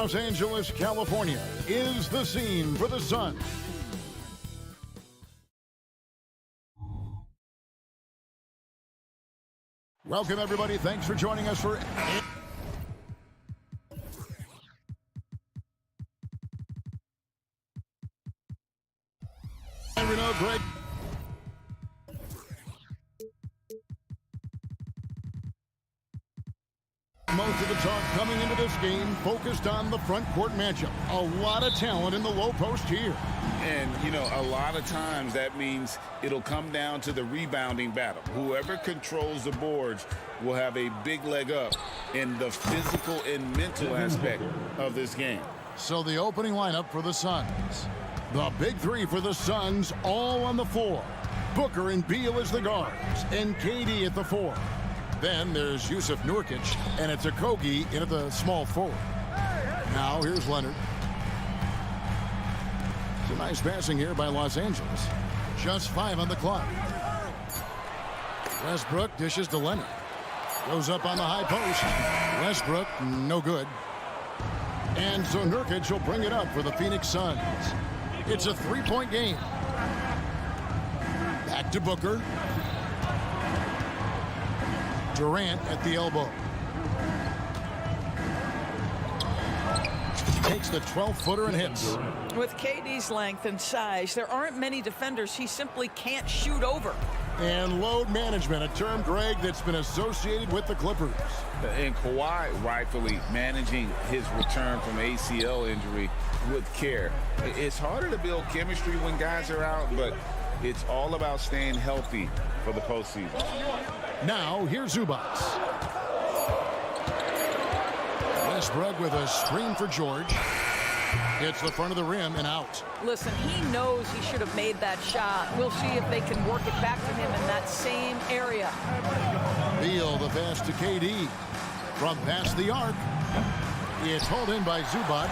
Los Angeles, California is the scene for the Sun. Welcome, everybody. Thanks for joining us for... Greg. Most of the talk coming into this game focused on the front court matchup. A lot of talent in the low post here. And, you know, a lot of times that means it'll come down to the rebounding battle. Whoever controls the boards will have a big leg up in the physical and mental aspect of this game. So the opening lineup for the Suns. The big three for the Suns all on the floor. Booker and Beal as the guards, and KD at the four. Then there's Jusuf Nurkic, and it's Okogie in at the small forward. Now here's Leonard. Some nice passing here by Los Angeles. Just 5 on the clock. Westbrook dishes to Leonard. Goes up on the high post. Westbrook, no good. And so Nurkic will bring it up for the Phoenix Suns. It's a 3-point game. Back to Booker. Durant at the elbow. Takes the 12-footer and hits. With KD's length and size, there aren't many defenders he simply can't shoot over. And load management, a term, Greg, that's been associated with the Clippers. And Kawhi rightfully managing his return from ACL injury with care. It's harder to build chemistry when guys are out, but it's all about staying healthy for the postseason. Now, here's Zubac. Westbrook with a screen for George. Hits the front of the rim and out. Listen, he knows he should have made that shot. We'll see if they can work it back to him in that same area. Beal, the pass to KD. From past the arc. It's hauled in by Zubac.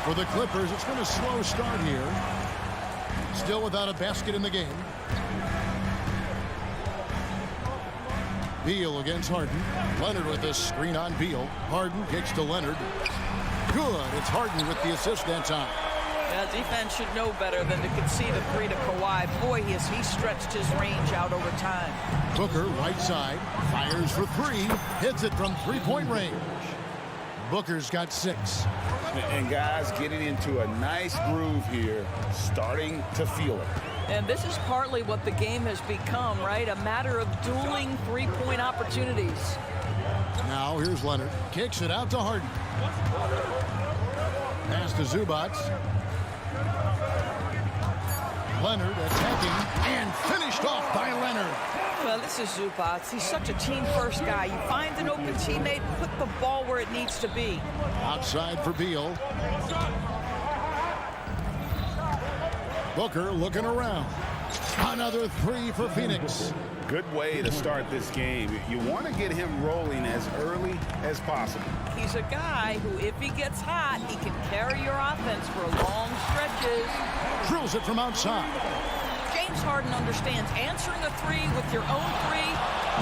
For the Clippers, it's been a slow start here. Still without a basket in the game. Beal against Harden. Leonard with a screen on Beal. Harden kicks to Leonard. Good. It's Harden with the assist that time. Yeah, defense should know better than to concede a three to Kawhi. Boy, he stretched his range out over time. Booker, right side, fires for three. Hits it from three-point range. Booker's got 6. And guys getting into a nice groove here, starting to feel it. And this is partly what the game has become, right? A matter of dueling three-point opportunities. Now here's Leonard. Kicks it out to Harden. Pass to Zubac. Leonard attacking and finished off by Leonard. Well, this is Zubac. He's such a team-first guy. You find an open teammate, put the ball where it needs to be. Outside for Beal. Booker looking around. Another three for Phoenix. Good way to start this game. You want to get him rolling as early as possible. He's a guy who, if he gets hot, he can carry your offense for long stretches. Drills it from outside. James Harden understands answering a three with your own three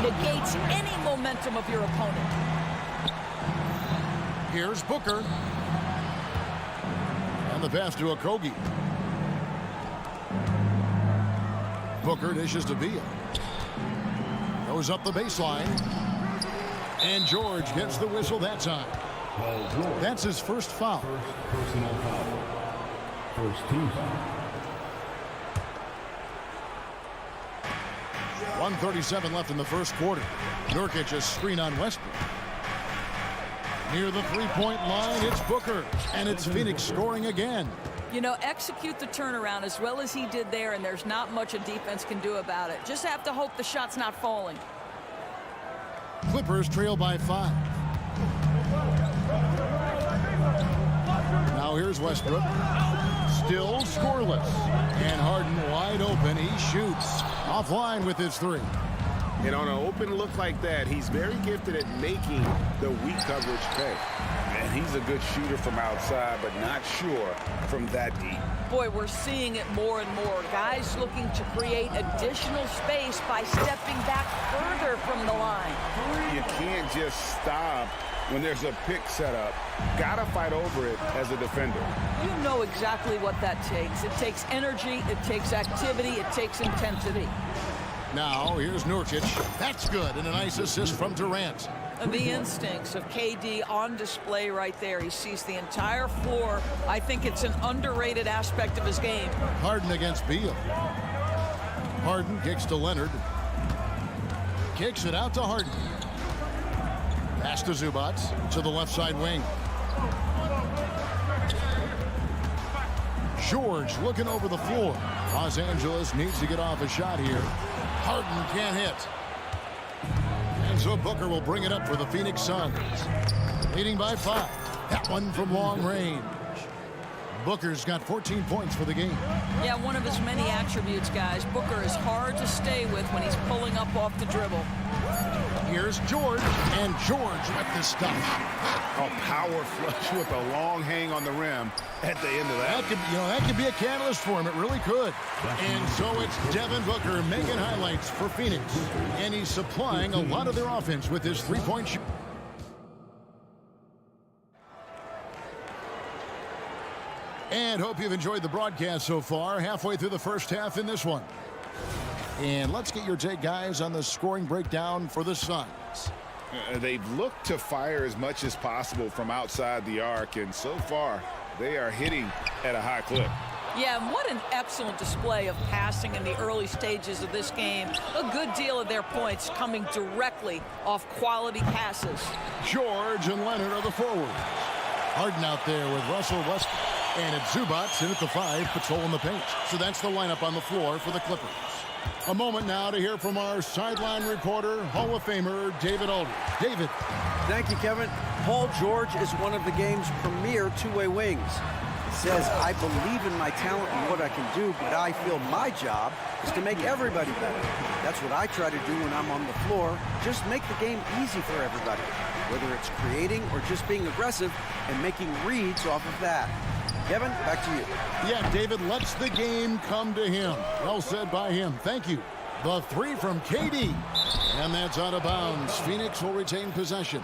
negates any momentum of your opponent. Here's Booker. And the pass to Okogie. Booker dishes to Beal. Goes up the baseline. And George gets the whistle that time. That's his first foul. Personal foul. First team foul. 1:37 left in the first quarter. Nurkic a screen on Westbrook. Near the three-point line, it's Booker. And it's Phoenix scoring again. You know, execute the turnaround as well as he did there, and there's not much a defense can do about it. Just have to hope the shot's not falling. Clippers trail by 5. Now here's Westbrook. Still scoreless. And Harden wide open. He shoots. Offline with his three. And on an open look like that, he's very gifted at making the weak coverage pay. And he's a good shooter from outside, but not sure from that deep. Boy, we're seeing it more and more. Guys looking to create additional space by stepping back further from the line. You can't just stop when there's a pick set up. Gotta fight over it as a defender. You know exactly what that takes. It takes energy, it takes activity, it takes intensity. Now here's Nurkic. That's good. And a nice assist from Durant. The instincts of KD on display right there. He sees the entire floor. I think it's an underrated aspect of his game. Harden against Beal. Harden kicks to Leonard. Kicks it out to Harden. Pass to Zubac to the left side wing. George looking over the floor. Los Angeles needs to get off a shot here. Harden can't hit. And so Booker will bring it up for the Phoenix Suns. Leading by 5. That one from long range. Booker's got 14 points for the game. Yeah, one of his many attributes, guys. Booker is hard to stay with when he's pulling up off the dribble. Here's George, and George with the stuff. A power flush with a long hang on the rim at the end of that. That could be a catalyst for him. It really could. And so it's Devin Booker making highlights for Phoenix. And he's supplying a lot of their offense with his three-point shot. And hope you've enjoyed the broadcast so far. Halfway through the first half in this one. And let's get your take, guys, on the scoring breakdown for the Suns. They've looked to fire as much as possible from outside the arc, and so far they are hitting at a high clip. Yeah, and what an excellent display of passing in the early stages of this game. A good deal of their points coming directly off quality passes. George and Leonard are the forwards. Harden out there with Russell Westbrook. And it's Zubac in at the 5, patrolling the paint. So that's the lineup on the floor for the Clippers. A moment now to hear from our sideline reporter, Hall of Famer David Aldridge. David. Thank you, Kevin. Paul George is one of the game's premier two-way wings. He says, I believe in my talent and what I can do, but I feel my job is to make everybody better. That's what I try to do when I'm on the floor. Just make the game easy for everybody, whether it's creating or just being aggressive and making reads off of that. Kevin, back to you. Yeah, David lets the game come to him. Well said by him. Thank you. The 3 from KD. And that's out of bounds. Phoenix will retain possession.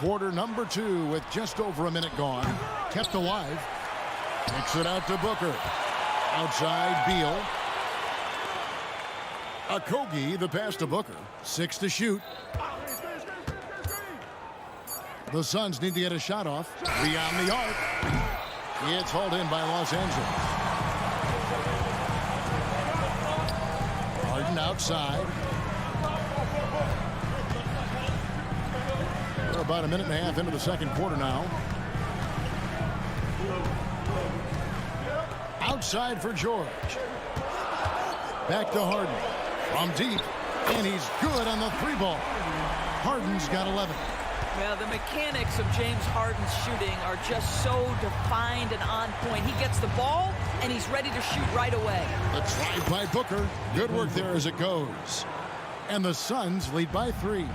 Quarter number 2 with just over a minute gone. Kept alive. Kicks it out to Booker. Outside, Beal. Okogie, the pass to Booker. 6 to shoot. The Suns need to get a shot off. Beyond the arc. It's hauled in by Los Angeles. Harden outside. We're about a minute and a half into the second quarter now. Outside for George. Back to Harden. From deep. And he's good on the 3 ball. Harden's got 11. Yeah, the mechanics of James Harden's shooting are just so defined and on point. He gets the ball, and he's ready to shoot right away. The drive by Booker. Good work there as it goes. And the Suns lead by 3.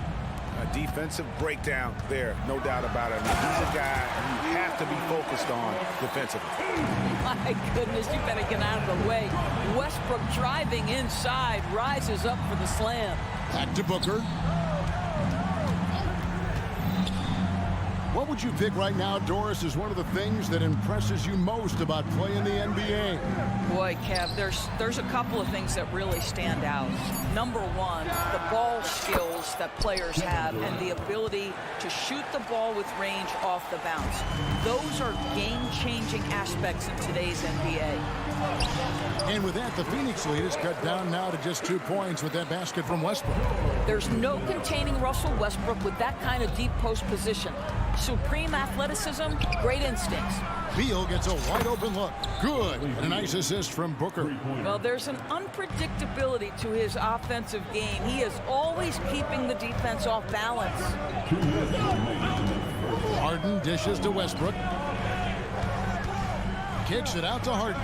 A defensive breakdown there, no doubt about it. I mean, he's a guy you have to be focused on defensively. My goodness, you better get out of the way. Westbrook driving inside, rises up for the slam. Back to Booker. What would you pick right now, Doris, is one of the things that impresses you most about playing the NBA? Boy, Kev, there's a couple of things that really stand out. Number one, the ball skills that players have and the ability to shoot the ball with range off the bounce. Those are game-changing aspects in today's NBA. And with that, the Phoenix lead is cut down now to just 2 points with that basket from Westbrook. There's no containing Russell Westbrook with that kind of deep post position. Supreme athleticism, great instincts. Beal gets a wide-open look. Good. And a nice assist from Booker. Well, there's an unpredictability to his offensive game. He is always keeping the defense off balance. Harden dishes to Westbrook. Kicks it out to Harden.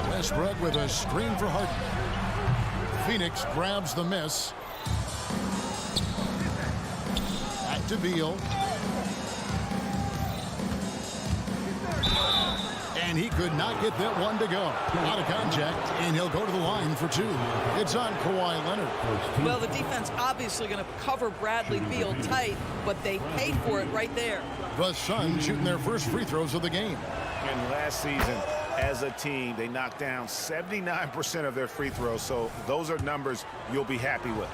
Westbrook with a screen for Harden. Phoenix grabs the miss. Back to Beal. And he could not get that one to go. Out of contact, and he'll go to the line for 2. It's on Kawhi Leonard. Well, the defense obviously going to cover Bradley Beal tight, but they paid for it right there. The Suns shooting their first free throws of the game. And last season, as a team, they knocked down 79% of their free throws, so those are numbers you'll be happy with.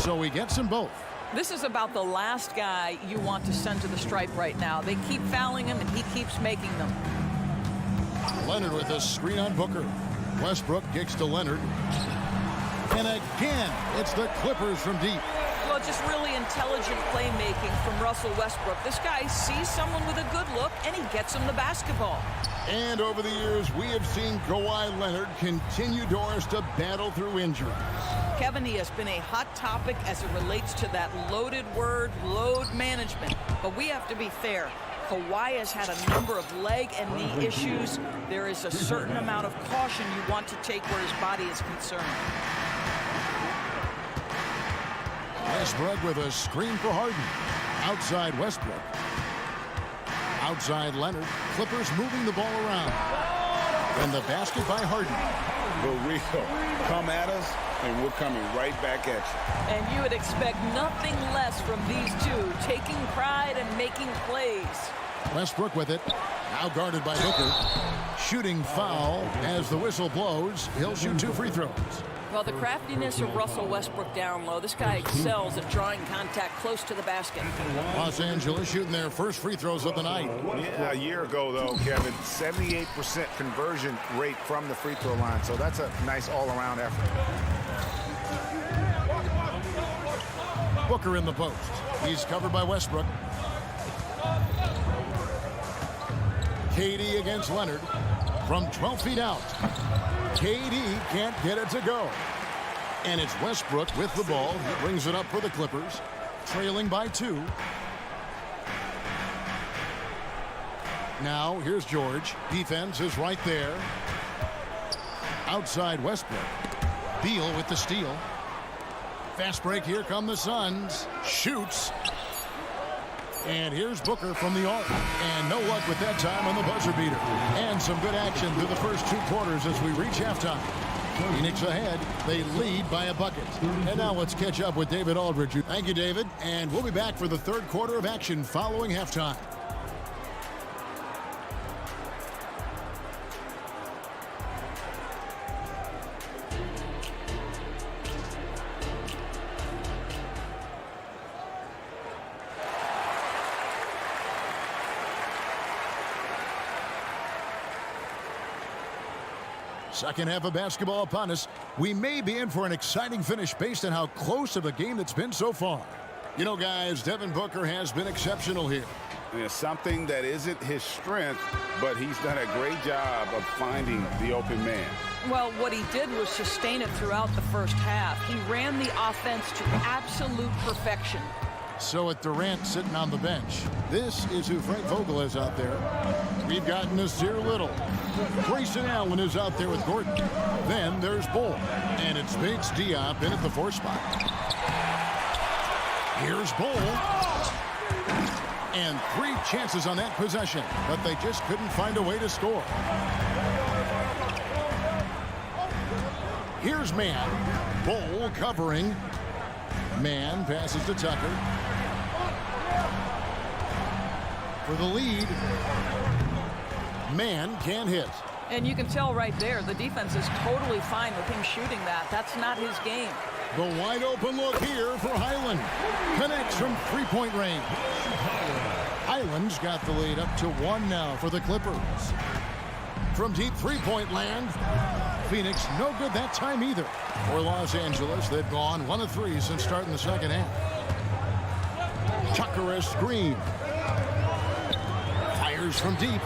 So he gets them both. This is about the last guy you want to send to the stripe right now. They keep fouling him, and he keeps making them. Leonard with a screen on Booker. Westbrook kicks to Leonard. And again, it's the Clippers from deep. Well, just really intelligent playmaking from Russell Westbrook. This guy sees someone with a good look, and he gets him the basketball. And over the years, we have seen Kawhi Leonard continue, Doris, to battle through injuries. Kevin, he has been a hot topic as it relates to that loaded word, load management. But we have to be fair. Kawhi has had a number of leg and knee issues. There is a certain amount of caution you want to take where his body is concerned. Westbrook with a screen for Harden. Outside Westbrook. Outside Leonard. Clippers moving the ball around. And the basket by Harden. For real. Come at us, and we're coming right back at you. And you would expect nothing less from these two, taking pride and making plays. Westbrook with it. Now guarded by Booker. Shooting foul as the whistle blows. He'll shoot 2 free throws. Well, the craftiness of Russell Westbrook down low. This guy excels at drawing contact close to the basket. Los Angeles shooting their first free throws of the night. Yeah, a year ago, though, Kevin, 78% conversion rate from the free throw line. So that's a nice all-around effort. Booker in the post. He's covered by Westbrook. KD against Leonard from 12 feet out. KD can't get it to go. And it's Westbrook with the ball. He brings it up for the Clippers, trailing by 2. Now, here's George. Defense is right there. Outside Westbrook. Beal with the steal. Fast break. Here come the Suns. Shoots. And here's Booker from the arc. And no luck with that time on the buzzer beater. And some good action through the first 2 quarters as we reach halftime. Phoenix ahead. They lead by a bucket. And now let's catch up with David Aldridge. Thank you, David. And we'll be back for the 3rd quarter of action following halftime. Second half of basketball upon us. We may be in for an exciting finish based on how close of a game it's been so far. You know, guys, Devin Booker has been exceptional here. Something that isn't his strength, but he's done a great job of finding the open man. Well, what he did was sustain it throughout the first half. He ran the offense to absolute perfection. So at Durant sitting on the bench, this is who Frank Vogel is out there. We've got Nasir Little. Grayson Allen is out there with Gordon. Then there's Bull. And it's Bates Diop in at the 4 spot. Here's Bull. And 3 chances on that possession, but they just couldn't find a way to score. Here's Mann. Bull covering. Mann passes to Tucker. For the lead. Mann can't hit. And you can tell right there, the defense is totally fine with him shooting that. That's not his game. The wide open look here for Highland. Connects from 3-point range. Highland's got the lead up to 1 now for the Clippers. From deep 3-point land, Phoenix no good that time either. For Los Angeles, they've gone 1 of 3 since starting the second half. Tucker a screen. Fires from deep.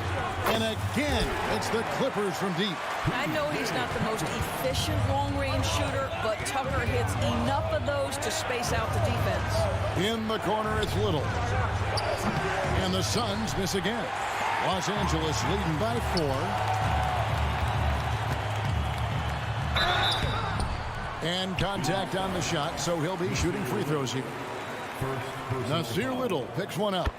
And again, it's the Clippers from deep. I know he's not the most efficient long-range shooter, but Tucker hits enough of those to space out the defense. In the corner, it's Little. And the Suns miss again. Los Angeles leading by 4. And contact on the shot, so he'll be shooting free throws here. Nasir Little picks one up.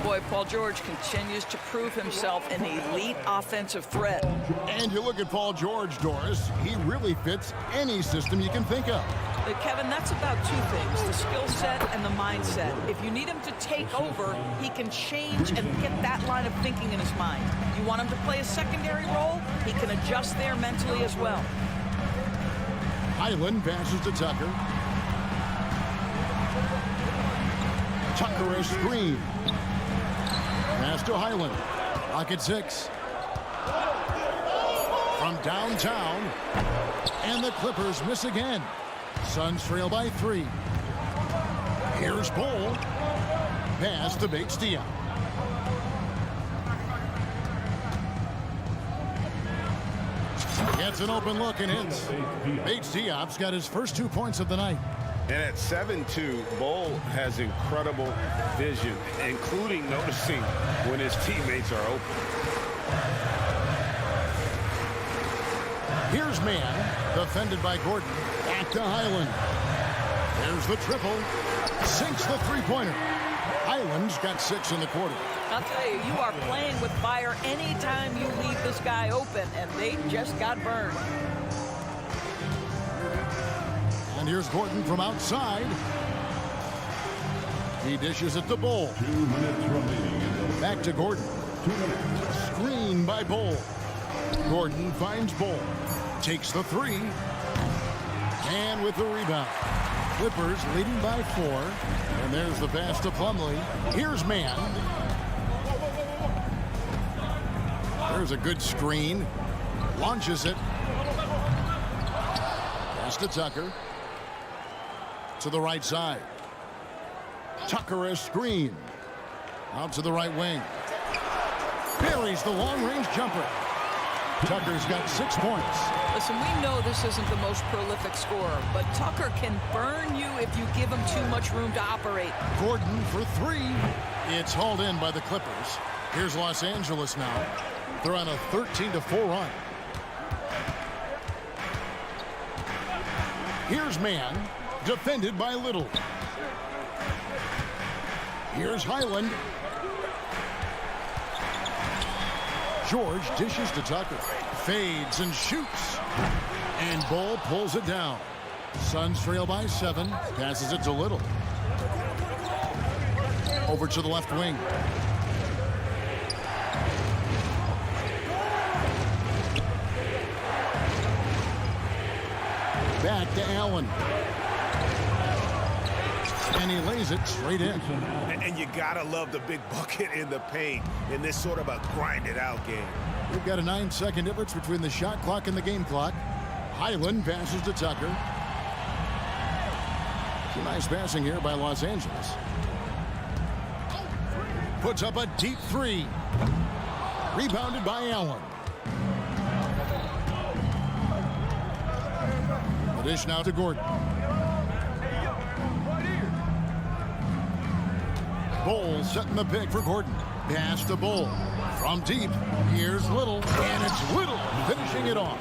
Boy, Paul George continues to prove himself an elite offensive threat. And you look at Paul George, Doris, he really fits any system you can think of. But Kevin, that's about 2 things, the skill set and the mindset. If you need him to take over, he can change and get that line of thinking in his mind. You want him to play a secondary role, he can adjust there mentally as well. Highland passes to Tucker. Tucker a screen. Pass to Highland. Rocket 6. From downtown. And the Clippers miss again. Suns trail by 3. Here's Bull. Pass to Bates Diop. Gets an open look and hits. Bates Diop's got his first 2 points of the night. And at 7-2, Bull has incredible vision, including noticing when his teammates are open. Here's Mann, defended by Gordon. Back to Highland. There's the triple. Sinks the 3-pointer. Highland's got 6 in the quarter. I'll tell you, you are playing with fire anytime you leave this guy open, and they just got burned. And here's Gordon from outside. He dishes it to Bull. 2 minutes remaining. Back to Gordon. Screen by Bull. Gordon finds Bull. Takes the 3. And with the rebound. Clippers leading by 4. And there's the pass to Plumlee. Here's Mann. There's a good screen. Launches it. Pass to Tucker. To the right side. Tucker a screen. Out to the right wing. Buries the long-range jumper. Tucker's got 6 points. Listen, we know this isn't the most prolific scorer, but Tucker can burn you if you give him too much room to operate. Gordon for 3. It's hauled in by the Clippers. Here's Los Angeles now. They're on a 13-4 run. Here's Mann, defended by Little. Here's Highland. George dishes to Tucker. Fades and shoots. And Bull pulls it down. Suns trail by 7. Passes it to Little. Over to the left wing. Back to Allen. And he lays it straight in. And you gotta love the big bucket in the paint in this sort of a grind-it-out game. We've got a 9-second difference between the shot clock and the game clock. Highland passes to Tucker. Some nice passing here by Los Angeles. puts up a deep three. Rebounded by Allen. The dish now to Gordon. Bull setting the pick for Gordon. Pass to Bull. From deep, here's Little, and it's Little finishing it off.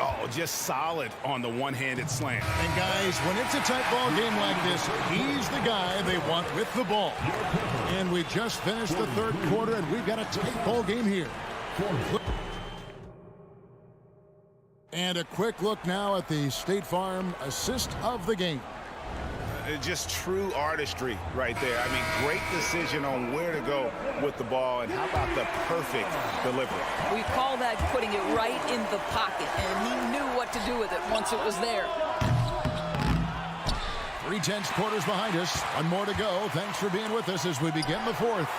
Oh, just solid on the one-handed slam. And guys, when it's a tight ball game like this, he's the guy they want with the ball. And we just finished the third quarter, and we've got a tight ball game here. And a quick look now at the State Farm assist of the game. Just true artistry right there. I mean, great decision on where to go with the ball, and how about the perfect delivery? We call that putting it right in the pocket, and he knew what to do with it once it was there. 3/10 quarters behind us. One more to go. Thanks for being with us as we begin the fourth.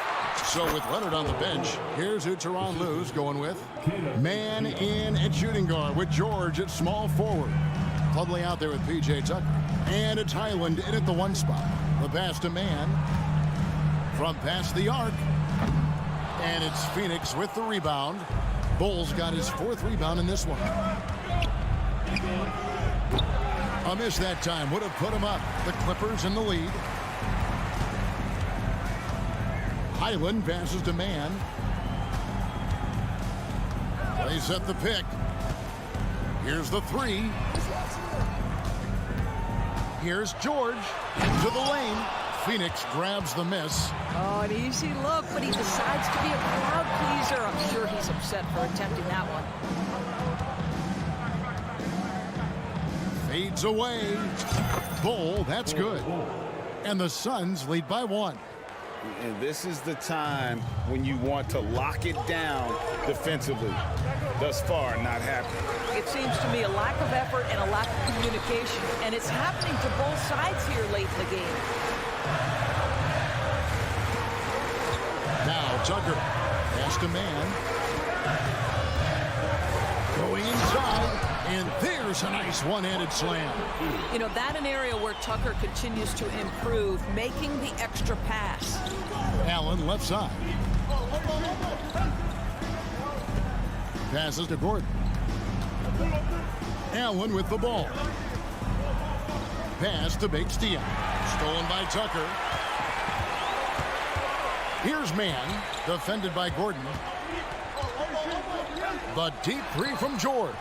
So with Leonard on the bench, here's who Teron Lue's going with. Man in at shooting guard with George at small forward. Clubly out there with P.J. Tucker. And it's Highland in at the one spot. The pass to Man. From past the arc. And it's Phoenix with the rebound. Bull's got his fourth rebound in this one. A miss that time would have put him up. The Clippers in the lead. Highland passes to Man. They set the pick. Here's the three. Here's George into the lane. Phoenix grabs the miss. Oh, an easy look, but he decides to be a crowd pleaser. I'm sure he's upset for attempting that one. Fades away. Bull, that's good. And the Suns lead by one. And this is the time when you want to lock it down defensively. Thus far, not happening. It seems to me a lack of effort and a lack of communication, and it's happening to both sides here late in the game. Now Tucker, pass to Man. Going inside, and there's a nice one-handed slam. You know, that an area where Tucker continues to improve, making the extra pass. Allen left side. Passes to Gordon. Allen with the ball. Pass to Bates-Diop. Stolen by Tucker. Here's Man, defended by Gordon. The deep three from George.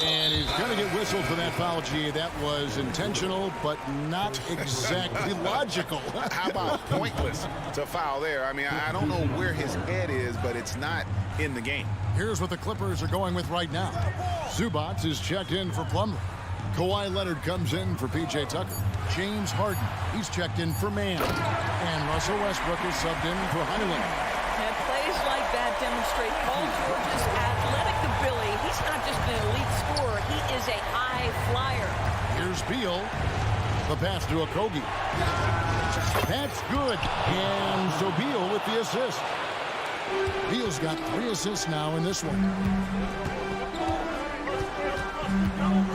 And he's going to get whistled for that foul, G. That was intentional, but not exactly logical. How about pointless to foul there? I mean, I don't know where his head is, but it's not in the game. Here's what the Clippers are going with right now. Zubac is checked in for Plumlee. Kawhi Leonard comes in for P.J. Tucker. James Harden, he's checked in for Man. And Russell Westbrook is subbed in for Highland. And plays like that demonstrate Paul George's athletic ability. He's not just an elite scorer, he is a high flyer. Here's Beal. The pass to Okogie. That's good. And so Beal with the assist. Beal's got 3 assists now in this one.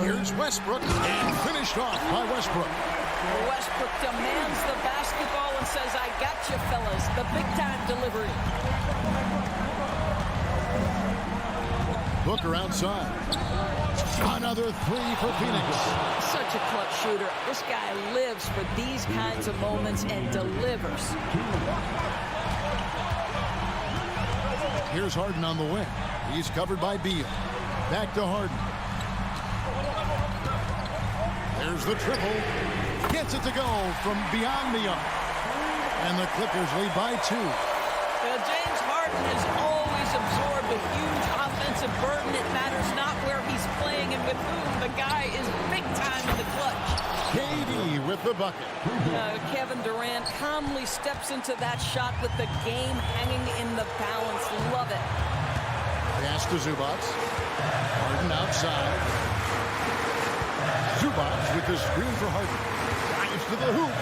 Here's Westbrook, and finished off by Westbrook. Westbrook demands the basketball and says, I got you, fellas. The big-time delivery. Booker outside. Another 3 for Phoenix. Such a clutch shooter. This guy lives for these kinds of moments and delivers. Here's Harden on the wing. He's covered by Beal. Back to Harden. There's the triple. Gets it to go from beyond the arc. And the Clippers lead by 2. Well, James Harden has always absorbed a huge offensive burden. It matters not where he's playing and with whom. The guy is big time in the clutch. KD with the bucket. Kevin Durant calmly steps into that shot with the game hanging in the balance. Love it. Pass to Zubac. Harden outside. Zubac with the screen for Harden. Drives to the hoop.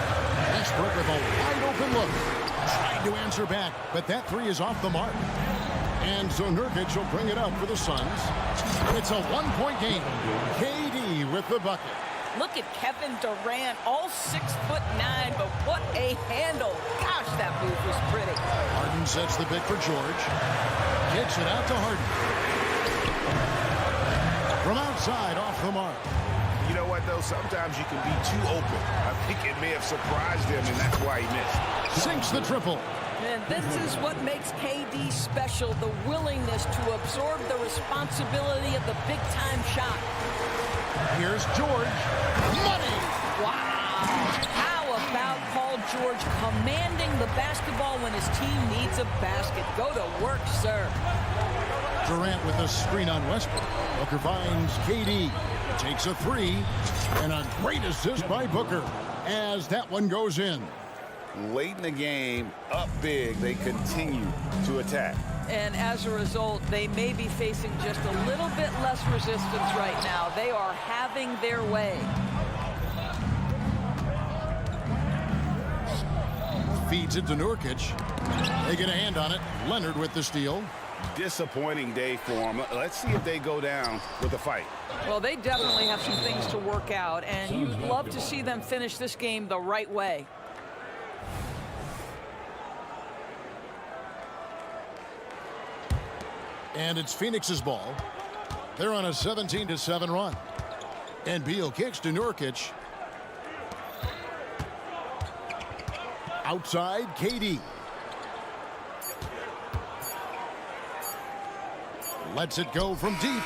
Westbrook with a wide open look. Trying to answer back, but that 3 is off the mark. And so Nurkic will bring it up for the Suns. It's a 1-point game. KD with the bucket. Look at Kevin Durant, all 6'9", but what a handle. Gosh, that move was pretty. Harden sets the pick for George. Kicks it out to Harden. From outside, off the mark. You know what, though? Sometimes you can be too open. I think it may have surprised him, and that's why he missed. Sinks the triple. And this is what makes KD special, the willingness to absorb the responsibility of the big-time shot. Here's George. Money! Wow! How about Paul George commanding the basketball when his team needs a basket? Go to work, sir. Durant with a screen on Westbrook. Booker finds KD. Takes a three. And a great assist by Booker as that one goes in. Late in the game, up big, they continue to attack. And as a result, they may be facing just a little bit less resistance right now. They are having their way. Feeds it to Nurkic. They get a hand on it. Leonard with the steal. Disappointing day for them. Let's see if they go down with a fight. Well, they definitely have some things to work out, and you'd love to see them finish this game the right way. And it's Phoenix's ball. They're on a 17-7 run. And Beal kicks to Nurkic. Outside, KD. Lets it go from deep.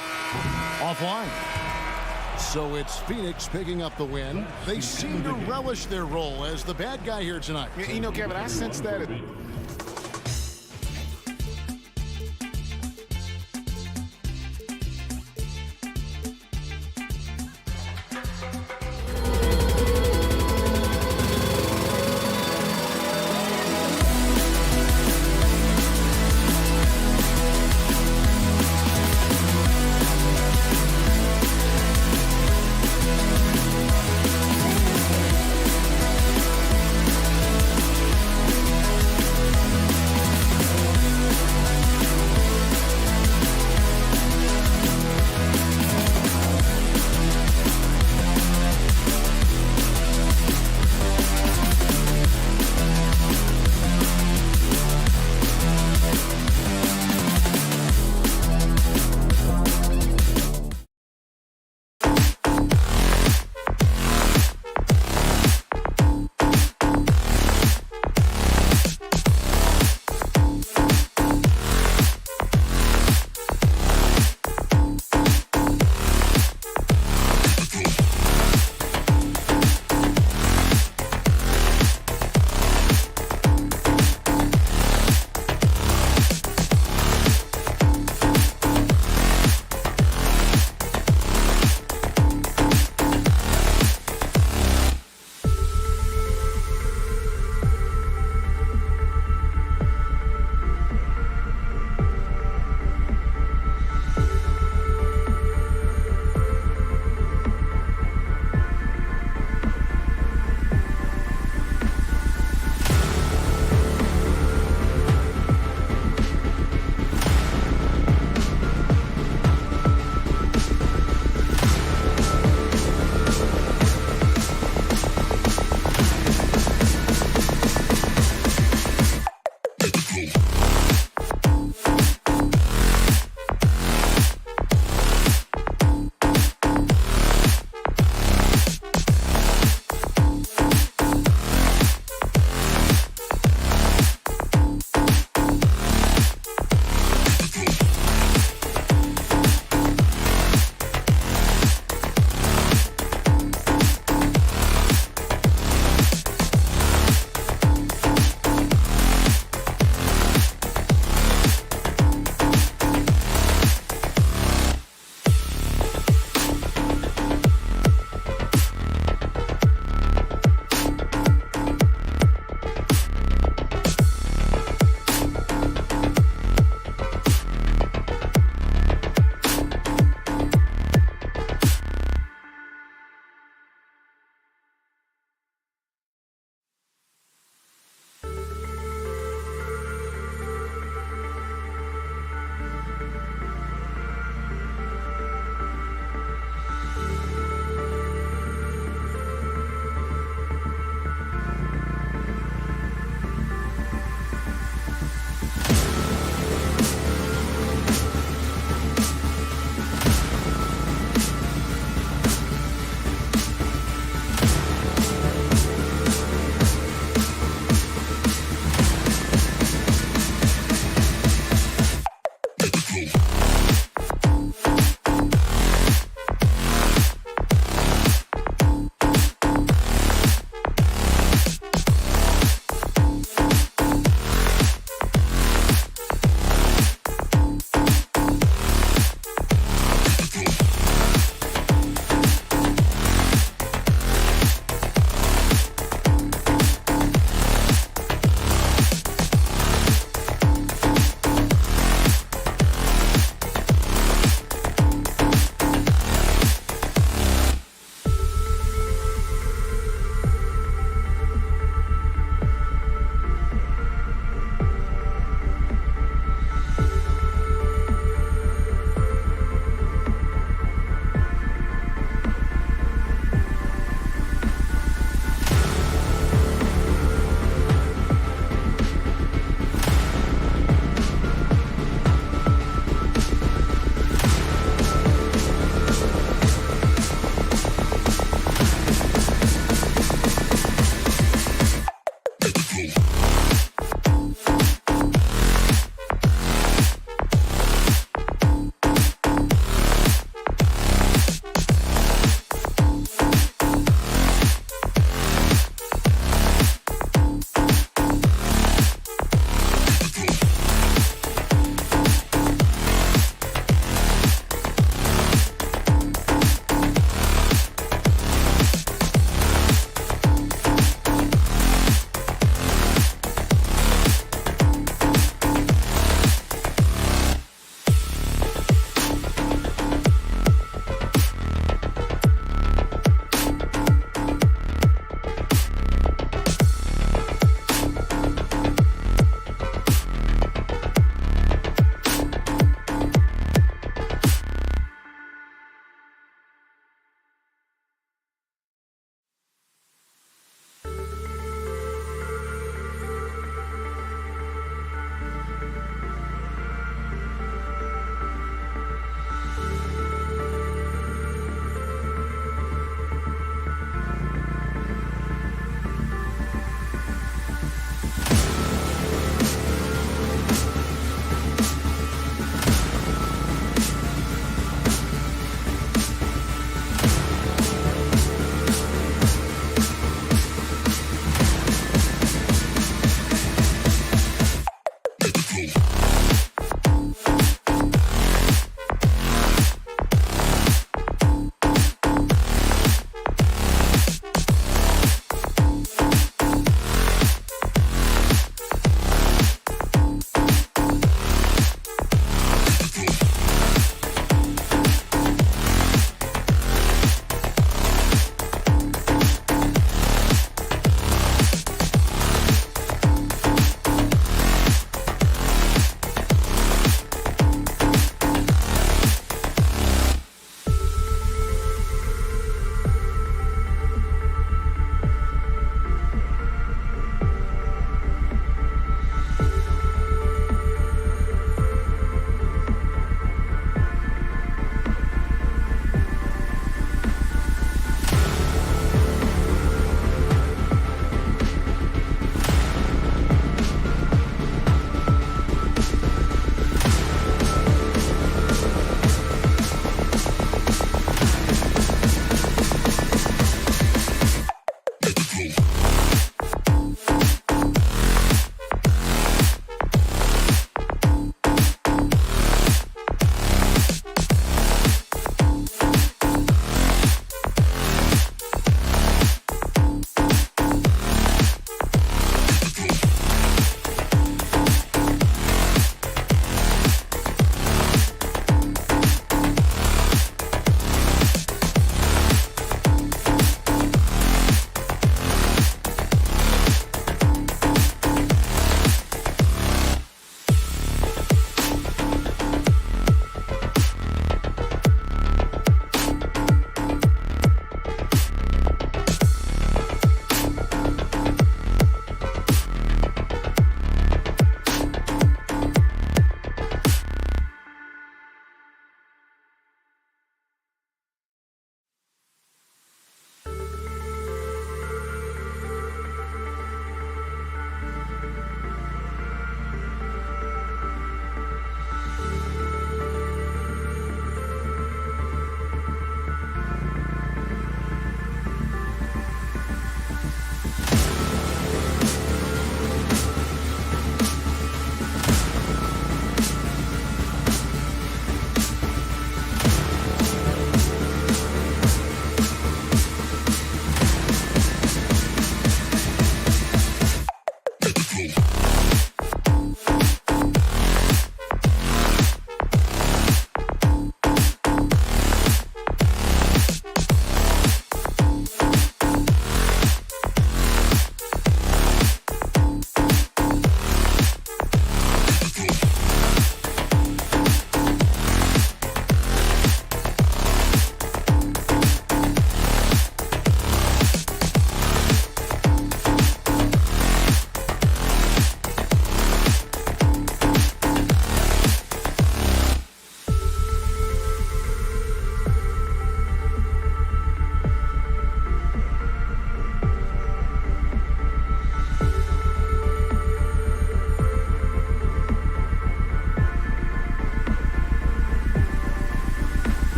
Offline. So it's Phoenix picking up the win. They seem to relish their role as the bad guy here tonight. You know, Kevin, I sense that.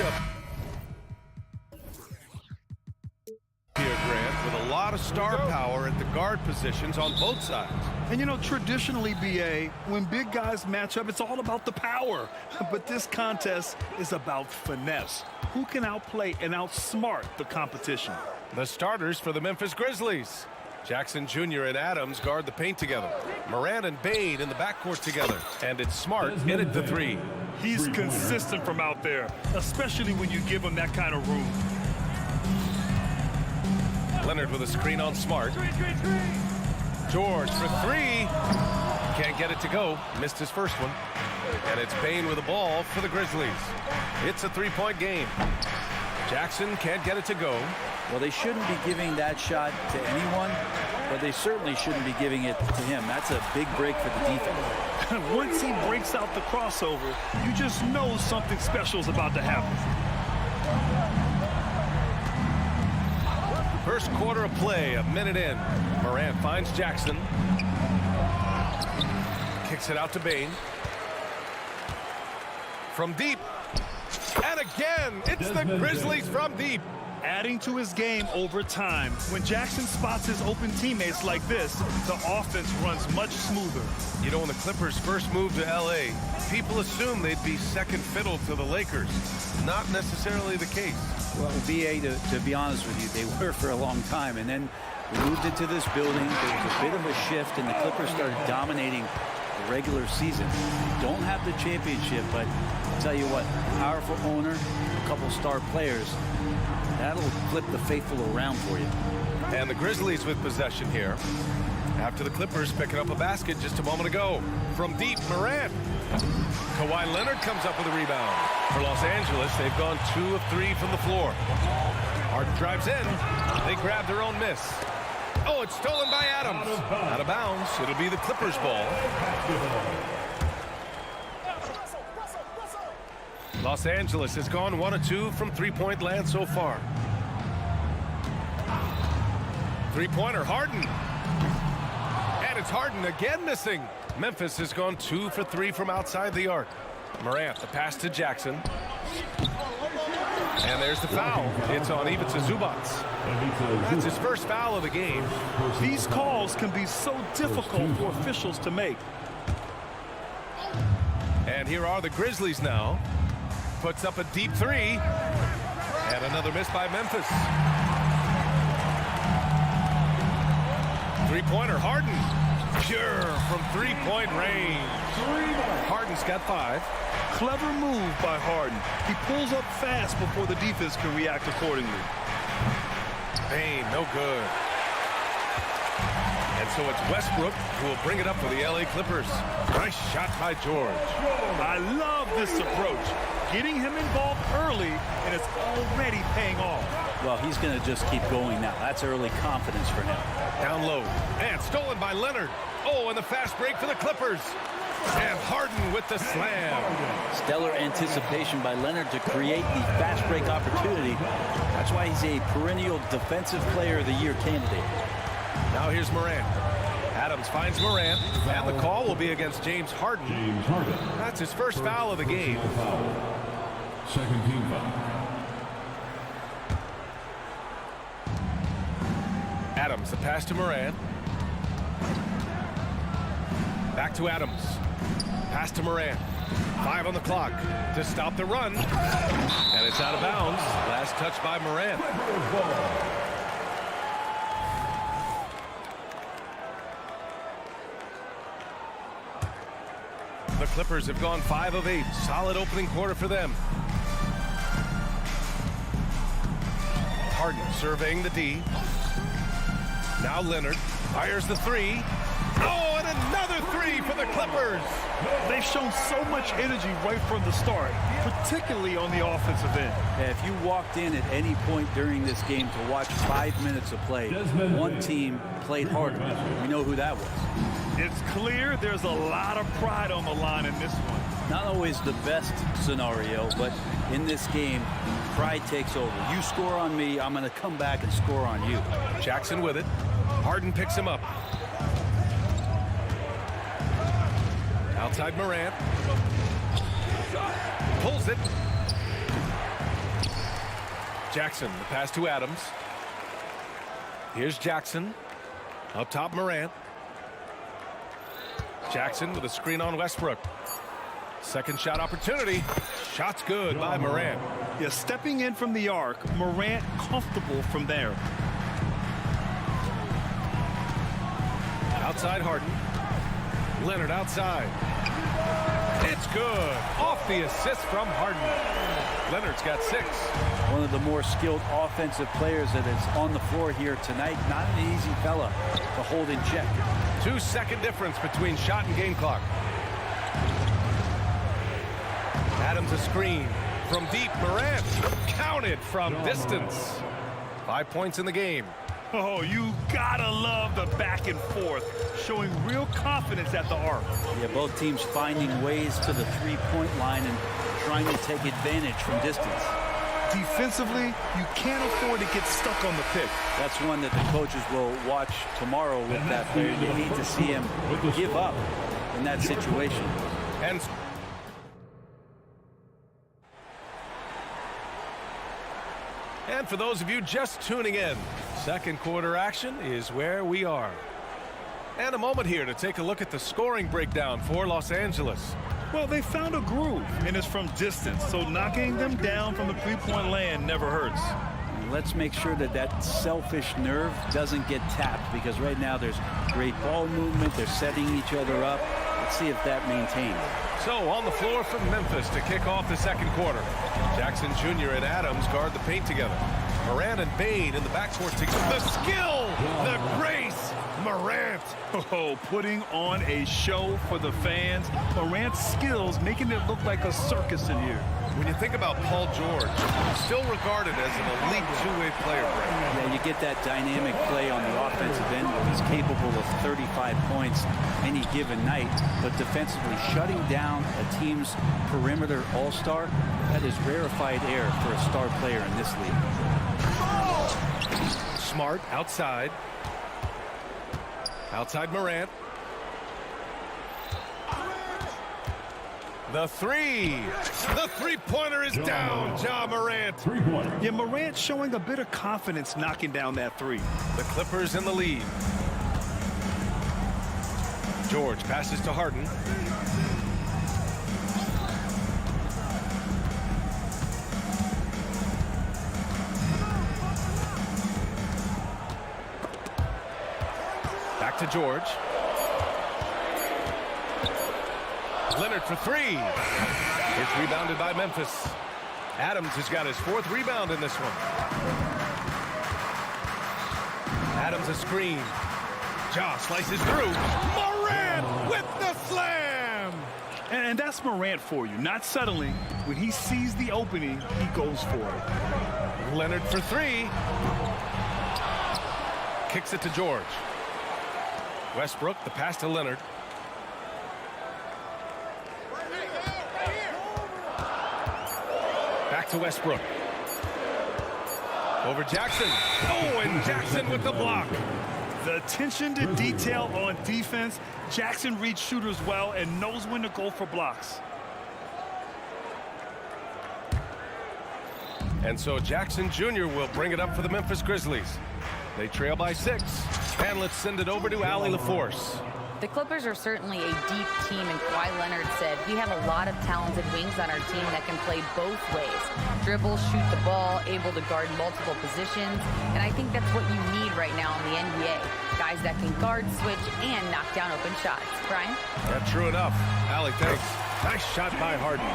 matchup here, Grant, with a lot of star power at the guard positions on both sides. And you know, traditionally, BA, when big guys match up, it's all about the power. But this contest is about finesse. Who can outplay and outsmart the competition? The starters for the Memphis Grizzlies. Jackson Jr. and Adams guard the paint together. Morant and Bane in the backcourt together. And it's Smart in at the three. He's consistent from out there, especially when you give him that kind of room. Leonard with a screen on Smart. George for three. Can't get it to go. Missed his first one. And it's Bane with the ball for the Grizzlies. It's a three-point game. Jackson can't get it to go. Well, they shouldn't be giving that shot to anyone, but they certainly shouldn't be giving it to him. That's a big break for the defense. Once he breaks out the crossover, you just know something special is about to happen. First quarter of play, a minute in. Morant finds Jackson. Kicks it out to Bane. From deep. And again, it's the Grizzlies from deep. Adding to his game over time. When Jackson spots his open teammates like this, the offense runs much smoother. You know, when the Clippers first moved to LA, people assumed they'd be second fiddle to the Lakers. Not necessarily the case. Well, BA, to be honest with you, they were for a long time. And then we moved into this building. There was a bit of a shift, and the Clippers started dominating the regular season. Don't have the championship, but I'll tell you what, powerful owner, a couple star players, that'll flip the faithful around for you. And the Grizzlies with possession here. After the Clippers picking up a basket just a moment ago. From deep, Morant. Kawhi Leonard comes up with a rebound. For Los Angeles, they've gone 2 of 3 from the floor. Harden drives in. They grab their own miss. Oh, it's stolen by Adams. Out of bounds. It'll be the Clippers' ball. Los Angeles has gone 1 of 2 from three-point land so far. Three-pointer, Harden. And it's Harden again missing. Memphis has gone 2 for 3 from outside the arc. Morant, the pass to Jackson. And there's the foul. It's on Ivica Zubac. That's his first foul of the game. These calls can be so difficult for officials to make. And here are the Grizzlies now. Puts up a deep three. And another miss by Memphis. Three-pointer, Harden. Pure from three-point range. Harden's got 5. Clever move by Harden. He pulls up fast before the defense can react accordingly. Bane, no good. And so it's Westbrook who will bring it up for the LA Clippers. Nice shot by George. I love this approach. Getting him involved early, and it's already paying off. Well, he's going to just keep going now. That's early confidence for him. Down low. And stolen by Leonard. Oh, and the fast break for the Clippers. And Harden with the slam. Stellar anticipation by Leonard to create the fast break opportunity. That's why he's a perennial Defensive Player of the Year candidate. Now here's Morant. Adams finds Morant, and the call will be against James Harden. That's his first foul of the game. Second team foul. Adams, the pass to Morant. Back to Adams. Pass to Morant. 5 on the clock to stop the run. And it's out of bounds. Last touch by Morant. The Clippers have gone 5 of 8. Solid opening quarter for them. Harden surveying the D. Now Leonard fires the 3. Oh, and another 3 for the Clippers. They've shown so much energy right from the start, particularly on the offensive end. If you walked in at any point during this game to watch 5 minutes of play, one team played harder. We know who that was. It's clear there's a lot of pride on the line in this one. Not always the best scenario, but in this game, pride takes over. You score on me, I'm going to come back and score on you. Jackson with it. Harden picks him up. Outside Morant. Pulls it. Jackson, the pass to Adams. Here's Jackson. Up top, Morant. Jackson with a screen on Westbrook. Second shot opportunity. Shot's good by Morant. Yeah, stepping in from the arc, Morant comfortable from there. Outside Harden. Leonard outside. It's good. Off the assist from Harden. Leonard's got 6. One of the more skilled offensive players that is on the floor here tonight. Not an easy fella to hold in check. 2-second difference between shot and game clock. Adams a screen from deep. Morant counted from distance. 5 points in the game. Oh, you gotta love the back and forth, showing real confidence at the arc. Yeah, both teams finding ways to the three-point line and trying to take advantage from distance. Defensively, you can't afford to get stuck on the pick. That's one that the coaches will watch tomorrow with that player. They need to see him give up in that situation. And for those of you just tuning in, second quarter action is where we are. And a moment here to take a look at the scoring breakdown for Los Angeles. Well, they found a groove, and it's from distance, so knocking them down from the three-point land never hurts. Let's make sure that that selfish nerve doesn't get tapped, because right now there's great ball movement. They're setting each other up. Let's see if that maintains. So on the floor from Memphis to kick off the second quarter. Jackson Jr. and Adams guard the paint together. Morant and Bane in the backcourt together. The skill, the grace, Morant. Oh, putting on a show for the fans. Morant's skills making it look like a circus in here. When you think about Paul George, still regarded as an elite two-way player, Brett. Yeah, you get that dynamic play on the offensive end where he's capable of 35 points any given night, but defensively shutting down a team's perimeter all-star, that is rarefied air for a star player in this league. Smart outside. Outside Morant. The three. The three-pointer is down. Ja Morant. Three-pointer. Yeah, Morant showing a bit of confidence knocking down that three. The Clippers in the lead. George passes to Harden. Back to George. Leonard for three. It's rebounded by Memphis. Adams has got his 4th rebound in this one. Adams a screen. Ja slices through. Morant with the slam. And that's Morant for you. Not settling. When he sees the opening, he goes for it. Leonard for three. Kicks it to George. Westbrook, the pass to Leonard. Back to Westbrook. Over Jackson. Oh, and Jackson with the block. The attention to detail on defense. Jackson reads shooters well and knows when to go for blocks. And so Jackson Jr. will bring it up for the Memphis Grizzlies. They trail by 6. And let's send it over to Allie LaForce. The Clippers are certainly a deep team, and Kawhi Leonard said, we have a lot of talented wings on our team that can play both ways. Dribble, shoot the ball, able to guard multiple positions, and I think that's what you need right now in the NBA. Guys that can guard, switch, and knock down open shots. Brian? Yeah, true enough. Allie, thanks. Nice shot by Harden.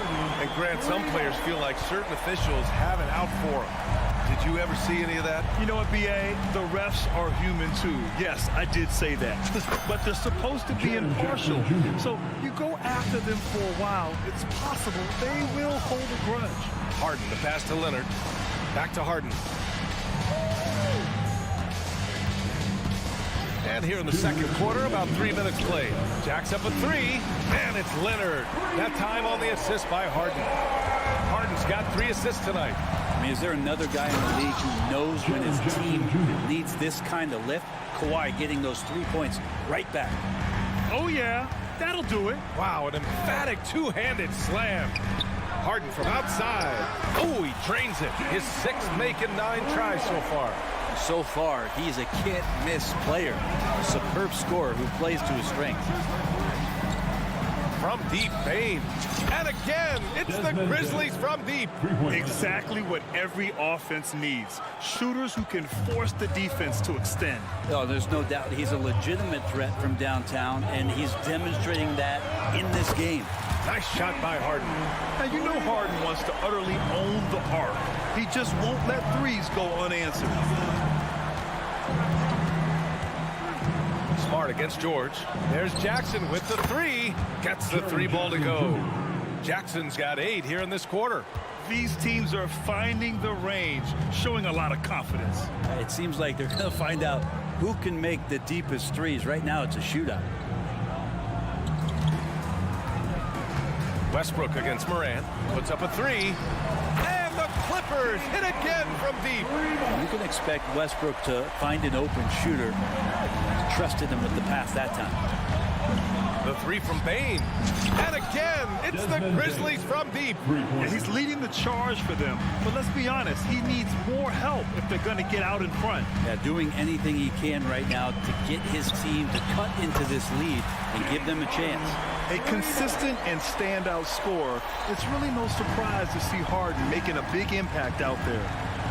And Grant, some players feel like certain officials have it out for them. Did you ever see any of that? You know what, B.A.? The refs are human, too. Yes, I did say that. But they're supposed to be impartial. So you go after them for a while, it's possible they will hold a grudge. Harden, the pass to Leonard. Back to Harden. And here in the second quarter, about 3 minutes played. Jack's up a 3, and it's Leonard. That time on the assist by Harden. Harden's got 3 assists tonight. I mean, is there another guy in the league who knows when his team needs this kind of lift? Kawhi getting those 3 points right back. Oh, yeah. That'll do it. Wow, an emphatic two-handed slam. Harden from outside. Oh, he drains it. His 6th make in 9 tries so far. So far, he's a can't-miss player. A superb scorer who plays to his strengths. From deep, Bane. And again, it's the Grizzlies from deep. Exactly what every offense needs. Shooters who can force the defense to extend. Oh, there's no doubt he's a legitimate threat from downtown, and he's demonstrating that in this game. Nice shot by Harden. Now, you know Harden wants to utterly own the arc. He just won't let threes go unanswered. Smart against George. There's Jackson with the 3. Gets the 3 ball to go. Jackson's got 8 here in this quarter. These teams are finding the range, showing a lot of confidence. It seems like they're going to find out who can make the deepest threes. Right now, it's a shootout. Westbrook against Morant. Puts up a 3. And the Clippers hit again from deep. You can expect Westbrook to find an open shooter. Trusted him with the pass that time. The 3 from Bane. And again, it's the Grizzlies from deep. Yeah, he's leading the charge for them. But let's be honest, he needs more help if they're going to get out in front. Yeah, doing anything he can right now to get his team to cut into this lead and give them a chance. A consistent and standout scorer. It's really no surprise to see Harden making a big impact out there.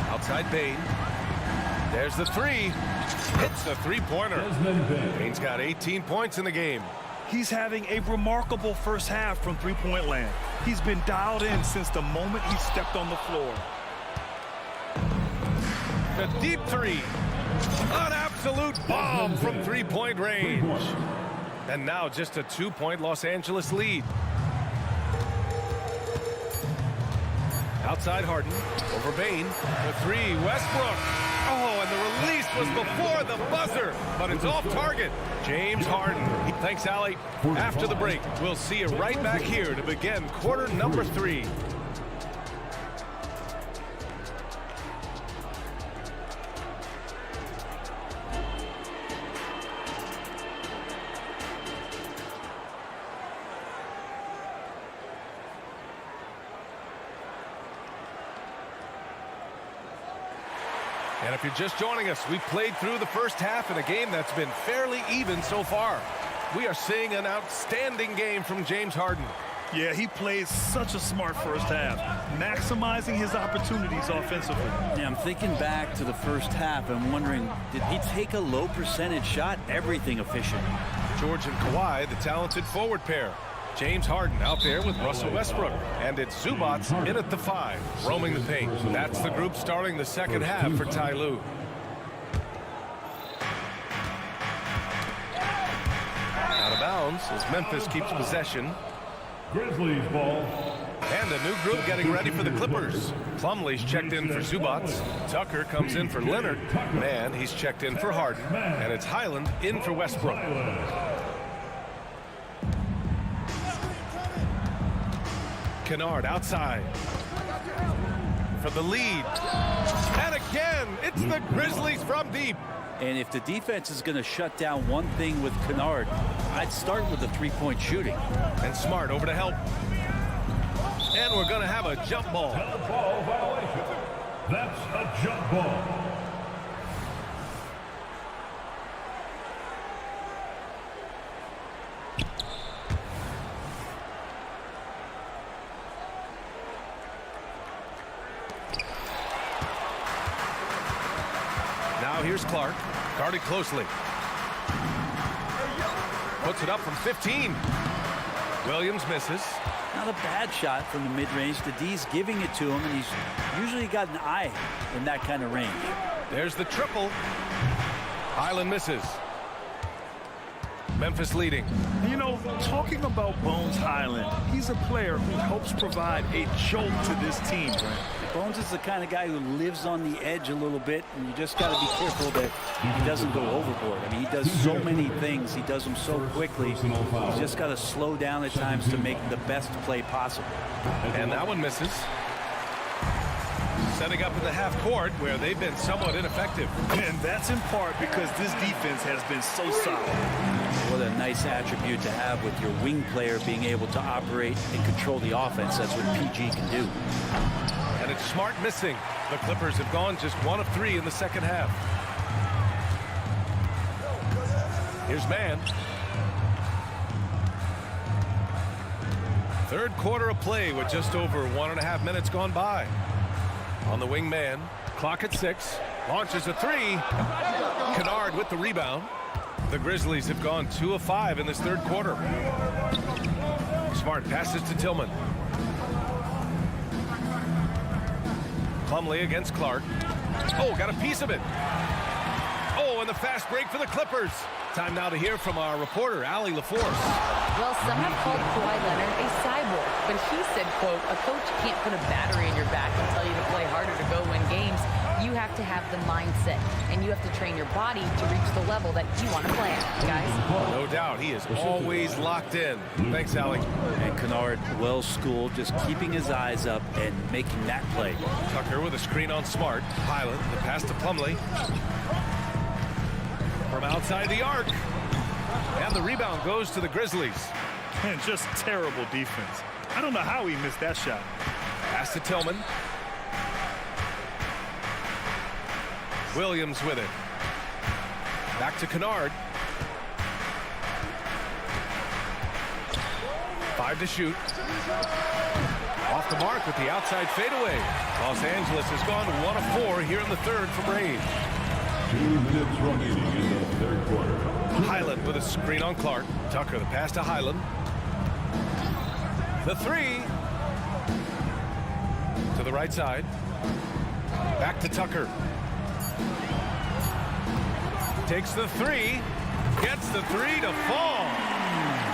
Outside Bane. There's the 3. Hits a 3-pointer. Bane's got 18 points in the game. He's having a remarkable first half from three-point land. He's been dialed in since the moment he stepped on the floor. The deep 3. An absolute bomb from 3-point range. And now just a 2-point Los Angeles lead. Outside Harden. Over Bane. The 3. Westbrook. Oh, and the release was before the buzzer, but it's off target. James Harden. Thanks, Allie. After the break, we'll see you right back here to begin quarter number 3. And if you're just joining us, we played through the first half in a game that's been fairly even so far. We are seeing an outstanding game from James Harden. Yeah, he played such a smart first half, maximizing his opportunities offensively. Yeah, I'm thinking back to the first half and wondering, did he take a low percentage shot? Everything efficient. George and Kawhi, the talented forward pair. James Harden out there with Russell Westbrook. And it's Zubats in at the 5, roaming the paint. That's the group starting the second half for Ty Lue. Out of bounds as Memphis keeps possession. Grizzlies ball. And a new group getting ready for the Clippers. Plumlee's checked in for Zubats. Tucker comes in for Leonard. Man, he's checked in for Harden. And it's Highland in for Westbrook. Kennard outside for the lead. And again, it's the Grizzlies from deep. And if the defense is going to shut down one thing with Kennard, I'd start with the 3-point shooting. And Smart over to help. And we're going to have a jump ball. Ball violation. That's a jump ball. Now here's Clark, guarded closely. Puts it up from 15. Williams misses. Not a bad shot from the mid-range. The D's giving it to him, and he's usually got an eye in that kind of range. There's the triple. Highland misses. Memphis leading. You know, talking about Bones Highland, he's a player who helps provide a jolt to this team, right? Bones is the kind of guy who lives on the edge a little bit, and you just got to be careful that he doesn't go overboard. I mean, he does so many things. He does them so quickly. He's just got to slow down at times to make the best play possible. And that one misses. setting up in the half court where they've been somewhat ineffective. And that's in part because this defense has been so solid. What a nice attribute to have with your wing player being able to operate and control the offense. That's what PG can do. And it's Smart missing. The Clippers have gone just 1 of 3 in the second half. Here's Mann. Third quarter of play with just over 1.5 minutes gone by. On the wing man, clock at 6, launches a 3. Kennard with the rebound. The Grizzlies have gone 2 of 5 in this third quarter. Smart passes to Tillman. Plumlee against Clark. Oh, got a piece of it. Oh, and the fast break for the Clippers. Time now to hear from our reporter, Allie LaForce. Well, some have called Kawhi Leonard a cyborg, but he said, quote, a coach can't put a battery in your back and tell you to play harder to go win games. You have to have the mindset, and you have to train your body to reach the level that you want to play at, guys. No doubt, he is always locked in. Thanks, Allie. And Kennard, well schooled, just keeping his eyes up and making that play. Tucker with a screen on Smart. Highland, the pass to Plumlee. From outside the arc. And the rebound goes to the Grizzlies. And just terrible defense. I don't know how he missed that shot. Pass to Tillman. Williams with it. Back to Kennard. 5 to shoot. Off the mark with the outside fadeaway. Los Angeles has gone 1 of 4 here in the third from range. 2 minutes remaining in the third quarter. Highland with a screen on Clark. Tucker, the pass to Highland. The 3. To the right side. Back to Tucker. Takes the 3. Gets the 3 to fall.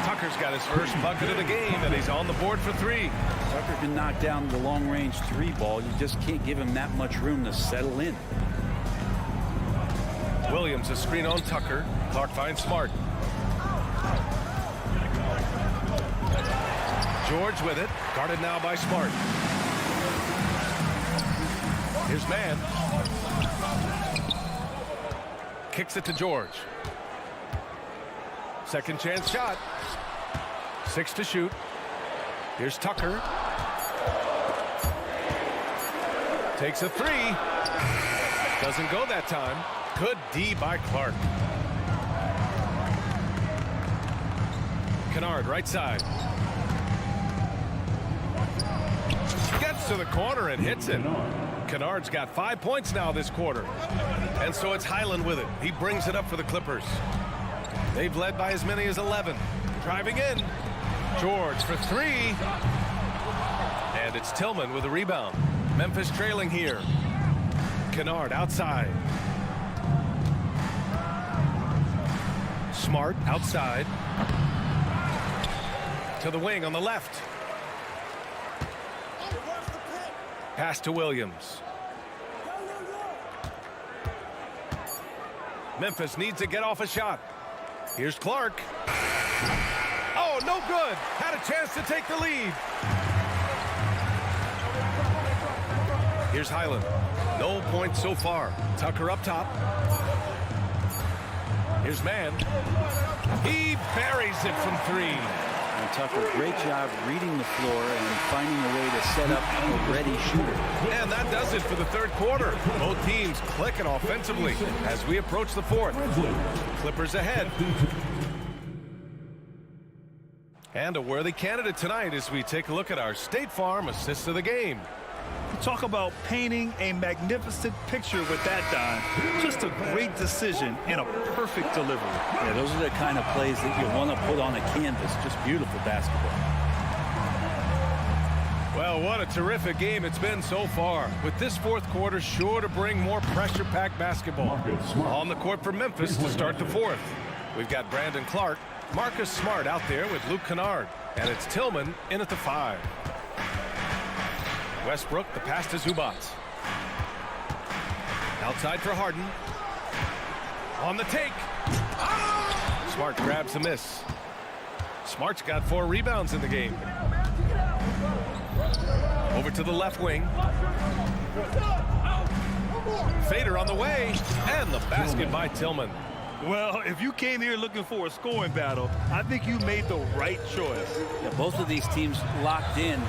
Tucker's got his first bucket of the game, and he's on the board for 3. Tucker can knock down the long-range 3 ball. You just can't give him that much room to settle in. Williams, a screen on Tucker. Clark finds Smart. George with it. Guarded now by Smart. Here's Mann. Kicks it to George. Second chance shot. 6 to shoot. Here's Tucker. Takes a 3. Doesn't go that time. Good D by Clark. Kennard, right side. Gets to the corner and hits it. Kennard's got 5 points now this quarter. And so it's Highland with it. He brings it up for the Clippers. They've led by as many as 11. Driving in. George for 3. And it's Tillman with a rebound. Memphis trailing here. Kennard outside. Smart outside. To the wing on the left. Pass to Williams. Memphis needs to get off a shot. Here's Clark. Oh, no good. Had a chance to take the lead. Here's Highland. No points so far. Tucker up top. Here's Mann. He buries it from 3. And Tucker, great job reading the floor and finding a way to set up a ready shooter. And that does it for the third quarter. Both teams clicking offensively as we approach the fourth. Clippers ahead. And a worthy candidate tonight as we take a look at our State Farm assists of the game. Talk about painting a magnificent picture with that, Don. Just a great decision and a perfect delivery. Yeah, those are the kind of plays that you want to put on a canvas. Just beautiful basketball. Well, what a terrific game it's been so far. With this fourth quarter sure to bring more pressure-packed basketball. On the court for Memphis to start the fourth. We've got Brandon Clark, Marcus Smart out there with Luke Kennard. And it's Tillman in at the 5. Westbrook, the pass to Zubac. Outside for Harden. On the take. Smart grabs the miss. Smart's got 4 rebounds in the game. Over Over to the left wing. Fader on the way, and the basket by Tillman. Well, if you came here looking for a scoring battle, I think you made the right choice. Yeah, both of these teams locked in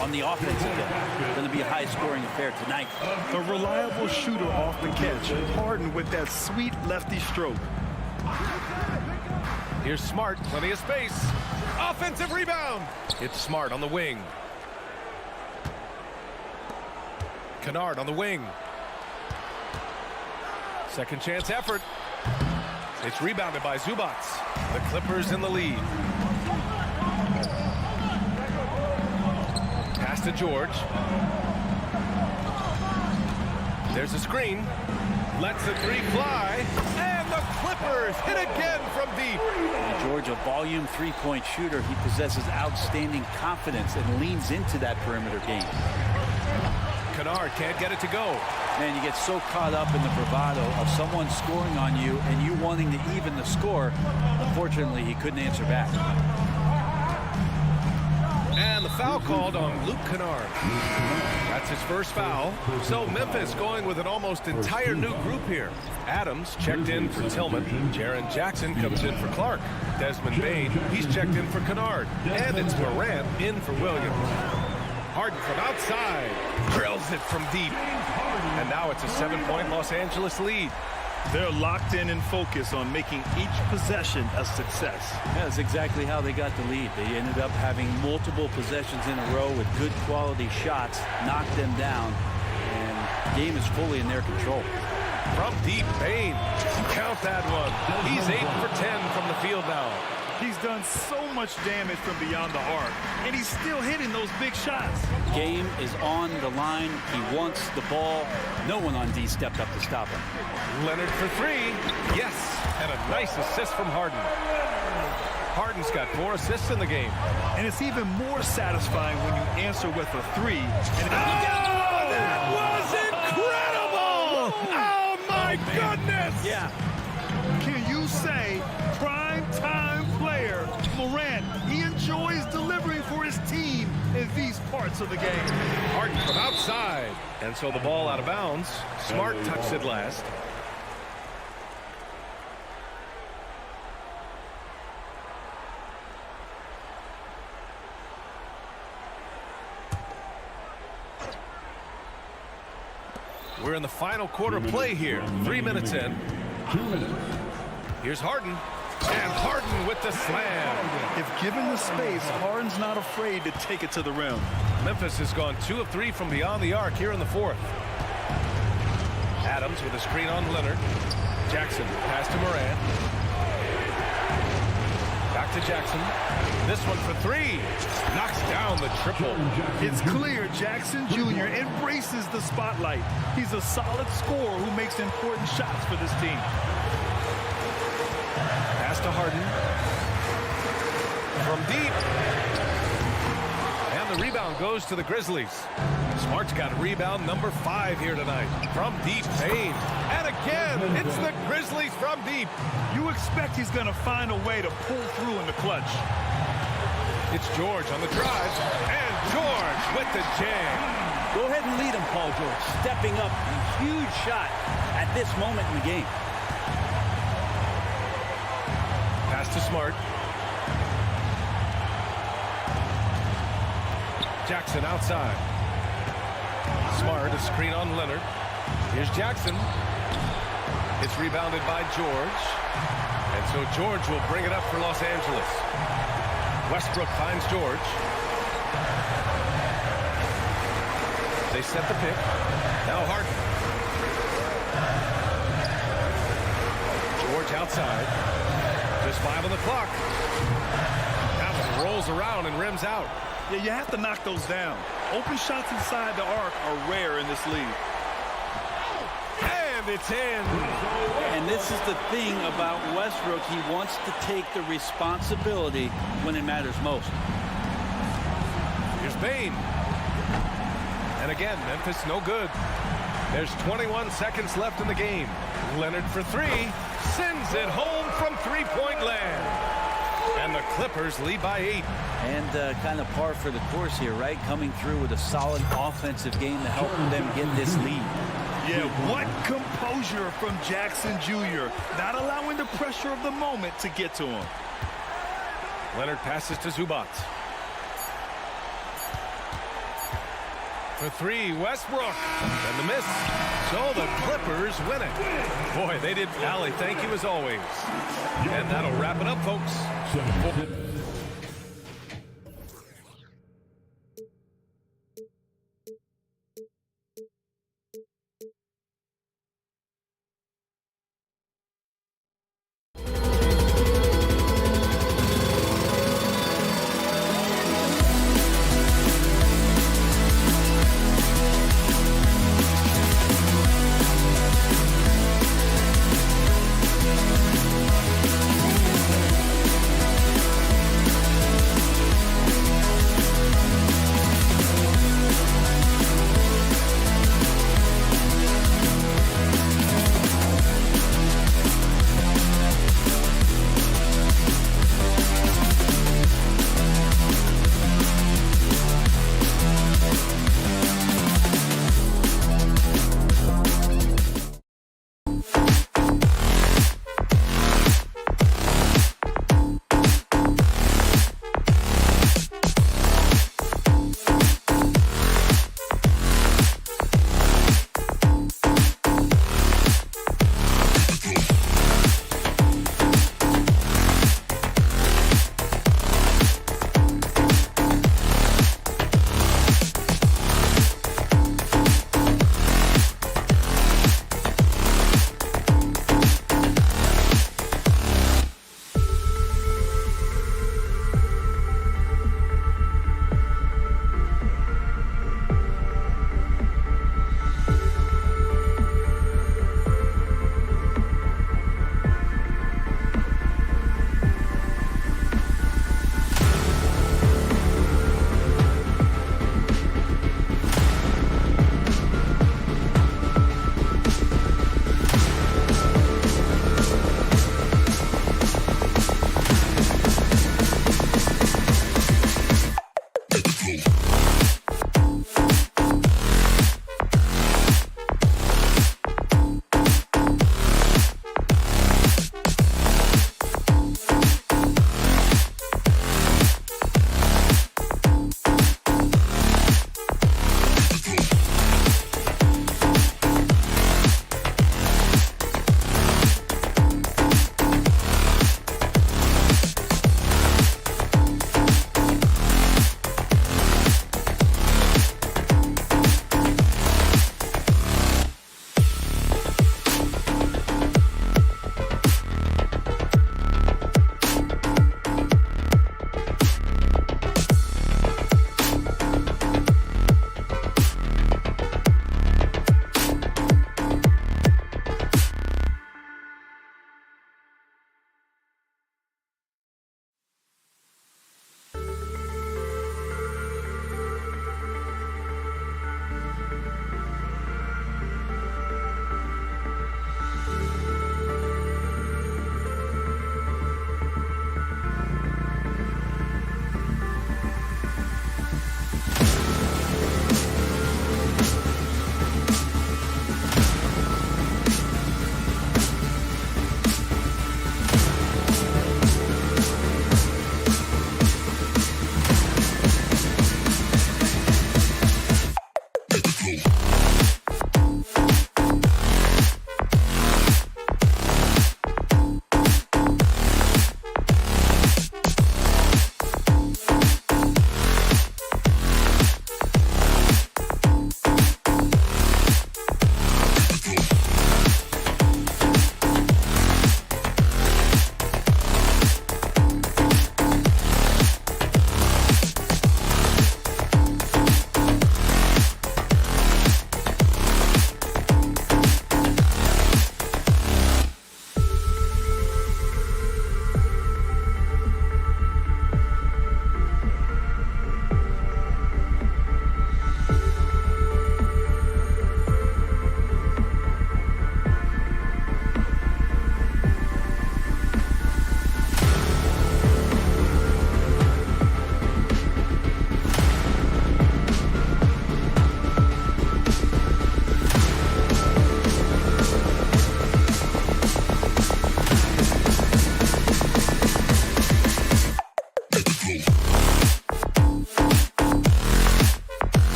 on the offensive end. It's going to be a high-scoring affair tonight. A reliable shooter off the catch, Harden with that sweet lefty stroke. Here's Smart, plenty of space. Offensive rebound. It's Smart on the wing. Kennard on the wing. Second chance effort. It's rebounded by Zubac. The Clippers in the lead. Pass to George. There's a screen. Lets the three fly. And the Clippers hit again from deep. And George, a volume three-point shooter. He possesses outstanding confidence and leans into that perimeter game. Kennard can't get it to go. Man, you get so caught up in the bravado of someone scoring on you and you wanting to even the score. Unfortunately, he couldn't answer back. And the foul called on Luke Kennard. That's his first foul. So Memphis going with an almost entire new group here. Adams checked in for Tillman. Jaren Jackson comes in for Clark. Desmond Bane, he's checked in for Kennard. And it's Morant in for Williams. Harden from outside, drills it from deep. And now it's a 7-point Los Angeles lead. They're locked in and focused on making each possession a success. Yeah, that's exactly how they got the lead. They ended up having multiple possessions in a row with good quality shots, knocked them down, and the game is fully in their control. From deep, Bane, count that one. He's 8 for 10 from the field now. He's done so much damage from beyond the arc, and he's still hitting those big shots. Game is on the line. He wants the ball. No one on D stepped up to stop him. Leonard for three. Yes, and a nice assist from Harden. Harden's got 4 assists in the game. And it's even more satisfying when you answer with a three. And that was incredible! Oh, my goodness! Yeah. Can you say prime-time player Morant, he enjoys delivering for his team in these parts of the game. Harden from outside. And so the ball out of bounds. Smart tucks it last. We're in the final quarter play here. 3 minutes in. 2 minutes. Here's Harden. And Harden with the slam. If given the space, Harden's not afraid to take it to the rim. Memphis has gone 2 of 3 from beyond the arc here in the fourth. Adams with a screen on Leonard. Jackson pass to Morant. Back to Jackson. This one for 3. Knocks down the triple. It's clear Jackson Jr. embraces the spotlight. He's a solid scorer who makes important shots for this team. Pass to Harden. From deep. And the rebound goes to the Grizzlies. Smart's got rebound number 5 here tonight. From deep, Bane. And again, it's the Grizzlies from deep. You expect he's going to find a way to pull through in the clutch. It's George on the drive. And George with the jam. Go ahead and lead him, Paul George. Stepping up. A huge shot at this moment in the game. Pass to Smart. Jackson outside. Smart, a screen on Leonard. Here's Jackson. It's rebounded by George. And so George will bring it up for Los Angeles. Westbrook finds George. They set the pick. Now Harden. George outside. Just 5 on the clock. That one rolls around and rims out. Yeah, you have to knock those down. Open shots inside the arc are rare in this league. And it's in. And this is the thing about Westbrook. He wants to take the responsibility when it matters most. Here's Bane. And again, Memphis no good. There's 21 seconds left in the game. Leonard for 3. Sends it home from three-point land. And the Clippers lead by 8. And kind of par for the course here, right? Coming through with a solid offensive game to help them get this lead. Yeah, what composure from Jackson Jr. Not allowing the pressure of the moment to get to him. Leonard passes to Zubac. For three, Westbrook. And the miss. So the Clippers win it. Boy, they did. Allie, thank you as always. And that'll wrap it up, folks. 7-6.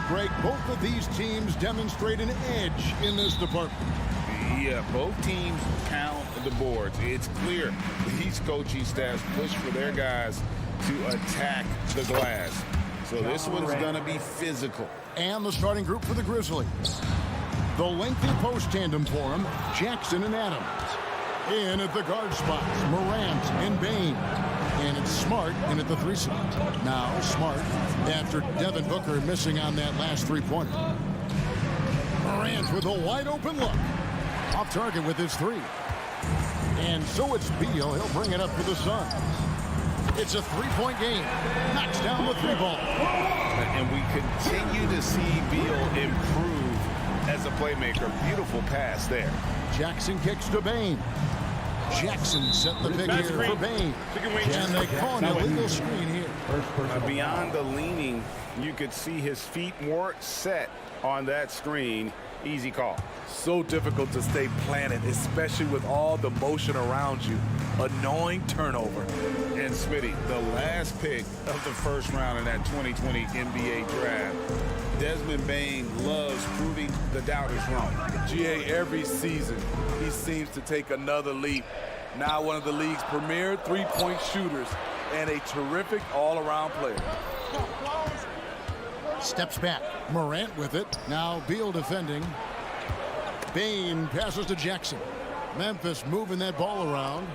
Greg, both of these teams demonstrate an edge in this department. Yeah, both teams pound the boards. It's clear these coaching staffs push for their guys to attack the glass. So this one's going to be physical. And the starting group for the Grizzlies. The lengthy post tandem for them, Jackson and Adams. In at the guard spots, Morant and Bain. And it's Smart in at the 3 slot. Now Smart, after Devin Booker missing on that last three-pointer. Morant with a wide open look. Off target with his 3. And so it's Beal. He'll bring it up for the Suns. It's a 3-point game. Knocks down the 3-ball. And we continue to see Beal improve as a playmaker. Beautiful pass there. Jackson kicks to Bain. Jackson set the pick here for Bain. And they call an illegal screen here. Beyond the leaning, you could see his feet weren't set on that screen. Easy call. So difficult to stay planted, especially with all the motion around you. Annoying turnover. And Smitty, the last pick of the first round in that 2020 NBA draft. Desmond Bain loves proving the doubters wrong. GA, every season, he seems to take another leap. Now one of the league's premier three-point shooters and a terrific all-around player. Steps back. Morant with it. Now Beal defending. Bain passes to Jackson. Memphis moving that ball around.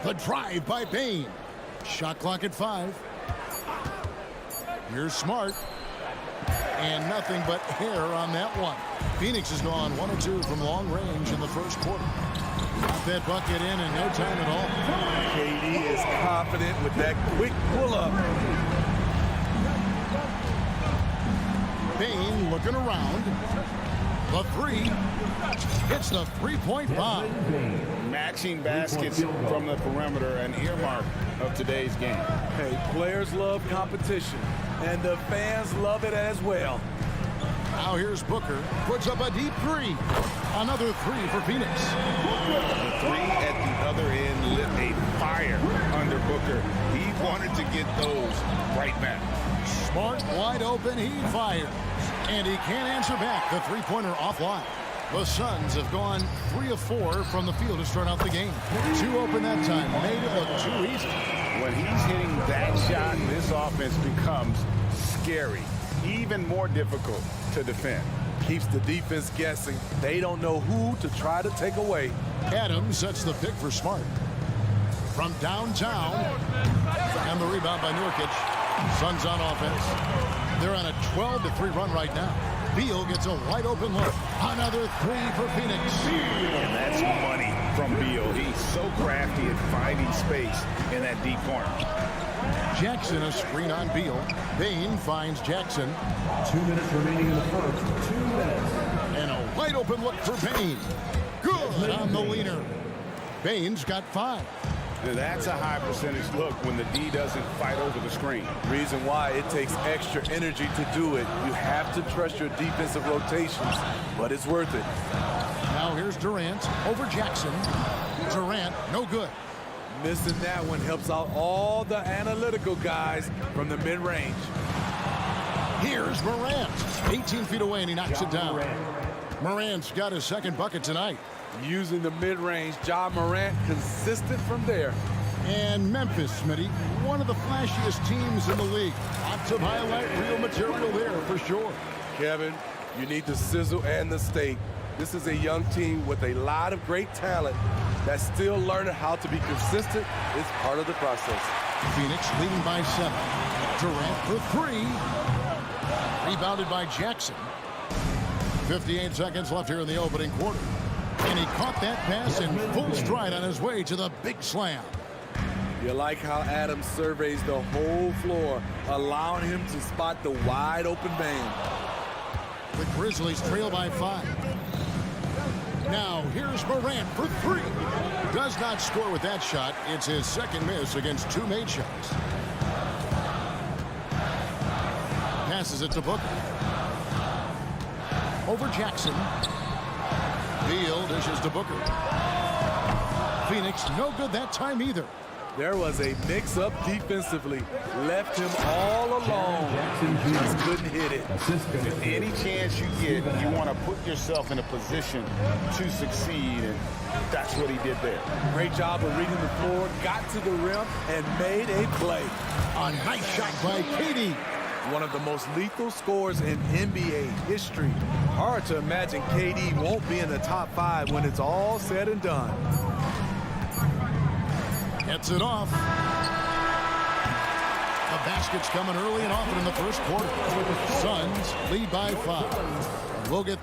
The drive by Bain. Shot clock at 5. Here's Smart. And nothing but hair on that one. Phoenix has gone 1 of 2 from long range in the first quarter. Got that bucket in no time at all. KD is confident with that quick pull-up. Bain looking around. The 3. Hits the 3-point bomb. Matching baskets from the perimeter, an earmark of today's game. Hey, players love competition, and the fans love it as well. Now here's Booker. Puts up a deep 3. Another 3 for Phoenix. The 3 at the other end lit a fire under Booker. He wanted to get those right back. Smart wide open. He fires. And he can't answer back. The 3-pointer offline. The Suns have gone 3 of 4 from the field to start out the game. 2 open that time. Made it look too easy. When he's hitting that shot, this offense becomes scary. Even more difficult to defend. Keeps the defense guessing. They don't know who to try to take away. Adams sets the pick for Smart. From downtown. And the rebound by Nurkic. Suns on offense. They're on a 12-3 run right now. Beal gets a wide open look. Another 3 for Phoenix. And that's money from Beal. He's so crafty at finding space in that deep corner. Jackson a screen on Beal. Bain finds Jackson. 2 minutes remaining in the first. 2 minutes. And a wide open look for Bain. Good on the leaner. Bain's got 5. That's a high percentage look when the D doesn't fight over the screen. Reason why it takes extra energy to do it. You have to trust your defensive rotations, but it's worth it. Now here's Durant over Jackson. Durant, no good. Missing that one helps out all the analytical guys from the mid-range. Here's Morant. 18 feet away, and he knocks it down. Morant's got his second bucket tonight. Using the mid-range, Ja Morant consistent from there. And Memphis, Smitty, one of the flashiest teams in the league. Lots of highlight reel material there for sure. Kevin, you need the sizzle and the steak. This is a young team with a lot of great talent that's still learning how to be consistent. It's part of the process. Phoenix leading by 7. Durant for 3. Rebounded by Jackson. 58 seconds left here in the opening quarter. And he caught that pass in full stride on his way to the big slam. You like how Adams surveys the whole floor, allowing him to spot the wide open man. The Grizzlies trail by 5. Now here's Morant for 3. Does not score with that shot. It's his second miss against 2 made shots. Passes it to Booker. Over Jackson. Beal dishes to Booker. Phoenix no good that time either. There was a mix-up defensively. Left him all alone. Just couldn't hit it. Any chance you get, you want to put yourself in a position to succeed, and that's what he did there. Great job of reading the floor, got to the rim, and made a play. A nice shot by Katie. One of the most lethal scorers in NBA history. Hard to imagine KD won't be in the top 5 when it's all said and done. Gets it off. The basket's coming early and often in the first quarter. Suns lead by 5. We'll get...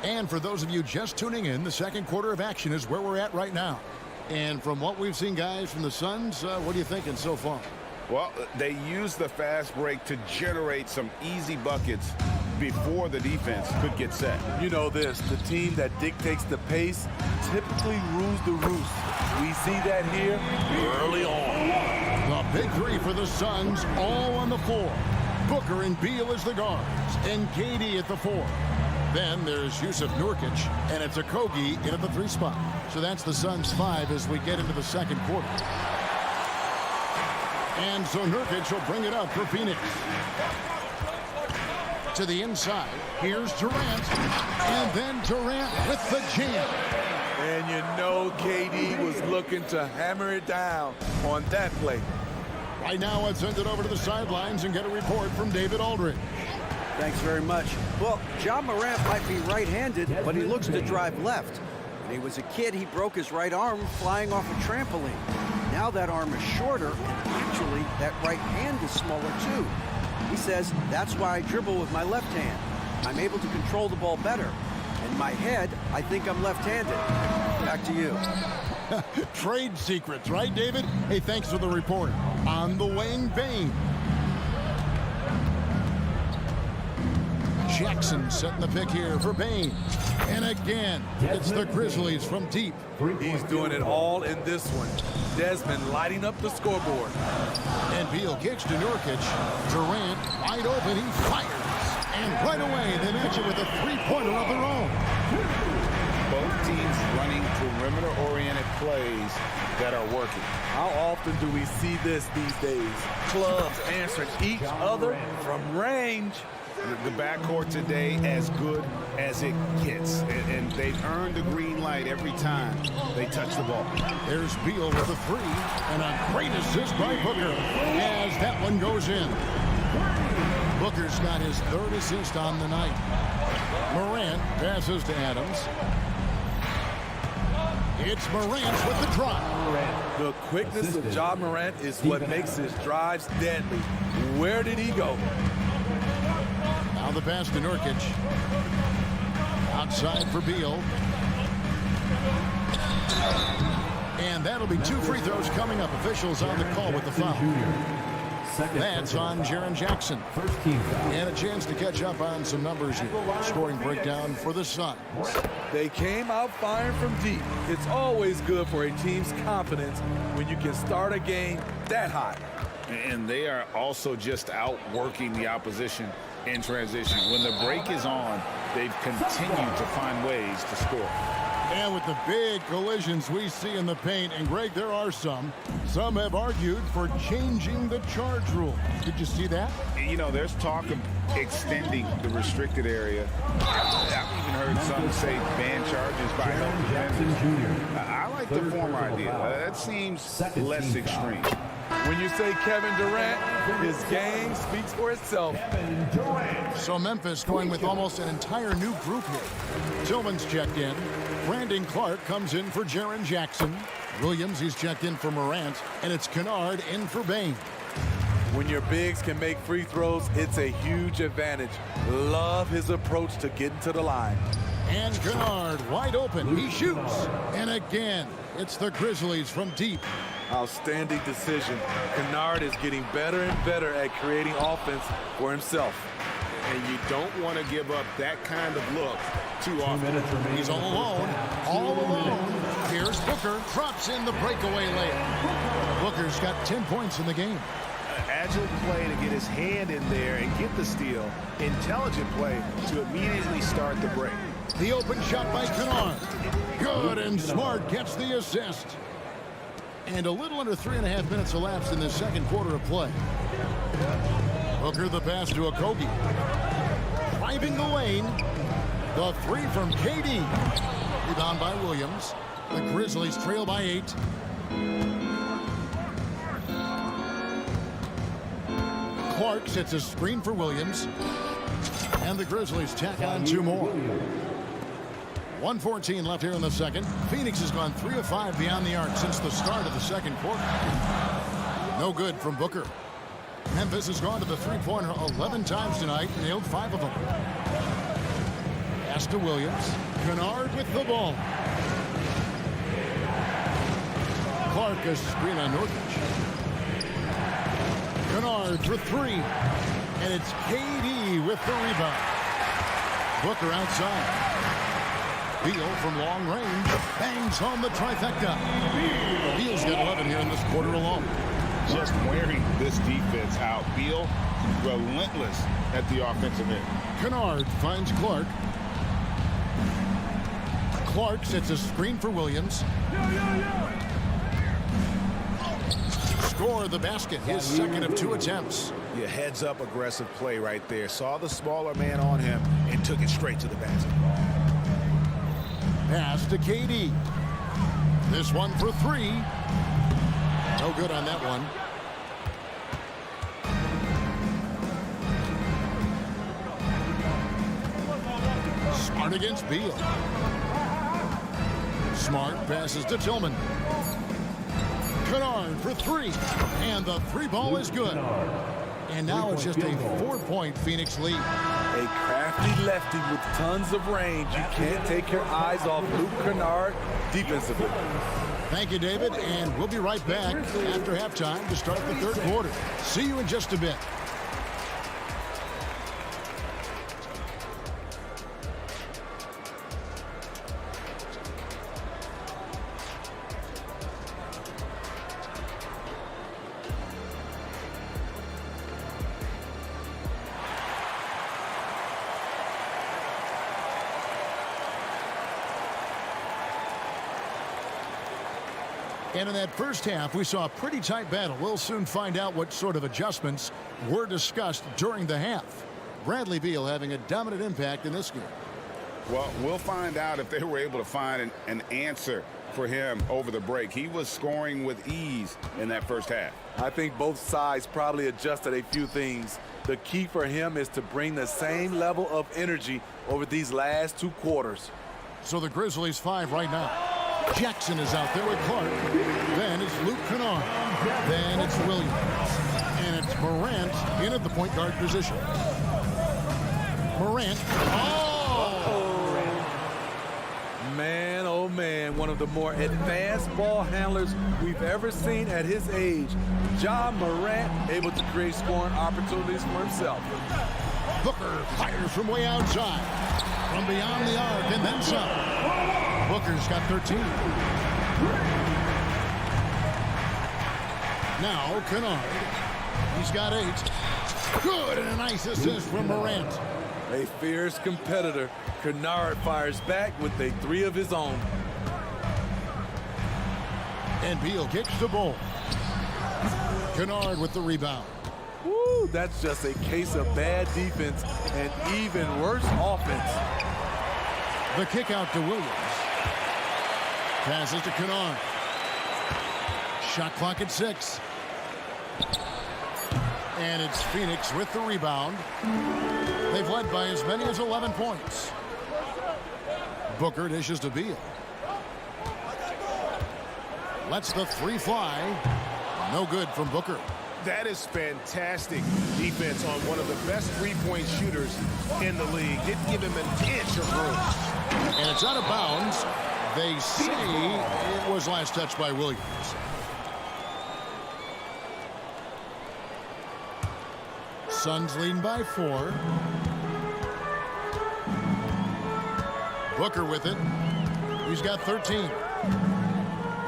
And for those of you just tuning in, the second quarter of action is where we're at right now. And from what we've seen, guys, from the Suns, what are you thinking so far? Well, they used the fast break to generate some easy buckets before the defense could get set. You know this, the team that dictates the pace typically rules the roost. We see that here early on. The big 3 for the Suns, all on the floor. Booker and Beal as the guards, and KD at the 4. Then there's Yusuf Nurkic, and it's Okogie in at the 3 spot. So that's the Suns' 5 as we get into the second quarter. And so Nurkic will bring it up for Phoenix. To the inside, here's Durant, and then Durant with the jam. And you know KD was looking to hammer it down on that play. Right now, let's send it over to the sidelines and get a report from David Aldridge. Thanks very much. Well, Ja Morant might be right-handed, but he looks to drive left. When he was a kid, he broke his right arm flying off a trampoline. Now that arm is shorter, and actually, that right hand is smaller too. He says, that's why I dribble with my left hand. I'm able to control the ball better. In my head, I think I'm left-handed. Back to you. Trade secrets, right, David? Hey, thanks for the report. On the wing, Bane. Jackson setting the pick here for Bane. And again, it's the Grizzlies from deep. He's doing it all in this one. Desmond lighting up the scoreboard. And Beal kicks to Nurkic. Durant wide open, he fires. And right away, they match it with a 3-pointer of their own. Both teams running perimeter-oriented plays that are working. How often do we see this these days? Clubs answering each other from range. The backcourt today as good as it gets, and they've earned the green light every time they touch the ball. There's Beal with a 3, and a great assist by Booker as that one goes in. Booker's got his 3rd assist on the night. Morant passes to Adams. It's Morant with the drive. The quickness of Ja Morant is what makes his drives deadly. Where did he go? Now the pass to Nurkic. Outside for Beal. And that'll be 2 free throws coming up. Officials on the call with the foul. That's on Jaren Jackson. And a chance to catch up on some numbers here. Scoring breakdown for the Suns. They came out firing from deep. It's always good for a team's confidence when you can start a game that hot. And they are also just outworking the opposition in transition. When the break is on, they've continued to find ways to score. And with the big collisions we see in the paint, and Greg, there are some have argued for changing the charge rule. Did you see that? You know, there's talk of extending the restricted area. I've even heard some say ban charges by no. I like the former idea. That seems less extreme. When you say Kevin Durant, his game speaks for itself. So Memphis going with almost an entire new group here. Tillman's checked in. Brandon Clark comes in for Jaren Jackson. Williams, he's checked in for Morant. And it's Kennard in for Bane. When your bigs can make free throws, it's a huge advantage. Love his approach to getting to the line. And Kennard wide open. He shoots. And again, it's the Grizzlies from deep. Outstanding decision. Kennard is getting better and better at creating offense for himself. And you don't want to give up that kind of look too often. He's all alone. All alone. Here's Booker. Drops in the breakaway layup. Booker's got 10 points in the game. Agile play to get his hand in there and get the steal. Intelligent play to immediately start the break. The open shot by Kennard. Good, and Smart gets the assist. And a little under 3.5 minutes elapsed in the second quarter of play. Booker the pass to Okogie. Driving the lane. The three from KD. Rebound by Williams. The Grizzlies trail by 8. Clark sets a screen for Williams. And the Grizzlies tack on 2 more. 1:14 left here in the second. Phoenix has gone 3 of 5 beyond the arc since the start of the second quarter. No good from Booker. Memphis has gone to the three-pointer 11 times tonight, nailed 5 of them. Pass to Williams. Kennard with the ball. Clark a screen on Nurkic. Kennard for 3. And it's KD with the rebound. Booker outside. Beal from long range bangs home the trifecta. Beal's got 11 here in this quarter alone. Just wearing this defense out. Beal relentless at the offensive end. Kennard finds Clark. Clark sets a screen for Williams. Score the basket, his second of 2 attempts. Yeah, heads up aggressive play right there. Saw the smaller man on him and took it straight to the basket. Pass to KD. This one for 3. No good on that one. Smart against Beal. Smart passes to Tillman. Kennard for 3. And the 3-ball is good. And now it's just a 4-point Phoenix lead. A crafty lefty with tons of range. You can't take your eyes off Luke Kennard defensively. Thank you, David, and we'll be right back after halftime to start the third quarter. See you in just a bit. And in that first half, we saw a pretty tight battle. We'll soon find out what sort of adjustments were discussed during the half. Bradley Beal having a dominant impact in this game. Well, we'll find out if they were able to find an answer for him over the break. He was scoring with ease in that first half. I think both sides probably adjusted a few things. The key for him is to bring the same level of energy over these last 2 quarters. So the Grizzlies 5 right now. Jackson is out there with Clark. Then it's Luke Kennard. Then it's Williams. And it's Morant in at the point guard position. Morant. Man, oh man, one of the more advanced ball handlers we've ever seen at his age. Ja Morant able to create scoring opportunities for himself. Booker fires from way outside. From beyond the arc and then some. Booker's got 13. Now Kennard. He's got 8. Good, and a nice assist from Morant. A fierce competitor. Kennard fires back with a 3 of his own. And Beal kicks the ball. Kennard with the rebound. Woo, that's just a case of bad defense and even worse offense. The kick out to Williams. Passes to Kennard. Shot clock at 6. And it's Phoenix with the rebound. They've led by as many as 11 points. Booker dishes to Beal. Lets the 3 fly. No good from Booker. That is fantastic defense on one of the best three-point shooters in the league. Didn't give him an inch of room. And it's out of bounds. They say it was last touched by Williams. Suns leading by 4. Booker with it. He's got 13.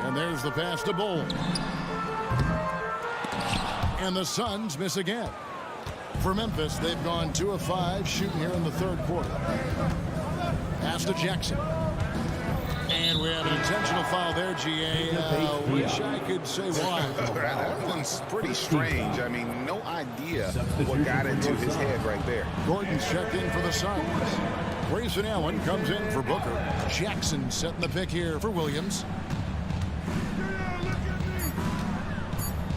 And there's the pass to Bull. And the Suns miss again. For Memphis, they've gone 2 of 5 shooting here in the third quarter. Pass to Jackson. And we have an intentional foul there, GA. Wish I could say why. That one's pretty strange. I mean, no idea what got into his head right there. Gordon's checked in for the Suns. Grayson Allen comes in for Booker. Jackson setting the pick here for Williams.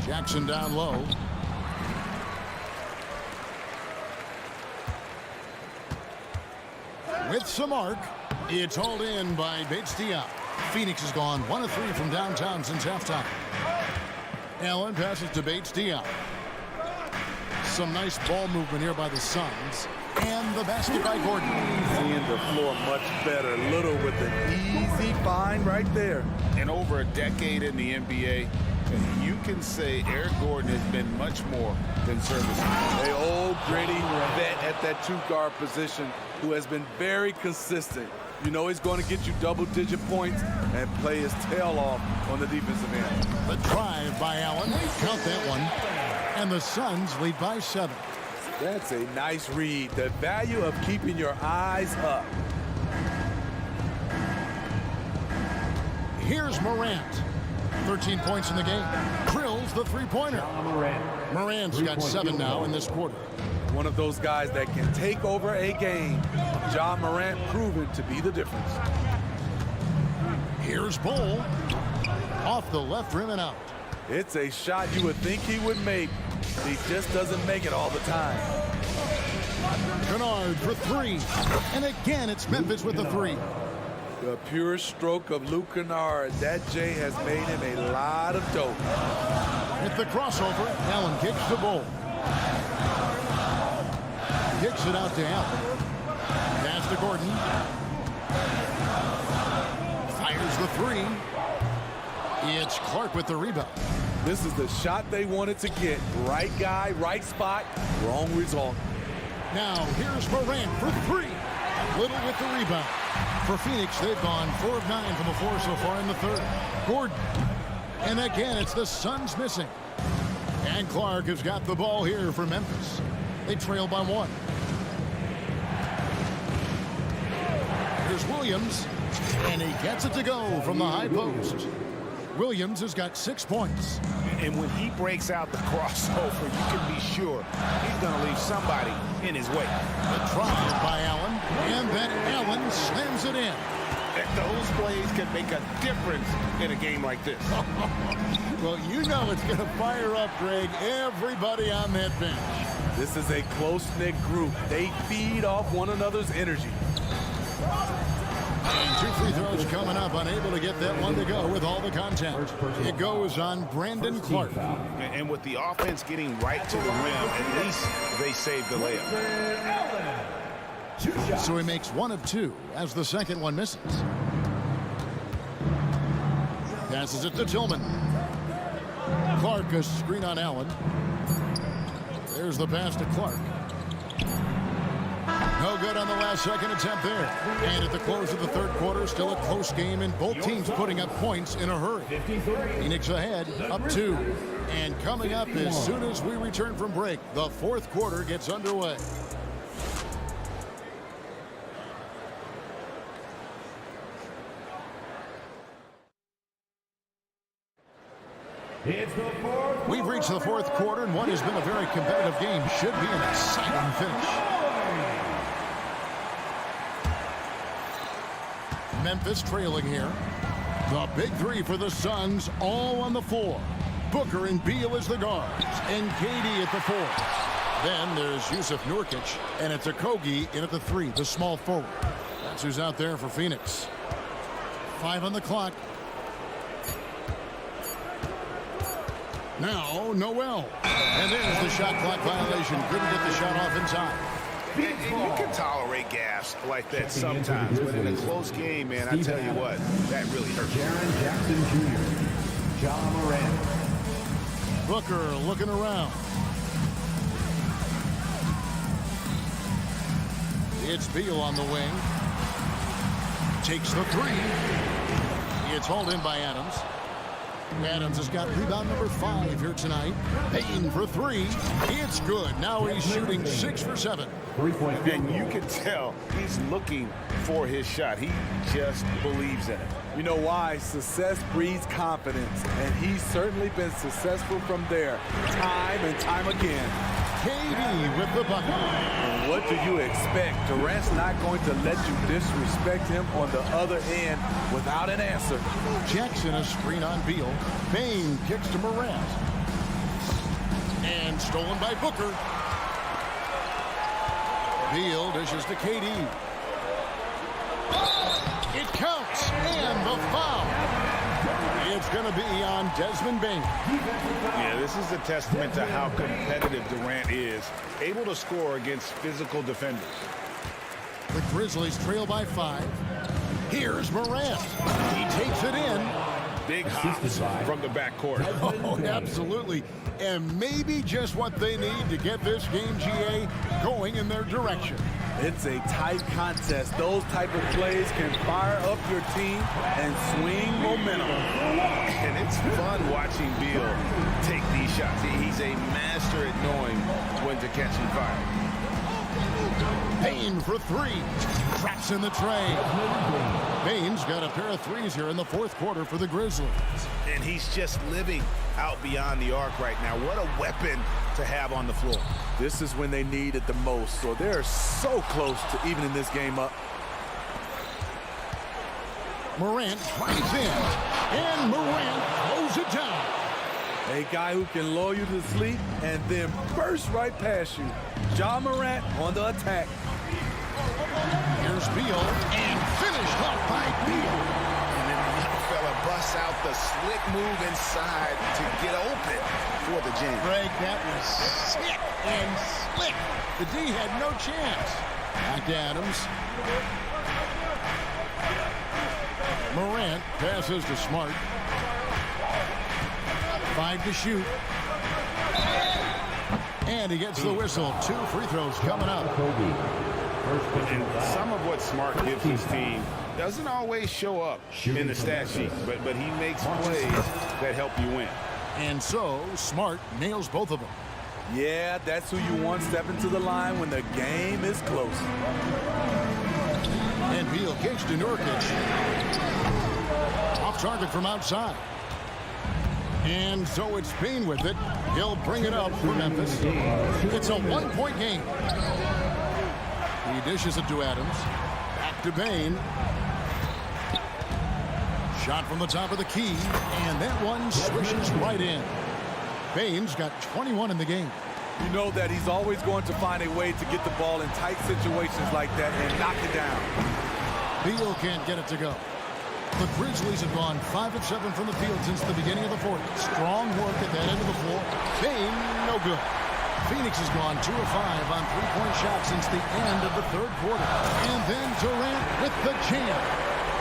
Jackson down low. With some arc, it's hauled in by Bates-Diop. Phoenix has gone 1 of 3 from downtown since halftime. Allen passes to Bates-Diop. Some nice ball movement here by the Suns. And the basket by Gordon. Seeing the floor much better. Little with an easy find right there. In over a decade in the NBA, you can say Eric Gordon has been much more than serviceable. An old gritty vet at that 2-guard position who has been very consistent. You know he's going to get you double-digit points and play his tail off on the defensive end. The drive by Allen. Count that one. And the Suns lead by 7. That's a nice read. The value of keeping your eyes up. Here's Morant. 13 points in the game. Drills the three-pointer. Morant's got 7 now in this quarter. One of those guys that can take over a game. Ja Morant proven to be the difference. Here's Bull. Off the left rim and out. It's a shot you would think he would make. He just doesn't make it all the time. Kennard for 3. And again, it's Memphis with the 3. The pure stroke of Luke Kennard. That J has made him a lot of dope. With the crossover, Allen kicks the Bull. Kicks it out to Allen. Pass to Gordon. Fires the 3. It's Clark with the rebound. This is the shot they wanted to get. Right guy, right spot, wrong result. Now here's Morant for 3. Little with the rebound. For Phoenix, they've gone 4 of 9 from the floor so far in the third. Gordon. And again, it's the Suns missing. And Clark has got the ball here for Memphis. They trail by 1. Here's Williams. And he gets it to go from the high post. Williams has got 6 points. And when he breaks out the crossover, you can be sure he's going to leave somebody in his way. The drive by Allen, and then Allen slams it in. And those plays can make a difference in a game like this. Well, you know it's going to fire up, Greg, everybody on that bench. This is a close-knit group. They feed off one another's energy. And 2 free throws coming up, unable to get that one to go with all the contact. It goes on Brandon Clark. And with the offense getting right to the rim, at least they saved the layup. So he makes 1 of 2 as the second one misses. Passes it to Tillman. Clark, a screen on Allen. There's the pass to Clark. No good on the last second attempt there. And at the close of the third quarter, still a close game, and both teams putting up points in a hurry. Phoenix ahead, up 2. And coming up as soon as we return from break, the fourth quarter gets underway. We've reached the fourth quarter, and what has been a very competitive game should be an exciting finish. Memphis trailing here. The big 3 for the Suns, all on the 4. Booker and Beal as the guards, and KD at the 4. Then there's Yusuf Nurkic, and it's Okogie in at the 3, the small forward. That's who's out there for Phoenix. 5 on the clock. Now, Noel. And there's the shot clock violation. Couldn't get the shot off in time. And you can tolerate gas like that sometimes, but in a close game, man, I tell you what, that really hurts. Jaren Jackson Jr., Ja Morant. Booker looking around. It's Beal on the wing. Takes the 3. It's hauled in by Adams. Adams has got rebound number 5 here tonight. Payton for 3. It's good. Now he's shooting 6 for 7. And you can tell he's looking for his shot. He just believes in it. You know why? Success breeds confidence, and he's certainly been successful from there, time and time again. KD with the bucket. And what do you expect? Durant's not going to let you disrespect him on the other end without an answer. Jackson a screen on Beal. Bane kicks to Morant. And stolen by Booker. Beal dishes to KD. It counts, and the foul. It's going to be on Desmond Bane. Yeah, this is a testament to how competitive Durant is, able to score against physical defenders. The Grizzlies trail by 5. Here's Morant. He takes it in. Big hops from the backcourt. Oh, absolutely. And maybe just what they need to get this game, GA, going in their direction. It's a tight contest. Those type of plays can fire up your team and swing momentum. And it's fun watching Beal take these shots. He's a master at knowing when to catch and fire. Payne for 3. Traps in the tray. Payne's got a pair of 3s here in the 4th quarter for the Grizzlies. And he's just living out beyond the arc right now. What a weapon to have on the floor. This is when they need it the most, so they're so close to evening this game up. Morant drives in, and Morant throws it down. A guy who can lull you to sleep and then burst right past you. Ja Morant on the attack. Here's Beal, and finished off by Beal. And then the young fella busts out the slick move inside to get open for the jam. Greg, that was sick and slick. The D had no chance. Back to Adams. Morant passes to Smart. 5 to shoot. And he gets the whistle. 2 free throws coming up. And some of what Smart gives his team doesn't always show up in the stat sheet, but he makes plays that help you win. And so Smart nails both of them. Yeah, that's who you want stepping to the line when the game is close. And Beal kicks to Nurkic. Off target from outside. And so it's Bane with it. He'll bring it up for Memphis. It's a 1-point game. He dishes it to Adams. Back to Bane. Shot from the top of the key. And that one swishes right in. Bane's got 21 in the game. You know that he's always going to find a way to get the ball in tight situations like that and knock it down. Beal can't get it to go. The Grizzlies have gone 5 of 7 from the field since the beginning of the 4th. Strong work at that end of the floor. Bane, no good. Phoenix has gone 2 of 5 on 3-point shots since the end of the 3rd quarter. And then Durant with the jam.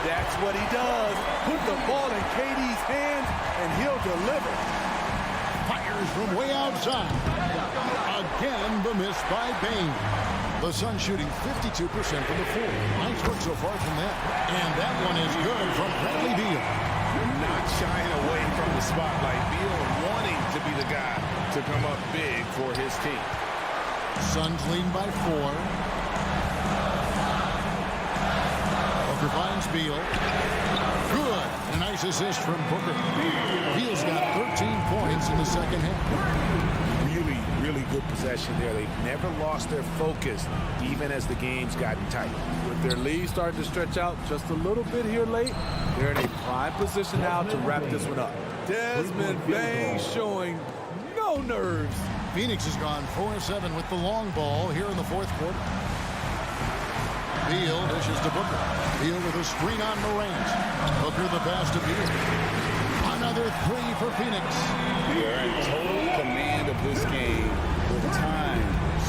That's what he does. Put the ball in KD's hands, and he'll deliver. Fires from way outside. Again, the miss by Bane. The Suns shooting 52% from the floor. Nice work so far from that. And that one is good from Bradley Beal. Not shying away from the spotlight. Beal wanting to be the guy to come up big for his team. Suns leading by 4. Booker finds Beal. Good. A nice assist from Booker. Beal's got 13 points in the second half. Really good possession there. They've never lost their focus, even as the game's gotten tight. With their lead starting to stretch out just a little bit here late, they're in a prime position now to wrap this one up. Desmond Bane showing no nerves. Phoenix has gone 4 of 7 with the long ball here in the 4th quarter. Beal dishes to Booker. Beal with a screen on Morant. Booker the pass to Beal. Another 3 for Phoenix. They are in total command of this game with time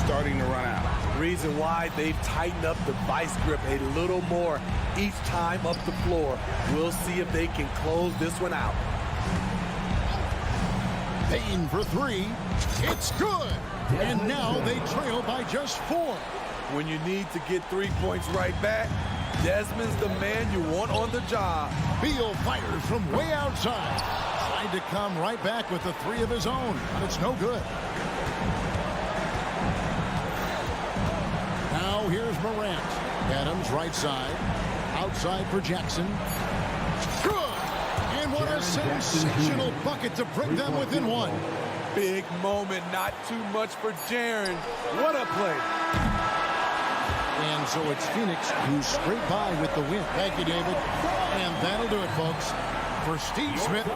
starting to run out. Reason why they've tightened up the vice grip a little more each time up the floor. We'll see if they can close this one out. Payne for 3. It's good. And now they trail by just 4. When you need to get 3 points right back, Desmond's the man you want on the job. Beal fires from way outside. tried to come right back with the three of his own, but it's no good. Now here's Morant. Adams right side. Outside for Jackson. Good! And what a sensational bucket to bring them within one. Big moment, not too much for Jaren. What a play. And so it's Phoenix who scraped by with the win. Thank you, David. And that'll do it, folks. For Steve Smith.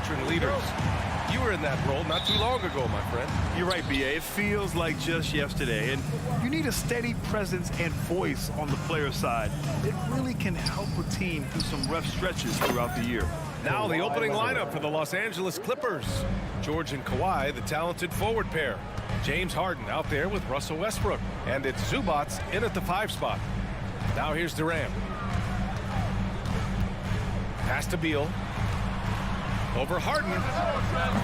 veteran leaders. You were in that role not too long ago, my friend. You're right, B.A. It feels like just yesterday. And you need a steady presence and voice on the player side. It really can help a team through some rough stretches throughout the year. Now the opening lineup for the Los Angeles Clippers. George and Kawhi, the talented forward pair. James Harden out there with Russell Westbrook. And it's Zubats in at the 5 spot. Now here's Durant. Pass to Beal. Over Harden.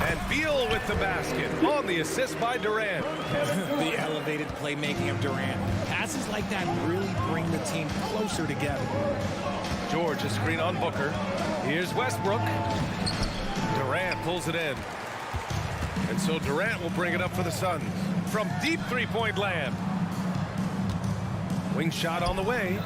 And Beal with the basket on the assist by Durant. The elevated playmaking of Durant. Passes like that really bring the team closer together. George, a screen on Booker. Here's Westbrook. Durant pulls it in. And so Durant will bring it up for the Suns from deep three-point land. Wing shot on the way.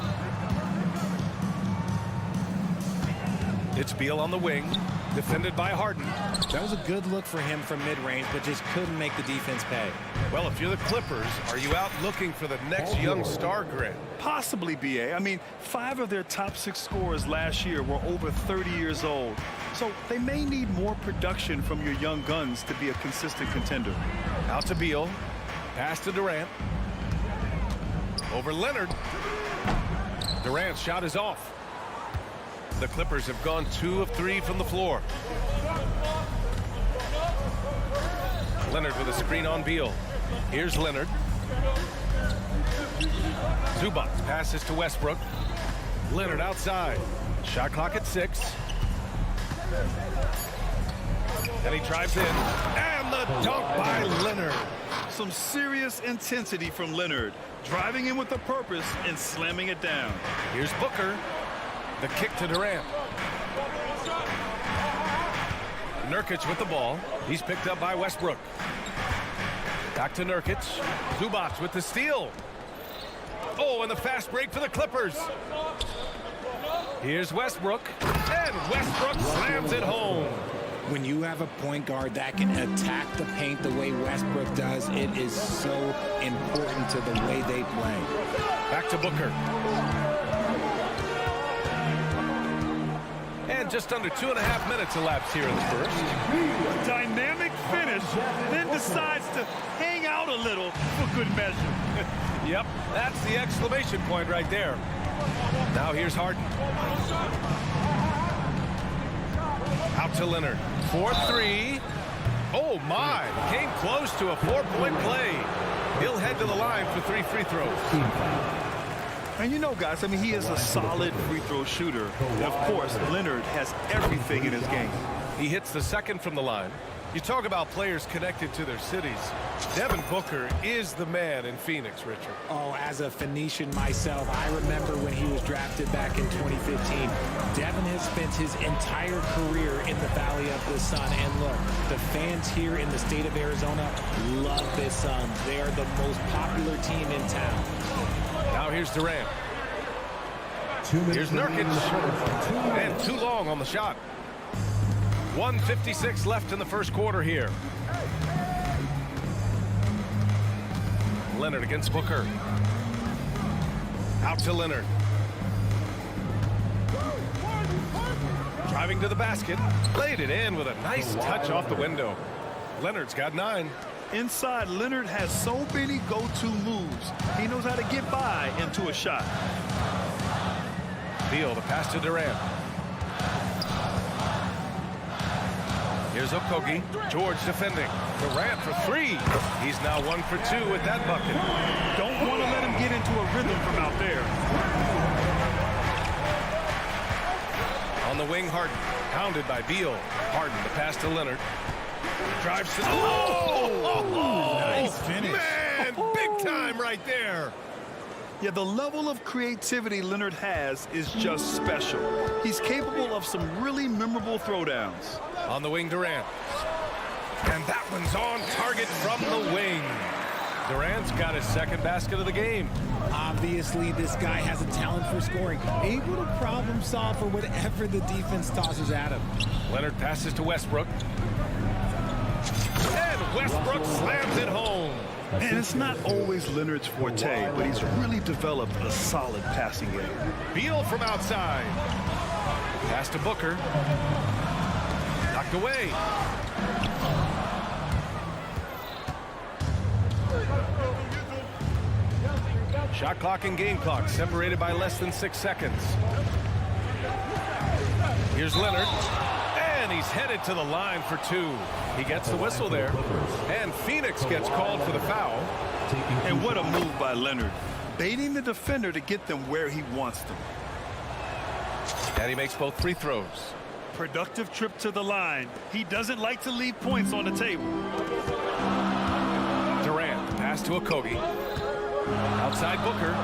It's Beal on the wing. Defended by Harden. That was a good look for him from mid-range, but just couldn't make the defense pay. Well, if you're the Clippers, are you out looking for the next young star grid? Possibly, B.A. I mean, 5 of their top 6 scorers last year were over 30 years old. So they may need more production from your young guns to be a consistent contender. Out to Beal. Pass to Durant. Over Leonard. Durant's shot is off. The Clippers have gone 2 of 3 from the floor. Leonard with a screen on Beal. Here's Leonard. Zubac passes to Westbrook. Leonard outside. Shot clock at 6. And he drives in. And the dunk by Leonard. Some serious intensity from Leonard. Driving in with a purpose and slamming it down. Here's Booker. The kick to Durant. Nurkic with the ball. He's picked up by Westbrook. Back to Nurkic. Zubac with the steal. Oh, and the fast break for the Clippers. Here's Westbrook. And Westbrook slams it home. When you have a point guard that can attack the paint the way Westbrook does, it is so important to the way they play. Back to Booker. And just under 2.5 minutes elapsed here in the first. A dynamic finish, then decides to hang out a little for good measure. Yep, that's the exclamation point right there. Now here's Harden. Out to Leonard. 4-3. Oh, my. Came close to a 4-point play. He'll head to the line for 3 free throws. And you know, guys, I mean, he is a solid free throw shooter. And of course, Leonard has everything in his game. He hits the second from the line. You talk about players connected to their cities. Devin Booker is the man in Phoenix, Richard. Oh, as a Phoenician myself, I remember when he was drafted back in 2015. Devin has spent his entire career in the Valley of the Sun. And look, the fans here in the state of Arizona love this Sun. They are the most popular team in town. Now here's Durant. Here's Nurkic. And too long on the shot. 1:56 left in the first quarter here. Leonard against Booker. Out to Leonard. Driving to the basket. Laid it in with a nice touch off the window. Leonard's got 9. Inside, Leonard has so many go-to moves. He knows how to get by into a shot. Beal, the pass to Durant. Here's Okogie. George defending. Durant for 3. He's now 1 for 2 with that bucket. Don't want to let him get into a rhythm from out there. On the wing, Harden. Pounded by Beal. Harden, the pass to Leonard. Drives to... Oh! Nice finish. Man, big time right there. Yeah, the level of creativity Leonard has is just special. He's capable of some really memorable throwdowns. On the wing, Durant. And that one's on target from the wing. Durant's got his second basket of the game. Obviously, this guy has a talent for scoring. Able to problem solve for whatever the defense tosses at him. Leonard passes to Westbrook. And Westbrook slams it home. And it's not always Leonard's forte, but he's really developed a solid passing game. Beal from outside. Pass to Booker. Knocked away. Shot clock and game clock separated by less than 6 seconds. Here's Leonard. And he's headed to the line for 2. He gets the whistle there. And Phoenix gets called for the foul. And what a move by Leonard. Baiting the defender to get them where he wants them. And he makes both free throws. Productive trip to the line. He doesn't like to leave points on the table. Durant, pass to Okogie. Outside Booker.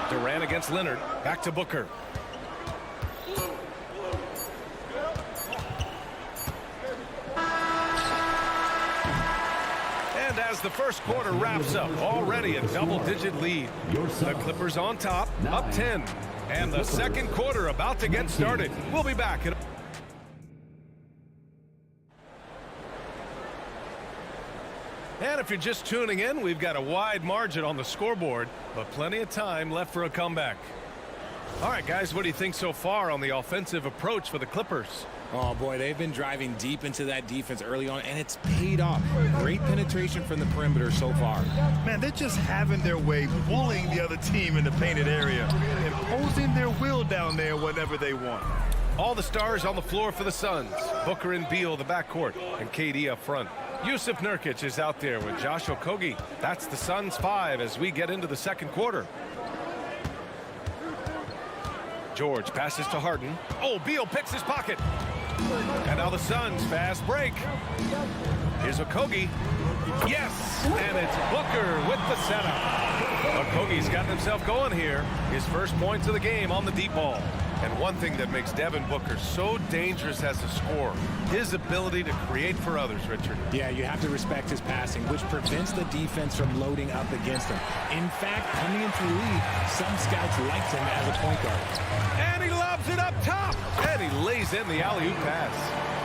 Durant against Leonard. Back to Booker. And as the first quarter wraps up, already a double-digit lead. The Clippers on top, up 10. And the second quarter about to get started. We'll be back in And if you're just tuning in, we've got a wide margin on the scoreboard, but plenty of time left for a comeback. All right, guys, what do you think so far on the offensive approach for the Clippers? Oh, boy, they've been driving deep into that defense early on, and it's paid off. Great penetration from the perimeter so far. Man, they're just having their way, bullying the other team in the painted area, imposing their will down there whenever they want. All the stars on the floor for the Suns. Booker and Beal, the backcourt, and KD up front. Yusuf Nurkic is out there with Josh Okogie. That's the Suns 5 as we get into the second quarter. George passes to Harden. Oh, Beal picks his pocket. And now the Suns fast break. Here's Okogie. Yes, and it's Booker with the setup. Okogie's gotten himself going here. His first points of the game on the deep ball. And one thing that makes Devin Booker so dangerous as a scorer, his ability to create for others, Richard. Yeah, you have to respect his passing, which prevents the defense from loading up against him. In fact, coming into the league, some scouts liked him as a point guard. And he lobs it up top. And he lays in the alley-oop pass.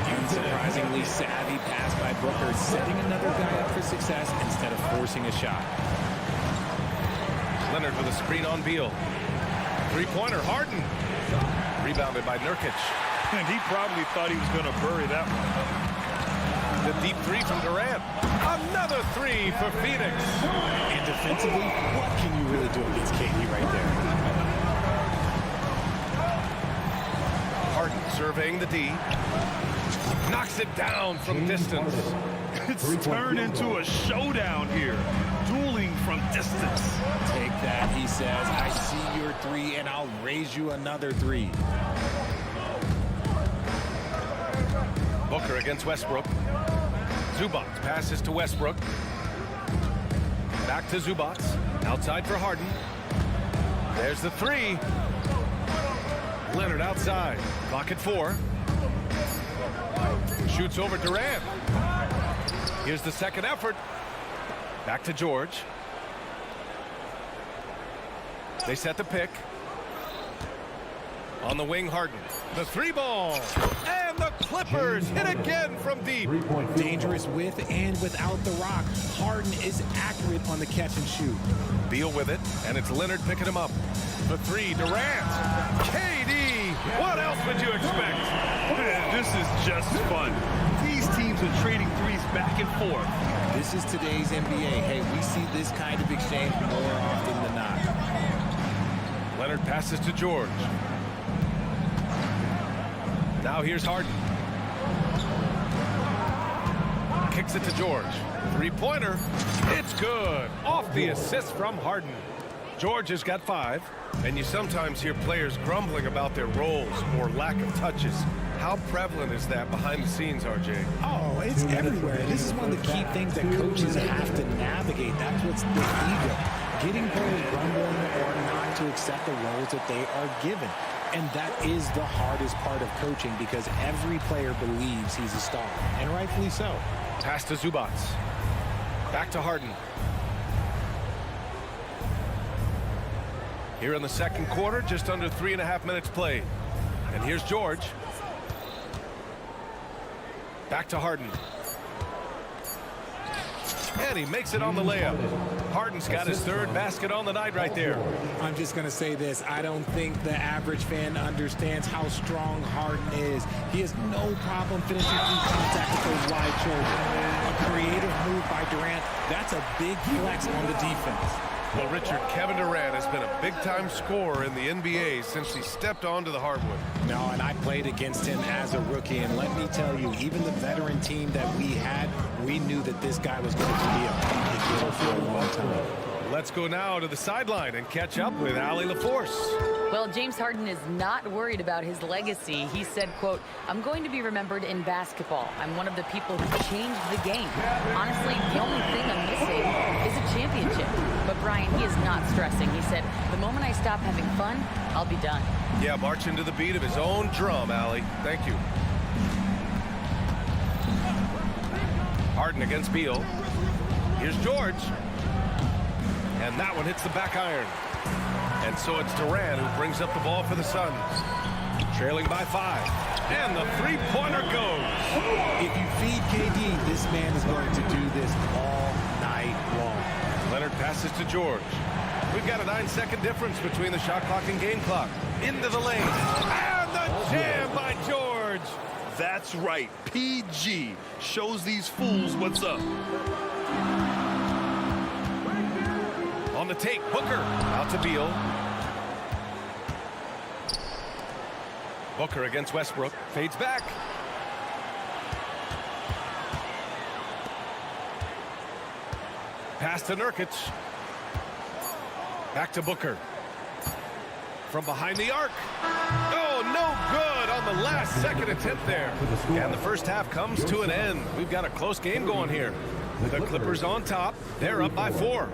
Unsurprisingly savvy pass by Booker, setting another guy up for success instead of forcing a shot. Leonard with a screen on Beal. Three-pointer, Harden. Rebounded by Nurkic. And he probably thought he was going to bury that one. The deep three from Durant. Another three for Phoenix. And defensively, what can you really do against KD right there? Harden surveying the D. Knocks it down from distance. It's turned into a showdown here. Dueling from distance. Take that, he says. I see your three, and I'll raise you another three. Booker against Westbrook. Zubac passes to Westbrook. Back to Zubac. Outside for Harden. There's the three. Leonard outside. Clock at 4. Shoots over Durant. Here's the second effort. Back to George. They set the pick. On the wing, Harden. The three ball. And the Clippers hit again from deep. Dangerous with and without the rock. Harden is accurate on the catch and shoot. Beal with it, and it's Leonard picking him up. The three, Durant. KD. What else would you expect? Man, this is just fun. These teams are trading threes back and forth. This is today's NBA. Hey, we see this kind of exchange more often than not. Leonard passes to George. Now here's Harden. Kicks it to George. Three-pointer. It's good. Off the assist from Harden. George has got 5. And you sometimes hear players grumbling about their roles or lack of touches. How prevalent is that behind the scenes, RJ? Oh, it's everywhere. This is one of the key things that coaches have to navigate. That's what's the ego. Getting players grumbling or not to accept the roles that they are given. And that is the hardest part of coaching because every player believes he's a star, and rightfully so. Pass to Zubac. Back to Harden. Here in the second quarter, just under 3.5 minutes played. And here's George. Back to Harden. And he makes it on the layup. Harden's got his third basket on the night right there. I'm just going to say this. I don't think the average fan understands how strong Harden is. He has no problem finishing through contact with those wide shoulders. A creative move by Durant. That's a big flex on the defense. Well, Richard, Kevin Durant has been a big-time scorer in the NBA since he stepped onto the hardwood. No, and I played against him as a rookie, and let me tell you, even the veteran team that we had, we knew that this guy was going to be a bucket getter for a long time. Let's go now to the sideline and catch up with Allie LaForce. Well, James Harden is not worried about his legacy. He said, quote, "I'm going to be remembered in basketball. I'm one of the people who changed the game. Honestly, the only thing I'm missing is a championship." But Brian, he is not stressing. He said, "The moment I stop having fun, I'll be done." Yeah, marching to the beat of his own drum, Allie. Thank you. Harden against Beal. Here's George. And that one hits the back iron. And so it's Durant who brings up the ball for the Suns. Trailing by 5. And the three-pointer goes. If you feed KD, this man is going to do this all night long. Leonard passes to George. We've got a 9-second difference between the shot clock and game clock. Into the lane. And the jam by George. That's right. PG shows these fools what's up. On the take, Booker out to Beal. Booker against Westbrook. Fades back. Pass to Nurkic. Back to Booker. From behind the arc. Oh, no good on the last second attempt there. And the first half comes to an end. We've got a close game going here. The Clippers on top. They're up by 4.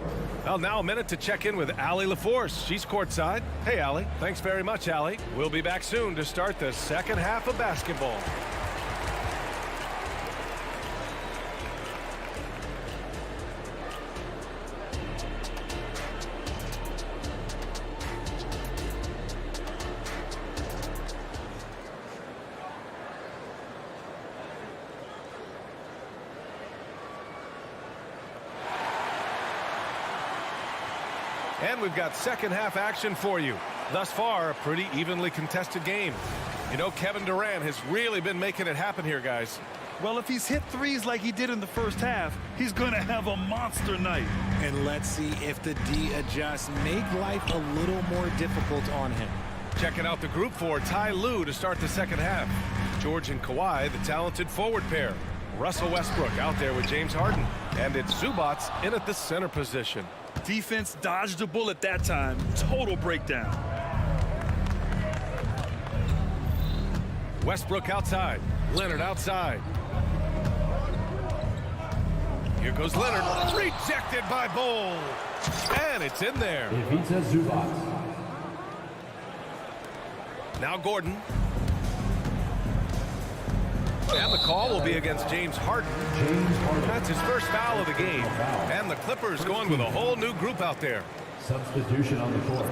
Well, now a minute to check in with Allie LaForce. She's courtside. Hey, Allie. Thanks very much, Allie. We'll be back soon to start the second half of basketball. And we've got second half action for you. Thus far, a pretty evenly contested game. You know, Kevin Durant has really been making it happen here, guys. Well, if he's hit threes like he did in the first half, he's going to have a monster night. And let's see if the D adjusts, make life a little more difficult on him. Checking out the group for Ty Lue to start the second half. George and Kawhi, the talented forward pair. Russell Westbrook out there with James Harden. And it's Zubats in at the center position. Defense dodged a bullet that time. Total breakdown. Westbrook outside. Leonard outside. Here goes Leonard. Rejected by Bol. And it's in there. Now Gordon. And the call will be against James Harden. That's his first foul of the game. And the Clippers going with a whole new group out there. Substitution on the court.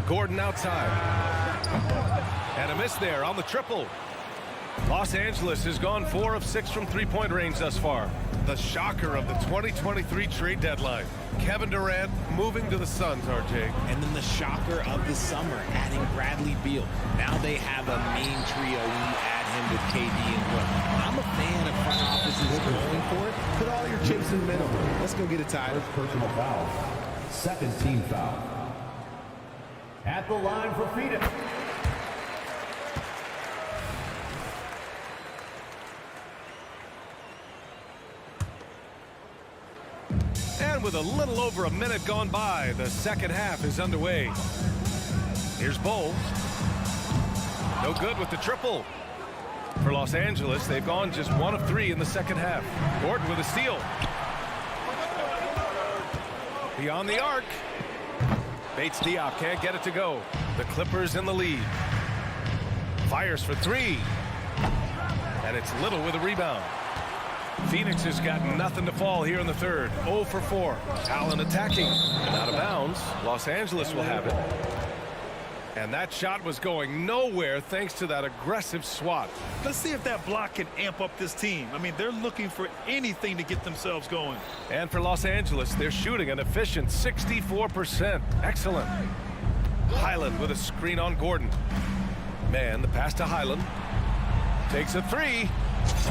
Gordon outside. And a miss there on the triple. Los Angeles has gone 4 of 6 from three-point range thus far. The shocker of the 2023 trade deadline. Kevin Durant moving to the Suns, RJ. And then the shocker of the summer, adding Bradley Beal. Now they have a mean trio when you add him with KD and Brook. I'm a fan of front offices going for it. Put all your chips in the middle. Let's go get it tied. First personal foul. Second team foul. At the line for Phoenix. And with a little over a minute gone by, the second half is underway. Here's Bol. No good with the triple. For Los Angeles, they've gone just 1 of 3 in the second half. Gordon with a steal. Beyond the arc. Bates Diop can't get it to go. The Clippers in the lead. Fires for 3. And it's Little with a rebound. Phoenix has got nothing to fall here in the third. 0 for 4. Allen attacking. And out of bounds. Los Angeles will have it. And that shot was going nowhere thanks to that aggressive swat. Let's see if that block can amp up this team. I mean, they're looking for anything to get themselves going. And for Los Angeles, they're shooting an efficient 64%. Excellent. Highland with a screen on Gordon. Man, the pass to Highland. Takes a three.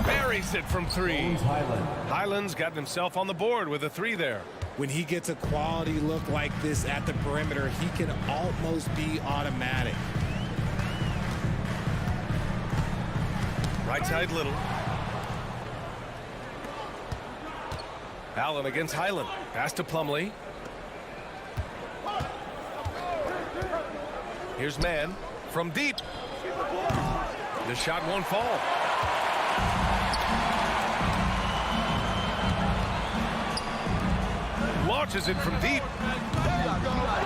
Buries it from 3. Highland's gotten himself on the board with a 3 there. When he gets a quality look like this at the perimeter, he can almost be automatic. Right side Little. Allen against Highland. Pass to Plumlee. Here's Man from deep. The shot won't fall. Launches it from deep.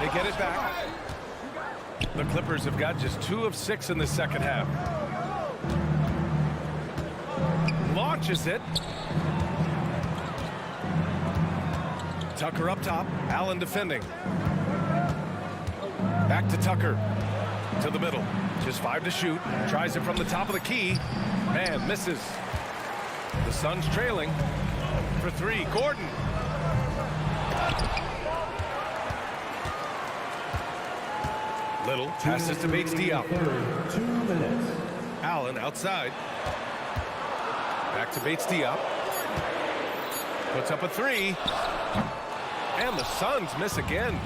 They get it back. The Clippers have got just 2 of 6 in the second half. Launches it. Tucker up top. Allen defending. Back to Tucker. To the middle. Just 5 to shoot. Tries it from the top of the key. Man, misses. The Suns trailing for 3. Gordon. Little passes to Bates Diop. 2 minutes. Allen outside. Back to Bates Diop. Puts up a 3. And the Suns miss again.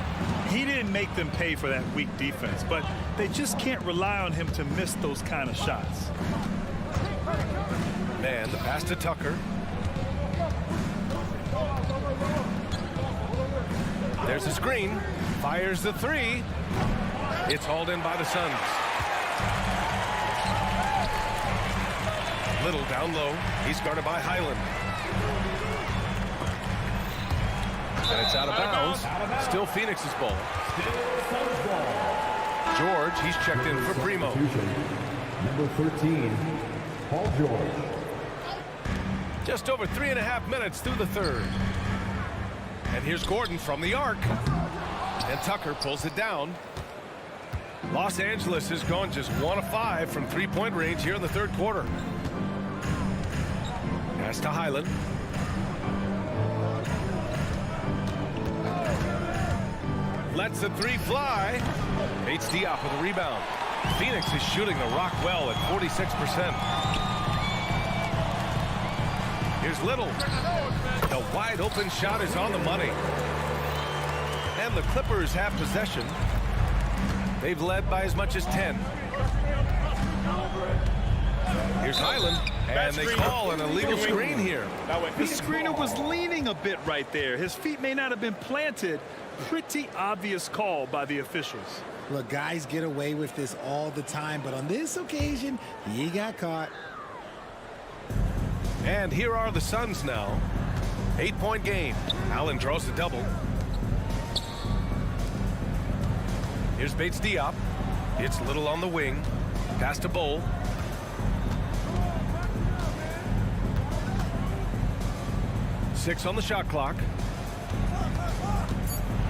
He didn't make them pay for that weak defense, but they just can't rely on him to miss those kind of shots. Man, the pass to Tucker. There's a screen. Fires the 3. It's hauled in by the Suns. Little down low. He's guarded by Highland. And it's out of bounds. Still Phoenix's ball. George, he's checked in for Primo. Number 13, Paul George. Just over 3.5 minutes through the third. And here's Gordon from the arc. And Tucker pulls it down. Los Angeles has gone just 1 of 5 from 3-point range here in the third quarter. Pass to Highland. Lets the 3 fly. Bates Diop with a rebound. Phoenix is shooting the rock well at 46%. Here's Little. The wide open shot is on the money. And the Clippers have possession. They've led by as much as 10. Here's Highland. And they call an illegal screen here. The screener was leaning a bit right there. His feet may not have been planted. Pretty obvious call by the officials. Look, guys get away with this all the time, but on this occasion, he got caught. And here are the Suns now. 8-point game. Allen draws the double. Here's Bates Diop. It's Little on the wing. Pass to Bowl. Six on the shot clock.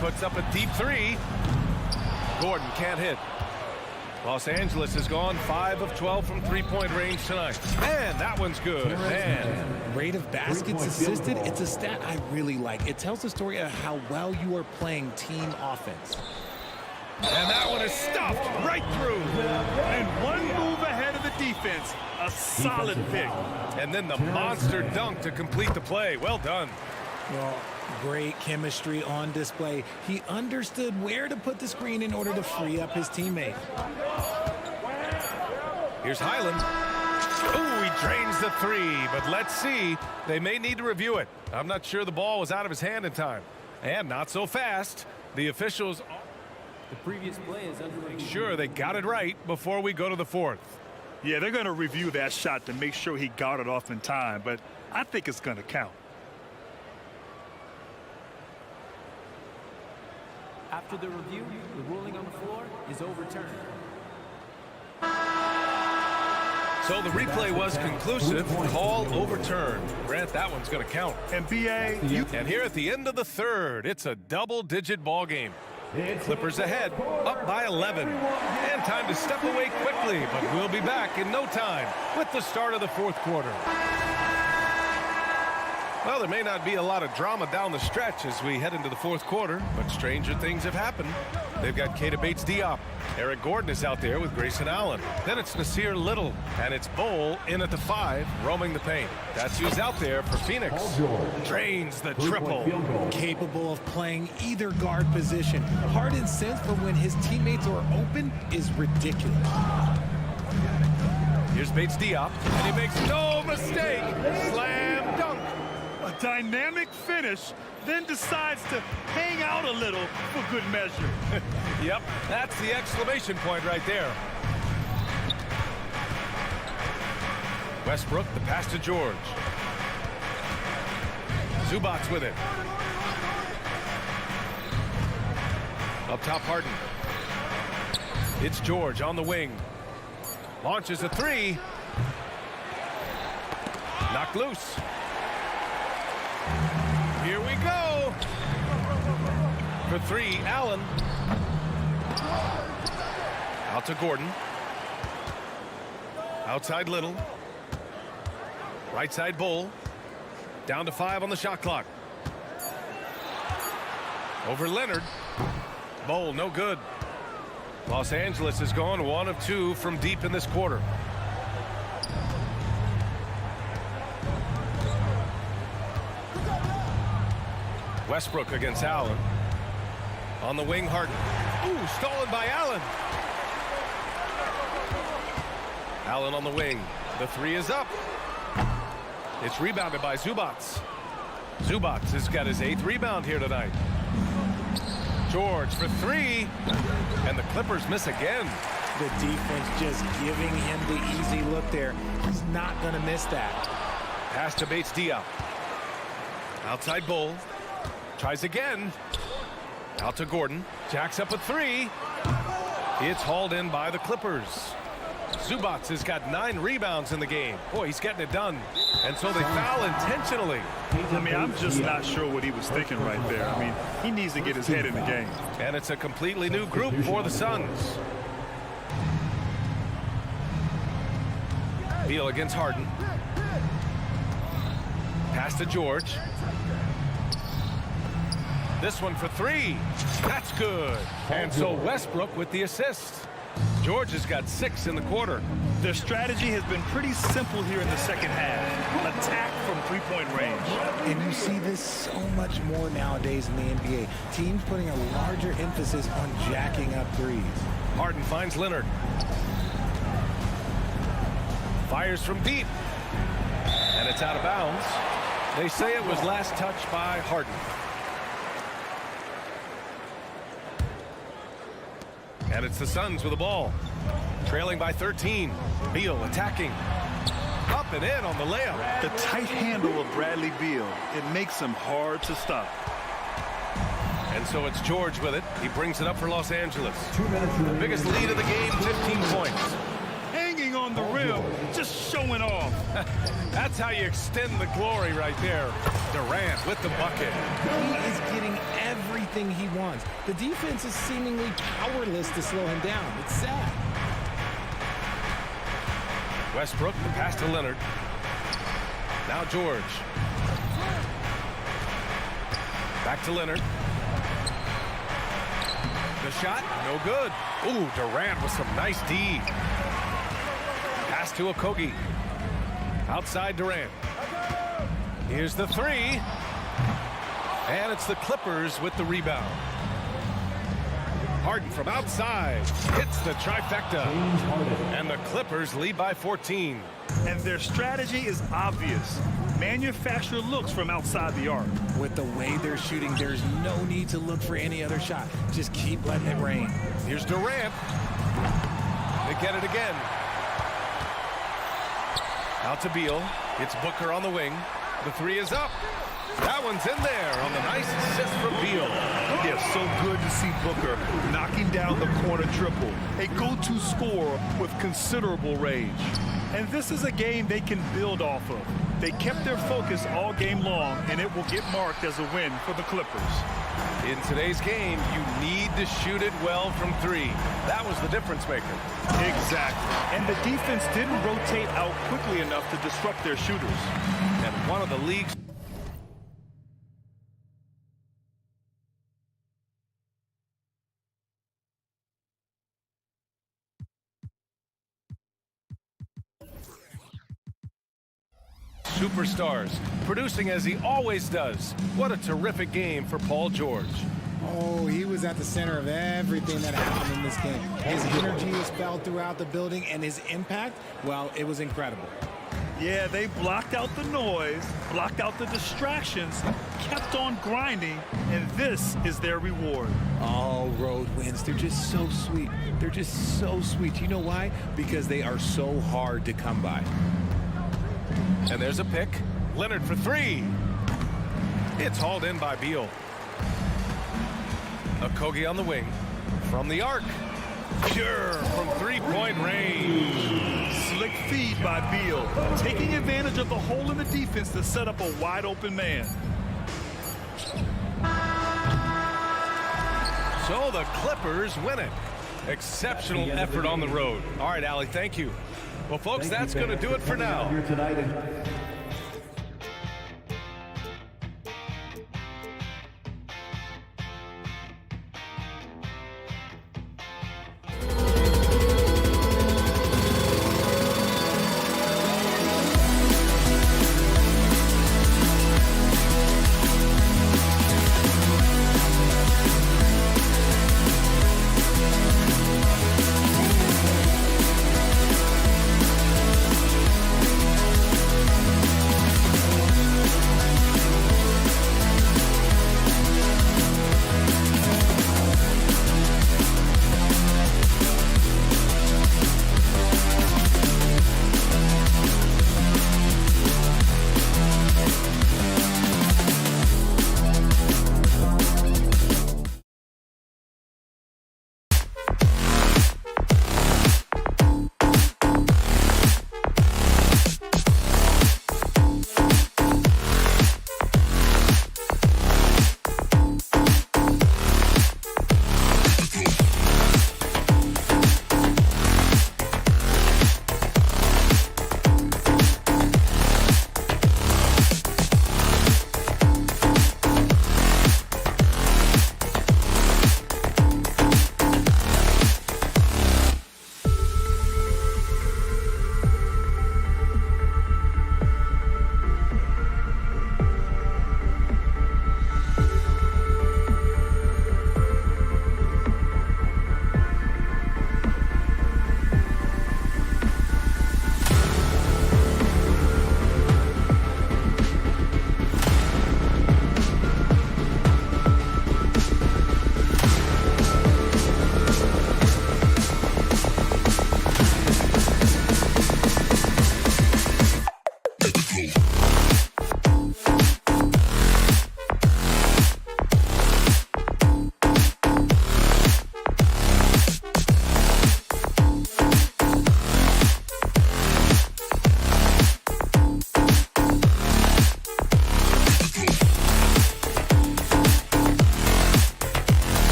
Puts up a deep 3. Gordon can't hit. Los Angeles has gone 5 of 12 from 3-point range tonight. Man, that one's good. Man. Rate of baskets assisted, it's a stat I really like. It tells the story of how well you are playing team offense. And that one is stuffed right through. And one move ahead of the defense. A solid pick. And then the monster dunk to complete the play. Well done. Well, great chemistry on display. He understood where to put the screen in order to free up his teammate. Here's Highland. Oh, he drains the 3, but let's see. They may need to review it. I'm not sure the ball was out of his hand in time. And not so fast. The officials... The previous play is under review. Sure, they got it right before we go to the fourth. Yeah, they're going to review that shot to make sure he got it off in time, but I think it's going to count. After the review, the ruling on the floor is overturned. So the replay was conclusive. Call overturned. Grant, that one's going to count. And B.A. And here at the end of the third, it's a double-digit ball game. Clippers ahead, up by 11. And time to step away quickly, but we'll be back in no time with the start of the fourth quarter. Well, there may not be a lot of drama down the stretch as we head into the fourth quarter, but stranger things have happened. They've got Keita Bates-Diop. Eric Gordon is out there with Grayson Allen. Then it's Nasir Little, and it's Bol in at the 5, roaming the paint. That's who's out there for Phoenix. Drains the triple. Capable of playing either guard position. Harden's sense for when his teammates are open is ridiculous. Here's Bates-Diop, and he makes no mistake. Slam dunk. A dynamic finish, then decides to hang out a little for good measure. Yep, that's the exclamation point right there. Westbrook, the pass to George. Zubac with it. Up top, Harden. It's George on the wing. Launches a 3. Knocked loose. Here we go. For 3, Allen. Out to Gordon. Outside Little. Right side Bol. Down to 5 on the shot clock. Over Leonard. Bol, no good. Los Angeles has gone 1 of 2 from deep in this quarter. Westbrook against Allen. On the wing, Harden. Ooh, stolen by Allen. Allen on the wing. The 3 is up. It's rebounded by Zubac. Zubac has got his 8th rebound here tonight. George for 3. And the Clippers miss again. The defense just giving him the easy look there. He's not going to miss that. Pass to Bates-Diop. Outside Bol. Tries again. Out to Gordon. Jacks up a 3. It's hauled in by the Clippers. Zubac has got 9 rebounds in the game. Boy, he's getting it done. And so they foul intentionally. I mean, I'm just not sure what he was thinking right there. I mean, he needs to get his head in the game. And it's a completely new group for the Suns. Beal against Harden. Pass to George. This one for 3. That's good. And so Westbrook with the assist. George has got 6 in the quarter. Their strategy has been pretty simple here in the second half. Attack from 3-point range. And you see this so much more nowadays in the NBA. Teams putting a larger emphasis on jacking up threes. Harden finds Leonard. Fires from deep. And it's out of bounds. They say it was last touched by Harden. And it's the Suns with the ball. Trailing by 13. Beal attacking. Up and in on the layup. The tight handle of Bradley Beal. It makes him hard to stop. And so it's George with it. He brings it up for Los Angeles. The biggest lead of the game, 15 points. Hanging on the rim, just showing off. That's how you extend the glory right there. Durant with the bucket. He is getting everything he wants. The defense is seemingly powerless to slow him down. It's sad. Westbrook, the pass to Leonard. Now George. Back to Leonard. The shot, no good. Ooh, Durant with some nice D. Pass to Okogie. Outside Durant. Here's the 3. And it's the Clippers with the rebound. Harden from outside hits the trifecta. And the Clippers lead by 14. And their strategy is obvious. Manufacture looks from outside the arc. With the way they're shooting, there's no need to look for any other shot. Just keep letting it rain. Here's Durant. They get it again. Out to Beal. It's Booker on the wing. The three is up. That one's in there on the nice assist from Beal. Yeah, so good to see Booker knocking down the corner triple. A go-to scorer with considerable range. And this is a game they can build off of. They kept their focus all game long, and it will get marked as a win for the Clippers. In today's game, you need to shoot it well from three. That was the difference maker. Exactly. And the defense didn't rotate out quickly enough to disrupt their shooters. And one of the league's superstars, producing as he always does. What a terrific game for Paul George. Oh, he was at the center of everything that happened in this game. His energy was felt throughout the building, and his impact, well, it was incredible. Yeah, they blocked out the noise, blocked out the distractions, kept on grinding, and this is their reward. All road wins, they're just so sweet. They're just so sweet. You know why? Because they are so hard to come by. And there's a pick. Leonard for three. It's hauled in by Beal. Okogie on the wing. From the arc. Pure from three-point range. Slick feed by Beal, taking advantage of the hole in the defense to set up a wide-open man. So the Clippers win it. Exceptional effort on the road. All right, Allie, thank you. Well, folks, that's going to do it for now.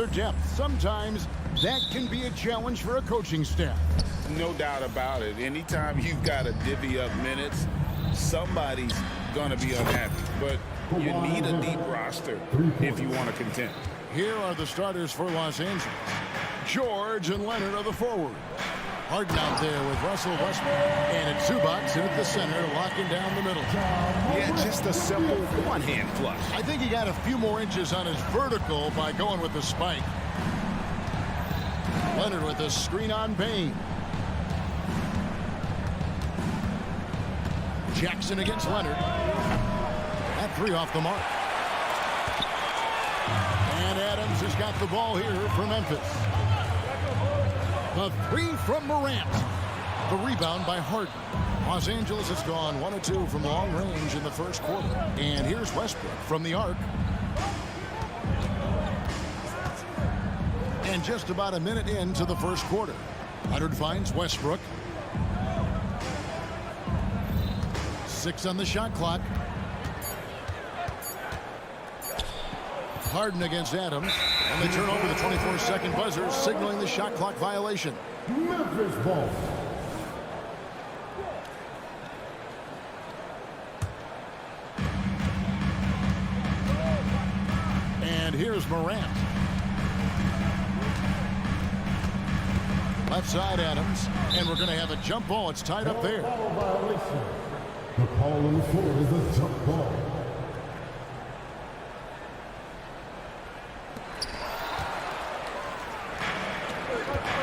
depth. Sometimes that can be a challenge for a coaching staff. No doubt about it. Anytime you've got to divvy up minutes, somebody's going to be unhappy. But you need a deep roster if you want to contend. Here are the starters for Los Angeles. George and Leonard are the forwards. Harden out there with Russell Westbrook. And it's Zubac in at the center, locking down the middle. Yeah, just a simple one-hand flush. I think he got a few more inches on his vertical by going with the spike. Leonard with a screen on Bain. Jackson against Leonard. That three off the mark. And Adams has got the ball here for Memphis. The three from Morant. The rebound by Harden. Los Angeles has gone 1 of 2 from long range in the first quarter. And here's Westbrook from the arc. And just about a minute into the first quarter. Leonard finds Westbrook. 6 on the shot clock. Harden against Adams. And they turn over the 24-second buzzer, signaling the shot clock violation. Memphis ball. And here's Morant. Left side Adams. And we're going to have a jump ball. It's tied up there. The call on the floor is a jump ball.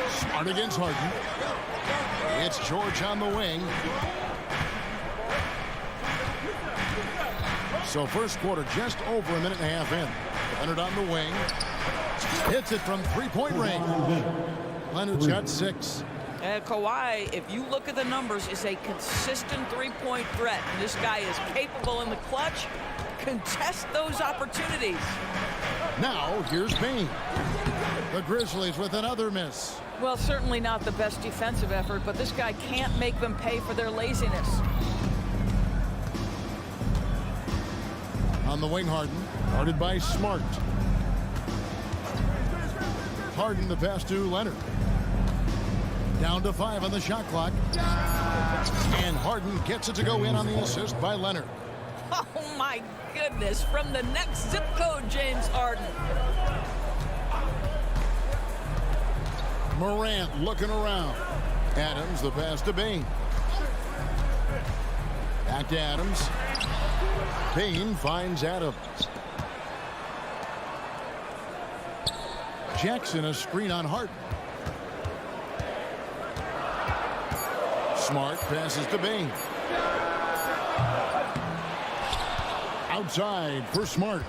Smart against Harden. It's George on the wing. So first quarter just over a minute and a half in. Leonard on the wing. Hits it from three-point range. Leonard's got 6. And Kawhi, if you look at the numbers, is a consistent three-point threat. And this guy is capable in the clutch. Contest those opportunities. Now here's Bain. The Grizzlies with another miss. Well, certainly not the best defensive effort, but this guy can't make them pay for their laziness. On the wing, Harden. Guarded by Smart. Harden the pass to Leonard. Down to 5 on the shot clock. And Harden gets it to go in on the assist by Leonard. Oh, my goodness. From the next zip code, James Harden. Morant looking around. Adams the pass to Bain. Back to Adams. Bain finds Adams. Jackson a screen on Harden. Smart passes to Bain. Outside for Smart.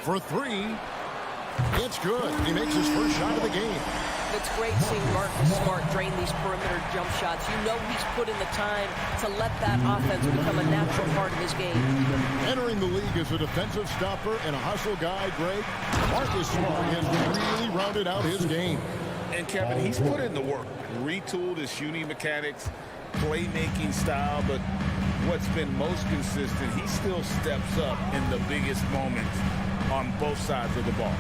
For 3. It's good. He makes his first shot of the game. It's great seeing Marcus Smart drain these perimeter jump shots. You know he's put in the time to let that offense become a natural part of his game. Entering the league as a defensive stopper and a hustle guy, Greg, Marcus Smart has really rounded out his game. And Kevin, he's put in the work. Retooled his shooting mechanics, playmaking style, but what's been most consistent, he still steps up in the biggest moments on both sides of the ball.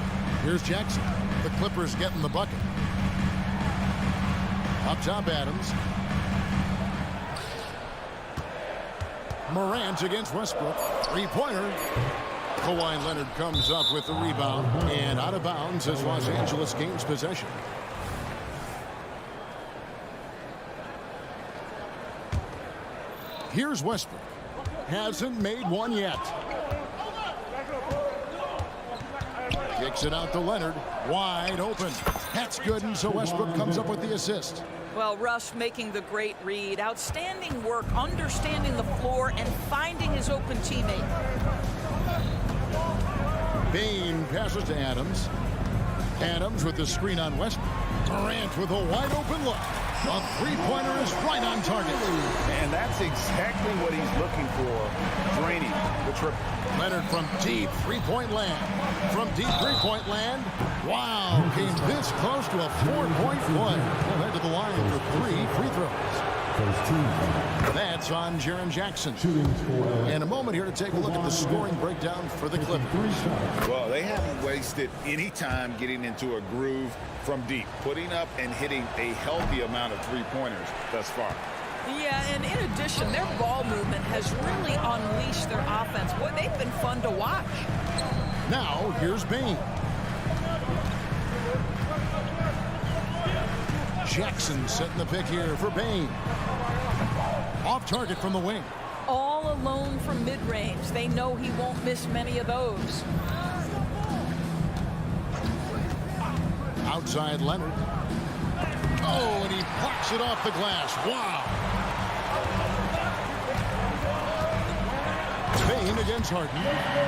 Here's Jackson. The Clippers getting the bucket. Up top, Adams. Morant against Westbrook. Three-pointer. Kawhi Leonard comes up with the rebound. And out of bounds as Los Angeles gains possession. Here's Westbrook. Hasn't made one yet. Kicks it out to Leonard. Wide open. That's good, and so Westbrook comes up with the assist. Well, Russ making the great read. Outstanding work, understanding the floor, and finding his open teammate. Bain passes to Adams. Adams with the screen on Westbrook. Morant with a wide open look. A three-pointer is right on target. And that's exactly what he's looking for. Draining the triple. Leonard from deep three-point land. From deep three-point land. Wow, came this close to a 4-point play. Well, head to the line for 3 free throws. That's on Jaren Jackson. And a moment here to take a look at the scoring breakdown for the Clippers. Well, they haven't wasted any time getting into a groove from deep, putting up and hitting a healthy amount of three-pointers thus far. Yeah, and in addition, their ball movement has really unleashed their offense. Boy, they've been fun to watch. Now, here's Bain. Jackson setting the pick here for Bain. Off target from the wing. All alone from mid-range. They know he won't miss many of those. Outside Leonard. Oh, and he blocks it off the glass. Wow. Bain against Harden.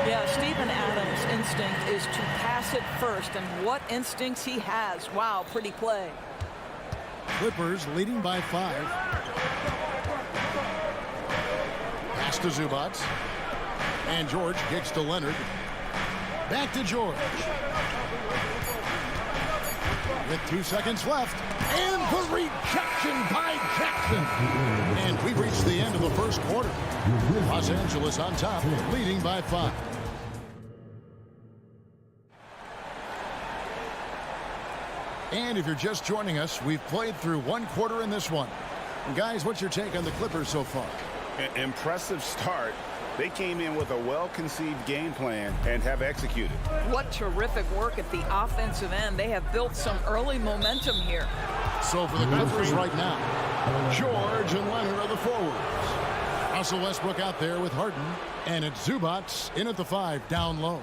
Yeah, Steven Adams' instinct is to pass it first, and what instincts he has. Wow, pretty play. Clippers leading by 5. Pass to Zubac. And George kicks to Leonard. Back to George. With 2 seconds left. And the rejection by Jackson. And we've reached the end of the first quarter. Los Angeles on top, leading by 5. And if you're just joining us, we've played through 1 quarter in this one. And guys, what's your take on the Clippers so far? Impressive start. They came in with a well-conceived game plan and have executed. What terrific work at the offensive end. They have built some early momentum here. So for the Clippers right now, George and Leonard are the forwards. Russell Westbrook out there with Harden. And it's Zubac in at the 5, down low.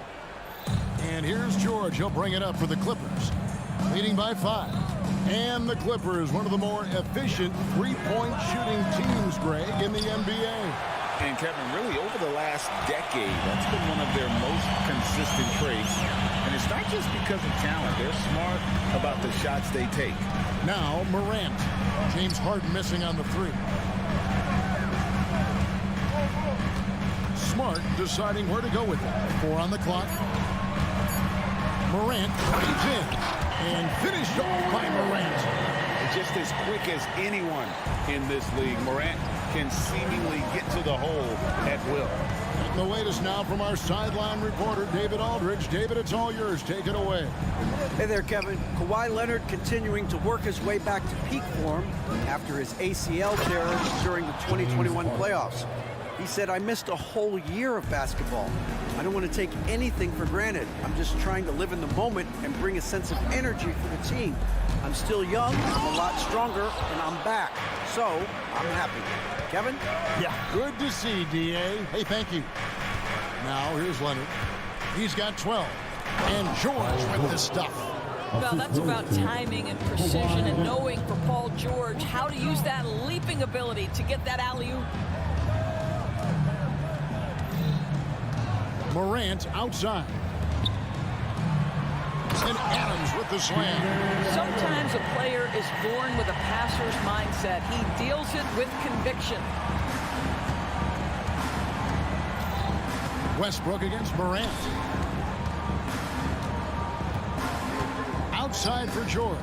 And here's George. He'll bring it up for the Clippers. Leading by 5. And the Clippers, one of the more efficient three-point shooting teams, Greg, in the NBA. And Kevin, really over the last decade, that's been one of their most consistent traits. And it's not just because of talent. They're smart about the shots they take. Now Morant. James Harden missing on the 3. Smart deciding where to go with it. 4 on the clock. Morant drives in. And finished off by Morant. Just as quick as anyone in this league, Morant can seemingly get to the hole at will. And the latest now from our sideline reporter, David Aldridge. David, it's all yours. Take it away. Hey there, Kevin. Kawhi Leonard continuing to work his way back to peak form after his ACL tear during the 2021 playoffs. He said, "I missed a whole year of basketball. I don't want to take anything for granted. I'm just trying to live in the moment and bring a sense of energy for the team. I'm still young, I'm a lot stronger, and I'm back. So, I'm happy." Kevin? Yeah. Good to see, D.A. Hey, thank you. Now, here's Leonard. He's got 12. And George with the stuff. Well, that's about timing and precision and knowing for Paul George how to use that leaping ability to get that alley-oop. Morant outside. And Adams with the slam. Sometimes a player is born with a passer's mindset. He deals it with conviction. Westbrook against Morant. Outside for George.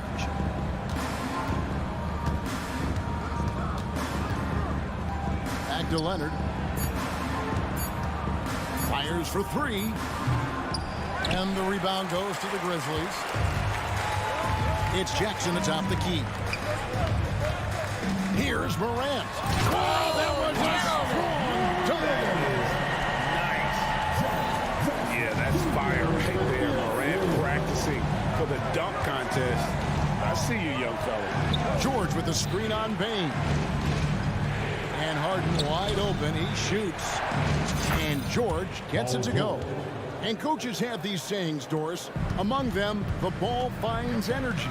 Back to Leonard. Fires for 3. And the rebound goes to the Grizzlies. It's Jackson atop the key. Here's Morant. Oh, that was a strong dunk. Nice. Yeah, that's fire right there. Morant practicing for the dunk contest. I see you, young fella. George with the screen on Bain. And Harden wide open. He shoots. And George gets it to go. And coaches have these sayings, Doris. Among them, the ball finds energy.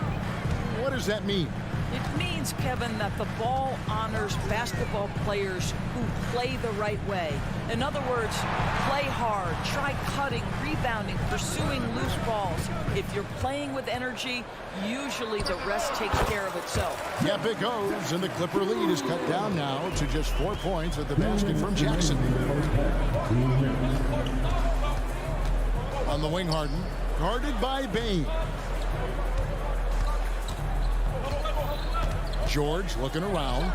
What does that mean? It means, Kevin, that the ball honors basketball players who play the right way. In other words, play hard, try cutting, rebounding, pursuing loose balls. If you're playing with energy, usually the rest takes care of itself. Yep, it goes, and the Clipper lead is cut down now to just 4 points at the basket from Jackson. On the wing, Harden, guarded by Bain. George looking around.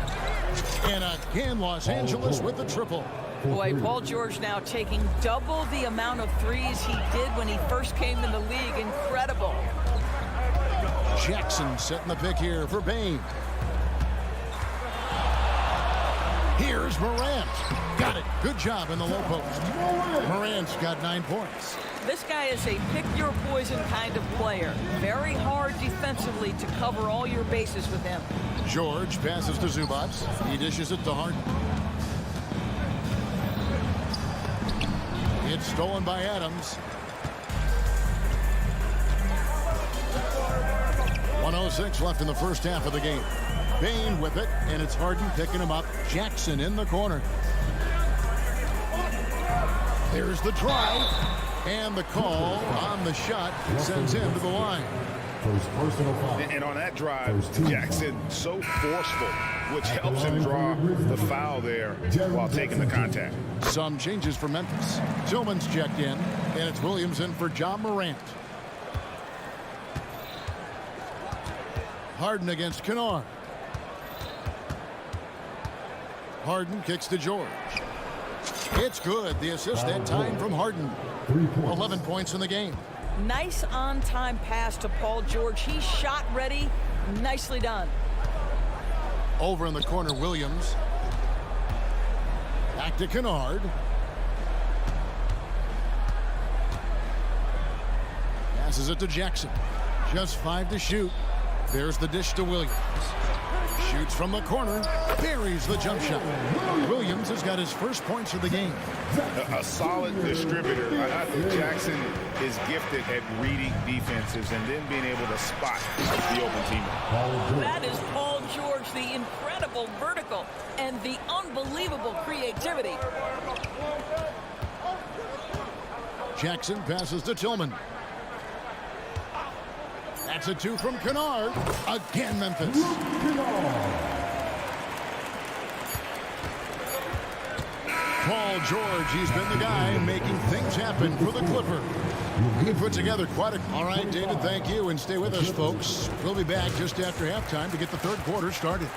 And again, Los Angeles with the triple. Boy, Paul George now taking double the amount of threes he did when he first came in the league. Incredible. Jackson setting the pick here for Bane. Here's Morant. Got it. Good job in the low post. Morant's got 9 points. This guy is a pick-your-poison kind of player. Very hard defensively to cover all your bases with him. George passes to Zubac. He dishes it to Harden. It's stolen by Adams. 1:06 left in the first half of the game. Bane with it, and it's Harden picking him up. Jackson in the corner. There's the drive, and the call on the shot sends him to the line. And on that drive, Jackson so forceful, which helps him draw the foul there while taking the contact. Some changes for Memphis. Tillman's checked in, and it's Williams in for Ja Morant. Harden against Kennard. Harden kicks to George. It's good. The assist that time from Harden. 11 points in the game. Nice on-time pass to Paul George. He's shot ready. Nicely done. Over in the corner, Williams. Back to Kennard. Passes it to Jackson. Just 5 to shoot. There's the dish to Williams. Shoots from the corner. Buries the jump shot. Williams has got his first points of the game. A solid distributor. I think Jackson is gifted at reading defenses and then being able to spot the open teammate. That is Paul George, the incredible vertical and the unbelievable creativity. Jackson passes to Tillman. That's a 2 from Kennard. Again, Memphis. Paul George, he's been the guy making things happen for the Clippers. He put together quite a... All right, David, thank you, and stay with us, folks. We'll be back just after halftime to get the third quarter started.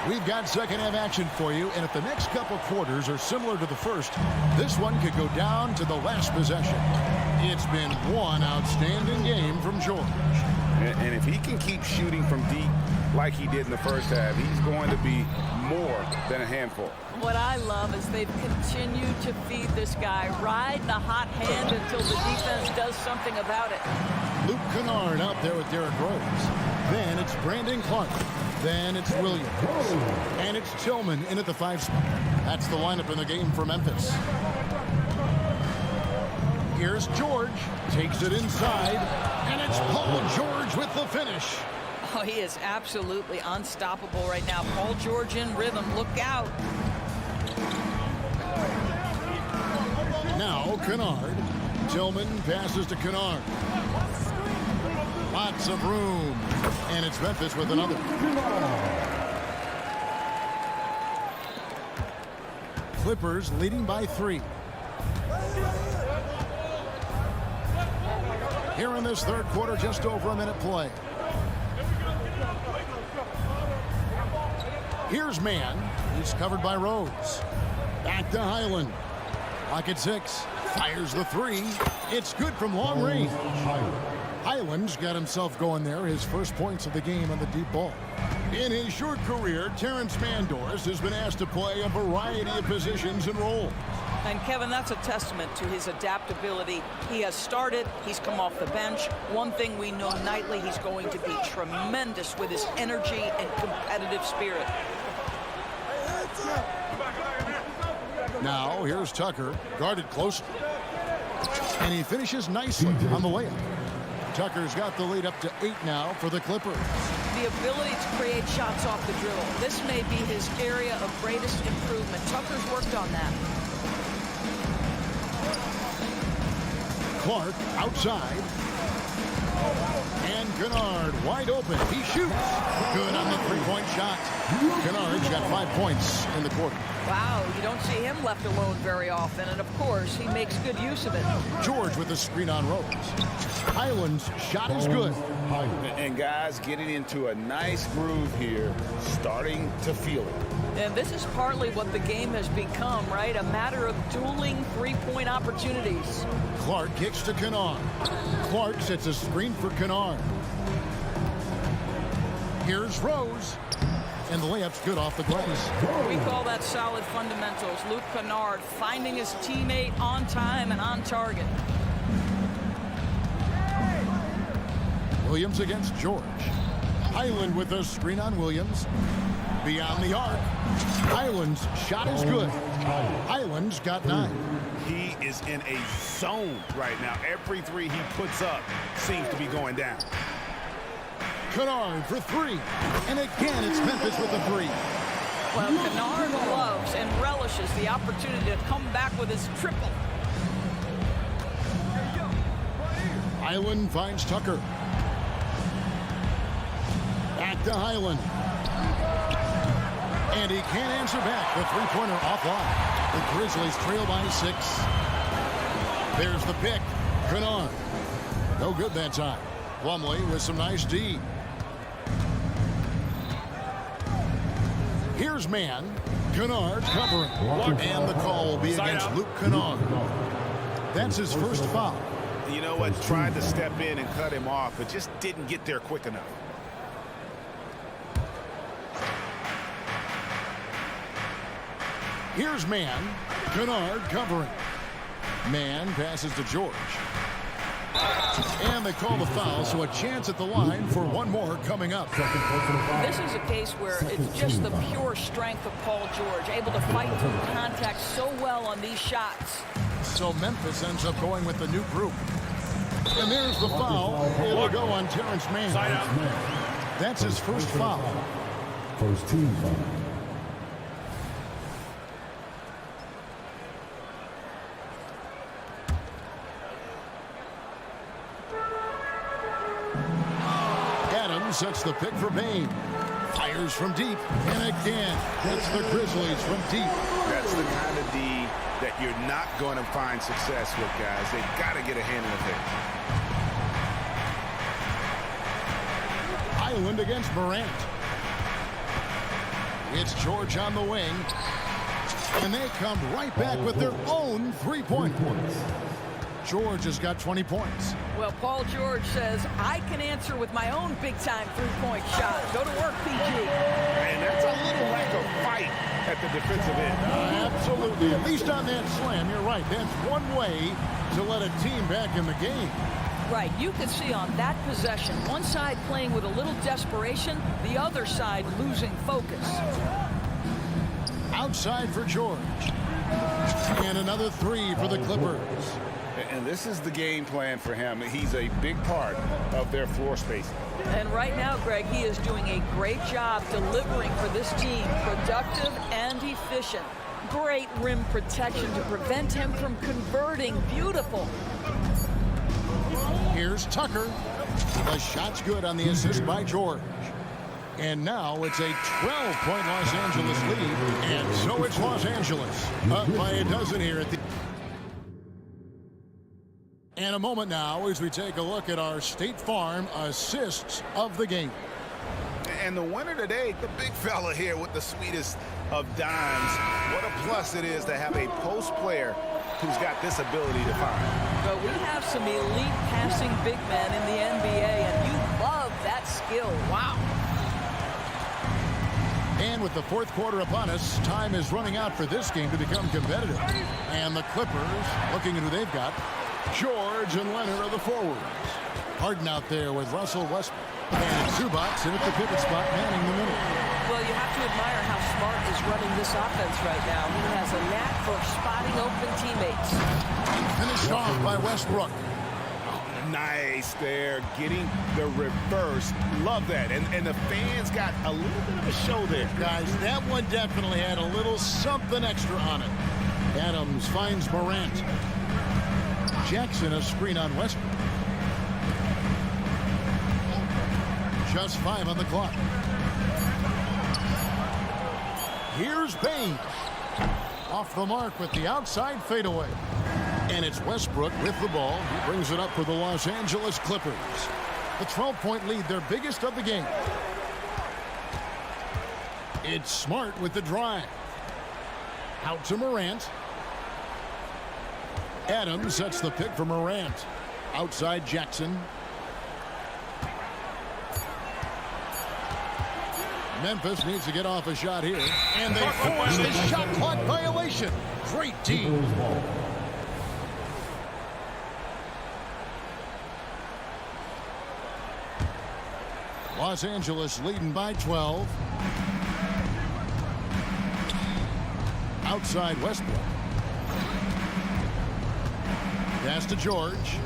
We've got second half action for you, and if the next couple quarters are similar to the first, this one could go down to the last possession. It's been one outstanding game from George. And if he can keep shooting from deep like he did in the first half, he's going to be more than a handful. What I love is they've continued to feed this guy, ride the hot hand until the defense does something about it. Luke Kennard out there with Derrick Rose. Then it's Brandon Clark. Then it's Williams. And it's Tillman in at the 5 spot. That's the lineup in the game for Memphis. Here's George. Takes it inside. And it's Paul George with the finish. Oh, he is absolutely unstoppable right now. Paul George in rhythm. Look out. Now Kennard. Tillman passes to Kennard. Lots of room. And it's Memphis with another. Clippers leading by 3. Here in this third quarter, just over a minute play. Here's Mann. He's covered by Rose. Back to Highland. Clock at 6. Fires the 3. It's good from long range. Highland's got himself going there, his first points of the game on the deep ball. In his short career, Terrence Mandors has been asked to play a variety of positions and roles. And Kevin, that's a testament to his adaptability. He has started, he's come off the bench. One thing we know nightly, he's going to be tremendous with his energy and competitive spirit. Now, here's Tucker, guarded closely. And he finishes nicely on the layup. Tucker's got the lead up to 8 now for the Clippers. The ability to create shots off the dribble. This may be his area of greatest improvement. Tucker's worked on that. Clark outside. And Kennard wide open. He shoots. Good on the three-point shot. Kennard's got 5 points in the quarter. Wow, you don't see him left alone very often, and of course, he makes good use of it. George with the screen on Rose. Highland's shot is good. And guys getting into a nice groove here, starting to feel it. And this is partly what the game has become, right? A matter of dueling three-point opportunities. Clark kicks to Kennard. Clark sets a screen for Kennard. Here's Rose. And the layup's good off the glass. We call that solid fundamentals. Luke Kennard finding his teammate on time and on target. Williams against George. Highland with a screen on Williams. Beyond the arc. Highland's shot is good. Highland's got 9. He is in a zone right now. Every three he puts up seems to be going down. Kennard for 3. And again, it's Memphis with a 3. Well, Kennard loves and relishes the opportunity to come back with his triple. Highland finds Tucker. Back to Highland. And he can't answer back. The three-pointer offline. The Grizzlies trail by 6. There's the pick. Kennard. No good that time. Plumlee with some nice D. Here's man. Kennard covering. And the call will be against Luke Kennard. That's his first foul. You know what? Tried to step in and cut him off, but just didn't get there quick enough. Here's man. Kennard covering. Man passes to George. And they call the foul, so a chance at the line for one more coming up. This is a case where it's just the pure strength of Paul George, able to fight through contact so well on these shots. So Memphis ends up going with the new group. And there's the foul. It'll go on Terrence Mann. That's his first foul. First team foul. Sets the pick for Bain. Fires from deep. And again, that's the Grizzlies from deep. That's the kind of D that you're not going to find success with, guys. They've got to get a hand in the face. Highland against Morant. It's George on the wing. And they come right back with their own three-point points. George has got 20 points. Well, Paul George says, I can answer with my own big-time three-point shot. Go to work, PG. And that's a little lack of fight at the defensive end. Absolutely. At least on that slam, you're right. That's one way to let a team back in the game. Right. You could see on that possession, one side playing with a little desperation, the other side losing focus. Outside for George. And another 3 for the Clippers. And this is the game plan for him. He's a big part of their floor spacing. And right now, Greg, he is doing a great job delivering for this team. Productive and efficient. Great rim protection to prevent him from converting. Beautiful. Here's Tucker. The shot's good on the assist by George. And now it's a 12-point Los Angeles lead. And so it's Los Angeles up by a dozen here at the... And a moment now as we take a look at our State Farm assists of the game. And the winner today, the big fella here with the sweetest of dimes. What a plus it is to have a post player who's got this ability to find. But we have some elite passing big men in the NBA, and you love that skill. Wow. And with the fourth quarter upon us, time is running out for this game to become competitive. And the Clippers, looking at who they've got, George and Leonard are the forwards. Harden out there with Russell Westbrook. And Zubac in at the pivot spot, manning the middle. Well, you have to admire how Smart is running this offense right now. He has a knack for spotting open teammates. Finished off by Westbrook. Nice there, getting the reverse. Love that. And the fans got a little bit of a show there. Guys, that one definitely had a little something extra on it. Adams finds Morant. Jackson a screen on Westbrook. Just 5 on the clock. Here's Bain. Off the mark with the outside fadeaway. And it's Westbrook with the ball. He brings it up for the Los Angeles Clippers. The 12-point lead, their biggest of the game. It's Smart with the drive. Out to Morant. Adams sets the pick for Morant. Outside Jackson. Memphis needs to get off a shot here. And they force the shot clock violation. Great team. Los Angeles leading by 12. Outside Westbrook. Pass to George.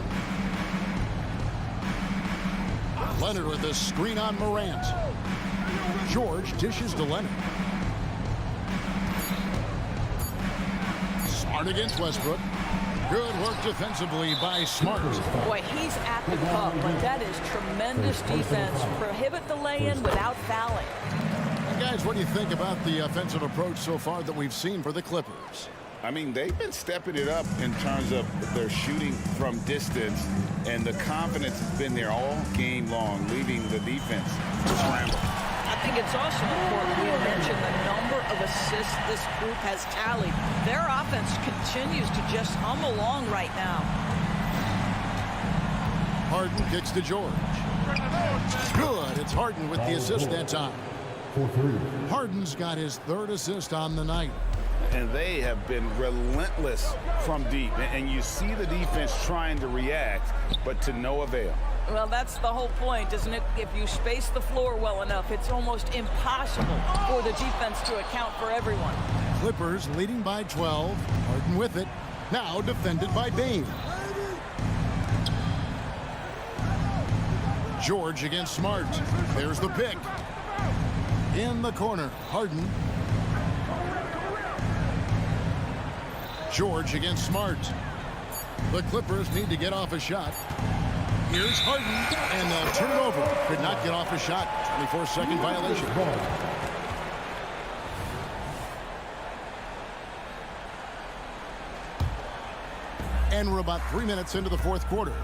Leonard with a screen on Morant. George dishes to Leonard. Smart against Westbrook. Good work defensively by Smart. Boy, he's at the cup, but that is tremendous defense. Prohibit the lay-in without fouling. And guys, what do you think about the offensive approach so far that we've seen for the Clippers? I mean, they've been stepping it up in terms of their shooting from distance, and the confidence has been there all game long, leaving the defense to scramble. I think it's also important we mention the number of assists this group has tallied. Their offense continues to just hum along right now. Harden kicks to George. Good. It's Harden with the assist that time. Harden's got his 3rd assist on the night. And they have been relentless from deep. And you see the defense trying to react, but to no avail. Well, that's the whole point, isn't it? If you space the floor well enough, it's almost impossible for the defense to account for everyone. Clippers leading by 12. Harden with it. Now defended by Bain. George against Smart. There's the pick. In the corner, Harden. George against Smart. The Clippers need to get off a shot. Here's Harden, and they'll turn it over. Could not get off a shot. 24-second violation. And we're about 3 minutes into the 4th quarter.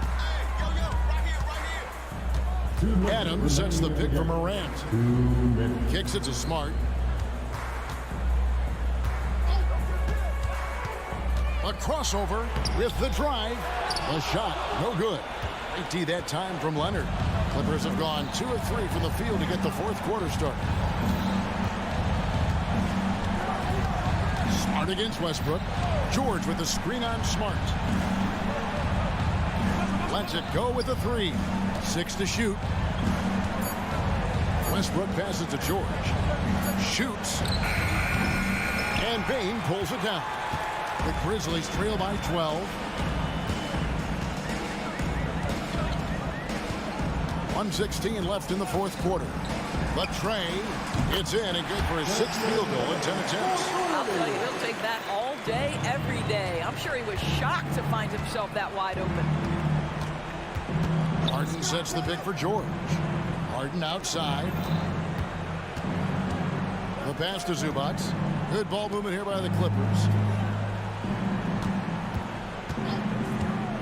Adams sets the pick for Morant. Kicks it to Smart. A crossover with the drive. A shot, no good. Great D that time from Leonard. Clippers have gone 2 of 3 from the field to get the 4th quarter started. Smart against Westbrook. George with the screen on Smart. Lets it go with the 3. 6 to shoot. Westbrook passes to George. Shoots. And Bain pulls it down. The Grizzlies trail by 12. 1:16 left in the 4th quarter. Latrey, it's in and good for his 6th field goal in 10 attempts. I'll tell you, he'll take that all day, every day. I'm sure he was shocked to find himself that wide open. Harden sets the pick for George. Harden outside. The pass to Zubac. Good ball movement here by the Clippers.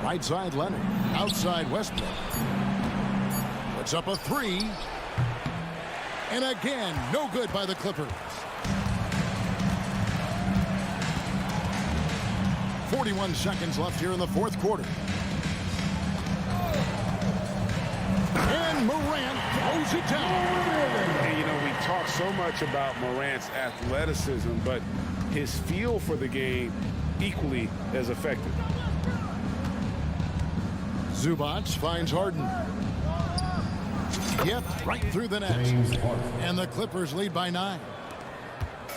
Right side Leonard. Outside Westbrook. Puts up a 3. And again, no good by the Clippers. 41 seconds left here in the 4th quarter. And Morant throws it down. And, you know, we talk so much about Morant's athleticism, but his feel for the game equally as effective. Zubac finds Harden. Yep, right through the net. And the Clippers lead by 9.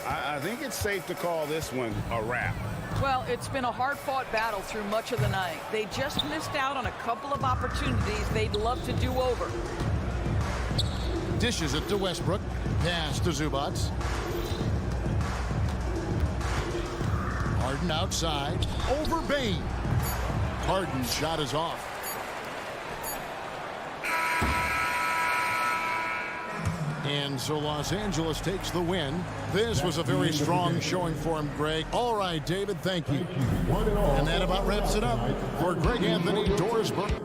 I think it's safe to call this one a wrap. Well, it's been a hard-fought battle through much of the night. They just missed out on a couple of opportunities they'd love to do over. Dishes it to Westbrook. Pass to Zubac. Harden outside. Over Bain. Harden's shot is off. And so Los Angeles takes the win. This was a very strong showing for him, Greg. All right, David, thank you. And that about wraps it up for Greg Anthony Dorsberg.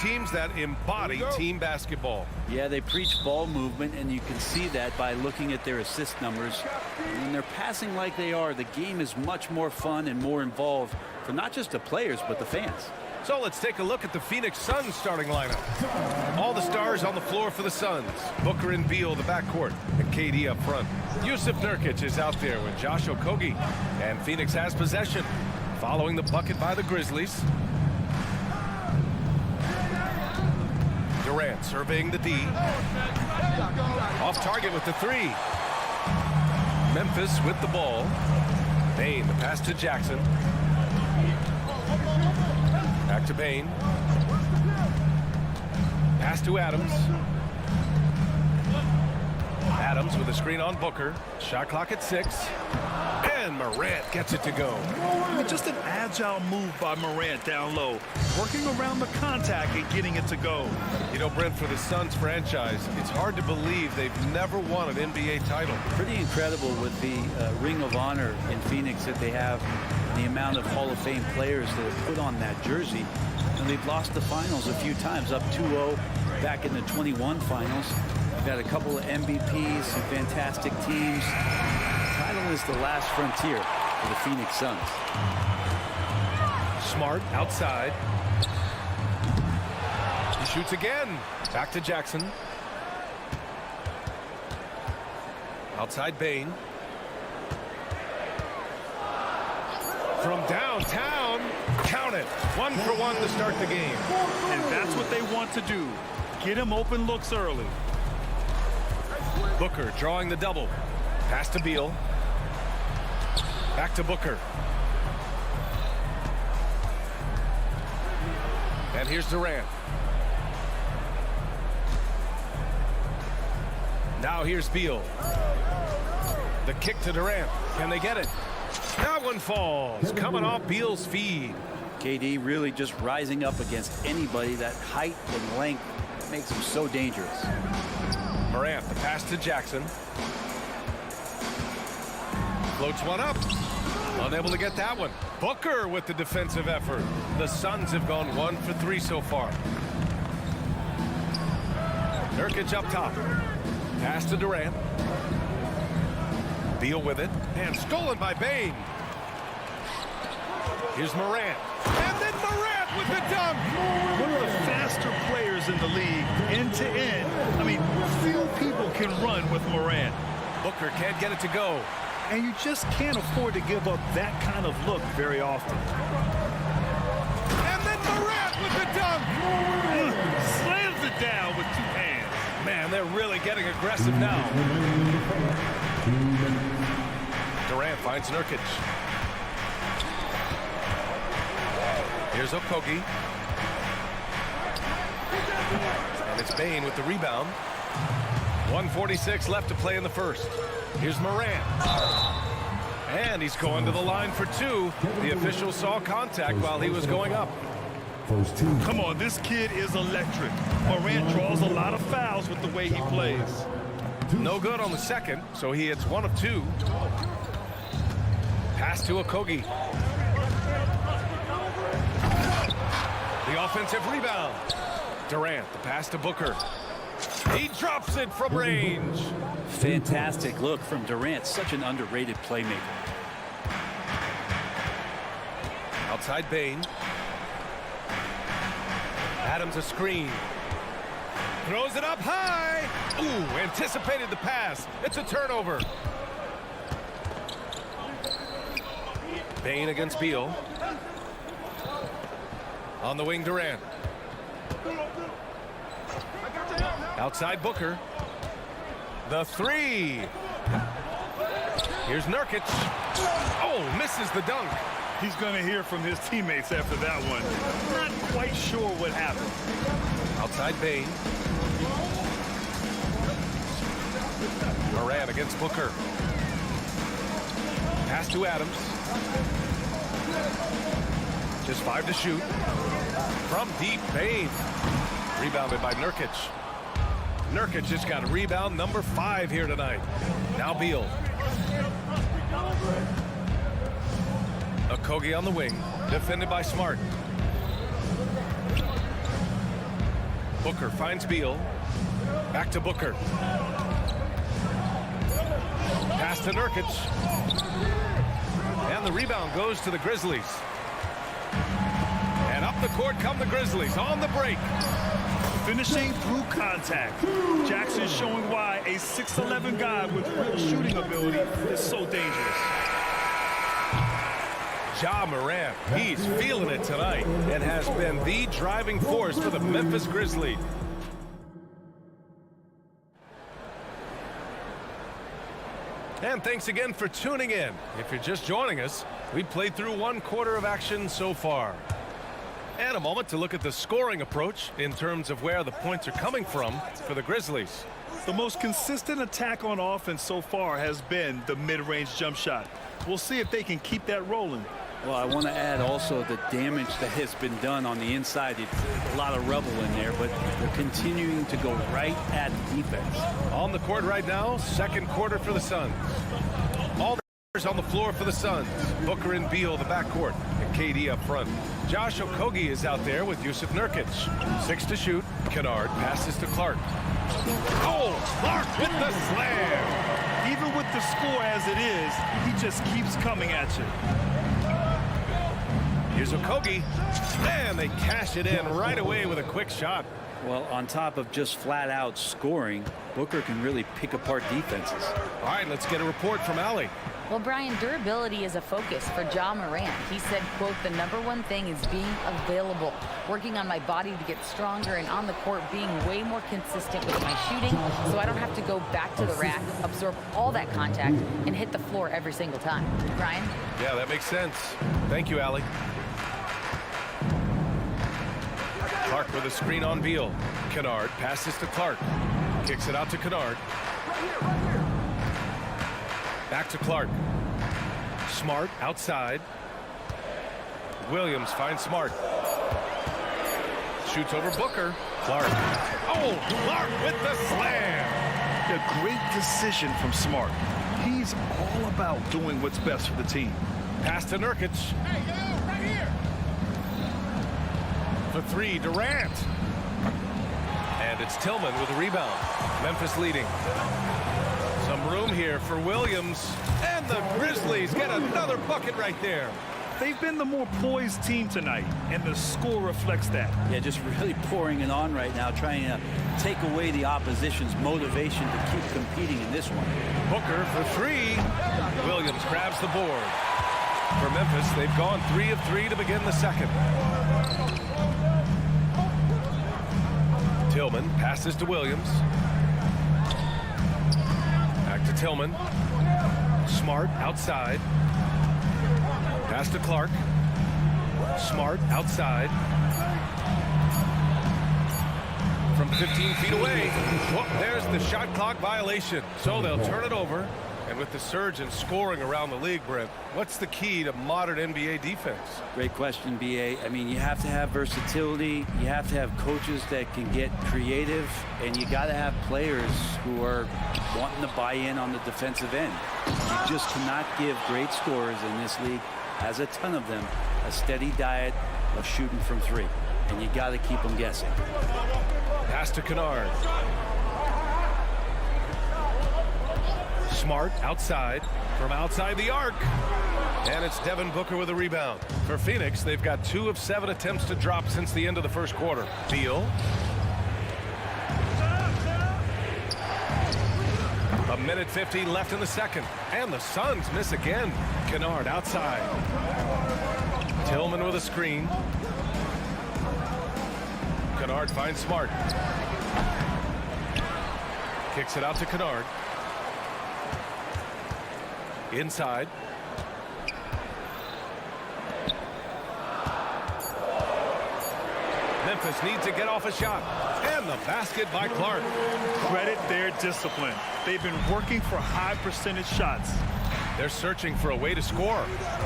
teams that embody team basketball. Yeah, they preach ball movement, and you can see that by looking at their assist numbers. When they're passing like they are, the game is much more fun and more involved for not just the players, but the fans. So let's take a look at the Phoenix Suns starting lineup. All the stars on the floor for the Suns. Booker and Beal, the backcourt, and KD up front. Yusuf Nurkic is out there with Josh Okogie, and Phoenix has possession, following the bucket by the Grizzlies. Durant surveying the D. Off target with the three. Memphis with the ball. Bane, the pass to Jackson. Back to Bane. Pass to Adams. Adams with a screen on Booker. Shot clock at 6. And Morant gets it to go. Just an agile move by Morant down low, working around the contact and getting it to go. You know, Brent, for the Suns franchise, it's hard to believe they've never won an NBA title. Pretty incredible with the Ring of Honor in Phoenix that they have, the amount of Hall of Fame players that have put on that jersey. And they've lost the finals a few times, up 2-0 back in the 21 finals. They've got a couple of MVPs, some fantastic teams. The title is the last frontier for the Phoenix Suns. Smart outside. He shoots again. Back to Jackson. Outside Bain. From downtown, count it. 1 for 1 to start the game. And that's what they want to do. Get him open looks early. Booker drawing the double. Pass to Beal. Back to Booker. And here's Durant. Now here's Beal. The kick to Durant. Can they get it? That one falls. Coming off Beal's feed. KD really just rising up against anybody. That height and length makes him so dangerous. Morant, the pass to Jackson. Floats one up. Unable to get that one. Booker with the defensive effort. The Suns have gone 1 for 3 so far. Nurkic up top. Pass to Durant. Beal with it. And stolen by Bain. Here's Morant. And then Morant with the dunk. One of the faster players in the league, end to end. I mean, few people can run with Morant. Booker can't get it to go. And you just can't afford to give up that kind of look very often. And then Morant with the dunk. Slams it down with 2 hands. Man, they're really getting aggressive now. Durant finds Nurkic. Here's Okogie. And it's Bain with the rebound. 1:46 left to play in the first. Here's Morant. And he's going to the line for 2. The official saw contact while he was going up. Come on, this kid is electric. Morant draws a lot of fouls with the way he plays. No good on the second, so he hits 1 of 2. Pass to Okogie. The offensive rebound. Durant, the pass to Booker. He drops it from range. Fantastic look from Durant. Such an underrated playmaker. Outside Bain. Adams a screen. Throws it up high. Ooh, anticipated the pass. It's a turnover. Bain against Beal. On the wing, Durant. Outside Booker. The 3. Here's Nurkic. Oh, misses the dunk. He's going to hear from his teammates after that one. Not quite sure what happened. Outside Bain. Morant against Booker. Pass to Adams. Just 5 to shoot. From deep, Bain. Rebounded by Nurkic. Nurkic just got rebound number 5 here tonight. Now Beal. Okogie on the wing. Defended by Smart. Booker finds Beal. Back to Booker. Pass to Nurkic. And the rebound goes to the Grizzlies. And up the court come the Grizzlies on the break. Finishing through contact. Jackson showing why a 6'11" guy with real shooting ability is so dangerous. Ja Morant, he's feeling it tonight and has been the driving force for the Memphis Grizzlies. And thanks again for tuning in. If you're just joining us, we played through 1 quarter of action so far. And a moment to look at the scoring approach in terms of where the points are coming from for the Grizzlies. The most consistent attack on offense so far has been the mid-range jump shot. We'll see if they can keep that rolling. Well, I want to add also the damage that has been done on the inside. It's a lot of rubble in there, but they're continuing to go right at defense. On the court right now, 2nd quarter for the Suns. All the players on the floor for the Suns. Booker and Beal, the backcourt, and KD up front. Josh Okogie is out there with Jusuf Nurkic. 6 to shoot. Kennard passes to Clark. Oh, Clark with the slam. Even with the score as it is, he just keeps coming at you. Here's Okogie, and they cash it in right away with a quick shot. Well, on top of just flat-out scoring, Booker can really pick apart defenses. All right, let's get a report from Allie. Well, Brian, durability is a focus for Ja Morant. He said, quote, "The #1 thing is being available, working on my body to get stronger, and on the court being way more consistent with my shooting, so I don't have to go back to the rack, absorb all that contact, and hit the floor every single time." Brian? Yeah, that makes sense. Thank you, Allie. Clark with a screen on Beal. Kennard passes to Clark. Kicks it out to Kennard. Back to Clark. Smart outside. Williams finds Smart. Shoots over Booker. Clark. Oh, Clark with the slam. A great decision from Smart. He's all about doing what's best for the team. Pass to Nurkic. For three, Durant. And it's Tillman with a rebound. Memphis leading. Some room here for Williams. And the Grizzlies get another bucket right there. They've been the more poised team tonight, and the score reflects that. Yeah, just really pouring it on right now, trying to take away the opposition's motivation to keep competing in this one. Booker for three. Williams grabs the board. For Memphis, they've gone 3 of 3 to begin the second. Tillman passes to Williams. Back to Tillman. Smart outside. Pass to Clark. Smart outside. From 15 feet away. Whoop, there's the shot clock violation. So they'll turn it over. And with the surge in scoring around the league, Brent, what's the key to modern NBA defense? Great question, B.A. I mean, you have to have versatility. You have to have coaches that can get creative. And you got to have players who are wanting to buy in on the defensive end. You just cannot give great scorers in this league, has a ton of them, a steady diet of shooting from three. And you got to keep them guessing. Pass to Kennard. Smart outside from outside the arc. And it's Devin Booker with a rebound. For Phoenix, they've got 2 of 7 attempts to drop since the end of the first quarter. Beal. A minute 50 left in the second. And the Suns miss again. Kennard outside. Tillman with a screen. Kennard finds Smart. Kicks it out to Kennard. Inside. Memphis needs to get off a shot. And the basket by Clark. Credit their discipline. They've been working for high percentage shots. They're searching for a way to score.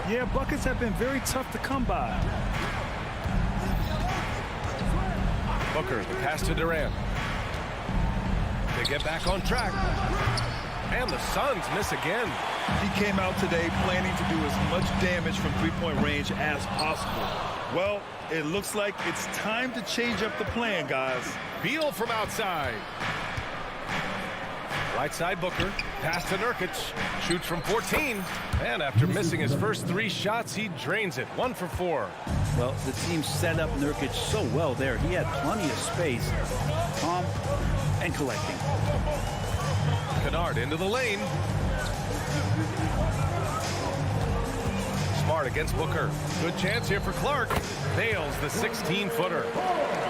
Yeah, buckets have been very tough to come by. Booker, the pass to Durant. They get back on track. And the Suns miss again. He came out today planning to do as much damage from three-point range as possible. Well, it looks like it's time to change up the plan, guys. Beal from outside. Right side Booker. Pass to Nurkic. Shoots from 14. And after missing his first 3 shots, he drains it. 1 for 4. Well, the team set up Nurkic so well there. He had plenty of space. Calm and collecting. Kennard into the lane. Smart against Booker. Good chance here for Clark. Nails the 16-footer.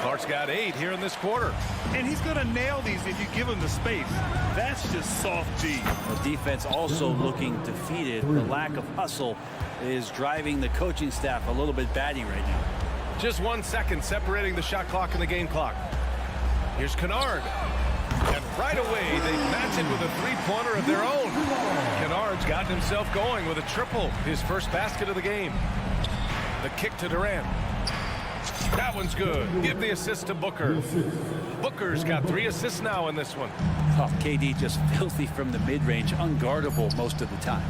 Clark's got 8 here in this quarter. And he's going to nail these if you give him the space. That's just soft D. The defense also looking defeated. The lack of hustle is driving the coaching staff a little bit batty right now. Just 1 second separating the shot clock and the game clock. Here's Kennard. And right away, they match it with a three-pointer of their own. Kennard's gotten himself going with a triple, his first basket of the game. The kick to Durant. That one's good. Give the assist to Booker. Booker's got 3 assists now in this one. Oh, KD just filthy from the mid-range, unguardable most of the time.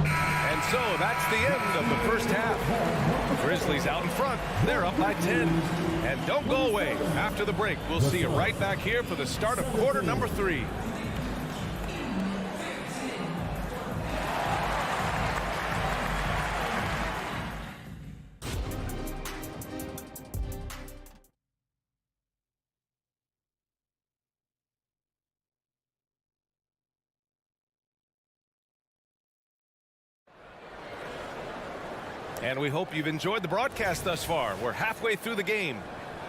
And so that's the end of the first half. Grizzlies out in front. They're up by 10. And don't go away. After the break, we'll see you right back here for the start of quarter number 3. And we hope you've enjoyed the broadcast thus far. We're halfway through the game.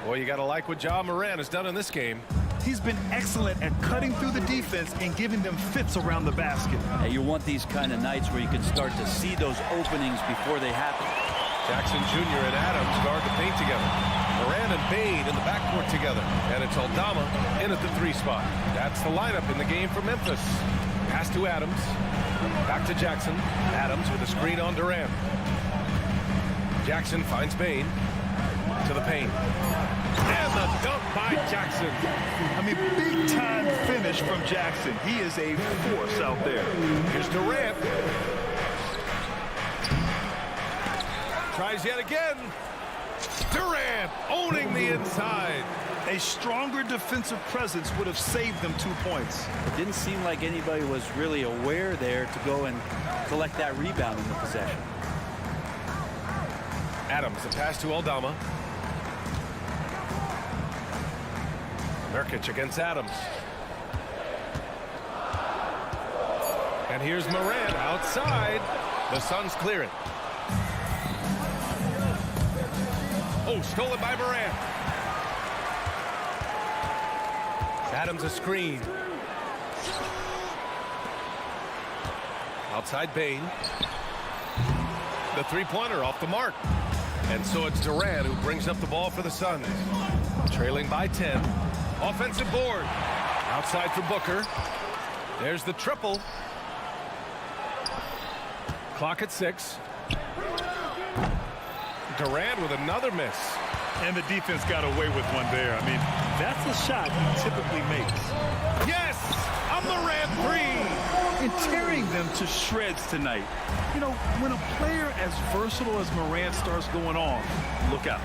Boy, you got to like what Ja Morant has done in this game. He's been excellent at cutting through the defense and giving them fits around the basket. And you want these kind of nights where you can start to see those openings before they happen. Jackson Jr. and Adams guard the paint together. Morant and Bane in the backcourt together. And it's Aldama in at the 3 spot. That's the lineup in the game for Memphis. Pass to Adams. Back to Jackson. Adams with a screen on Durant. Jackson finds Bane. To the paint. And the dunk by Jackson. I mean, big-time finish from Jackson. He is a force out there. Here's Durant. Tries yet again. Durant owning the inside. A stronger defensive presence would have saved them 2 points. It didn't seem like anybody was really aware there to go and collect that rebound in the possession. Adams, a pass to Aldama. Nurkic against Adams. And here's Morant outside. The Suns clear it. Oh, stolen by Morant. Adams a screen. Outside Bane. The three-pointer off the mark. And so it's Durant who brings up the ball for the Suns. Trailing by 10. Offensive board. Outside for Booker. There's the triple. Clock at 6. Durant with another miss. And the defense got away with one there. I mean, that's a shot he typically makes. Yes! A Morant 3! And tearing them to shreds tonight. You know, when a player as versatile as Morant starts going on, look out.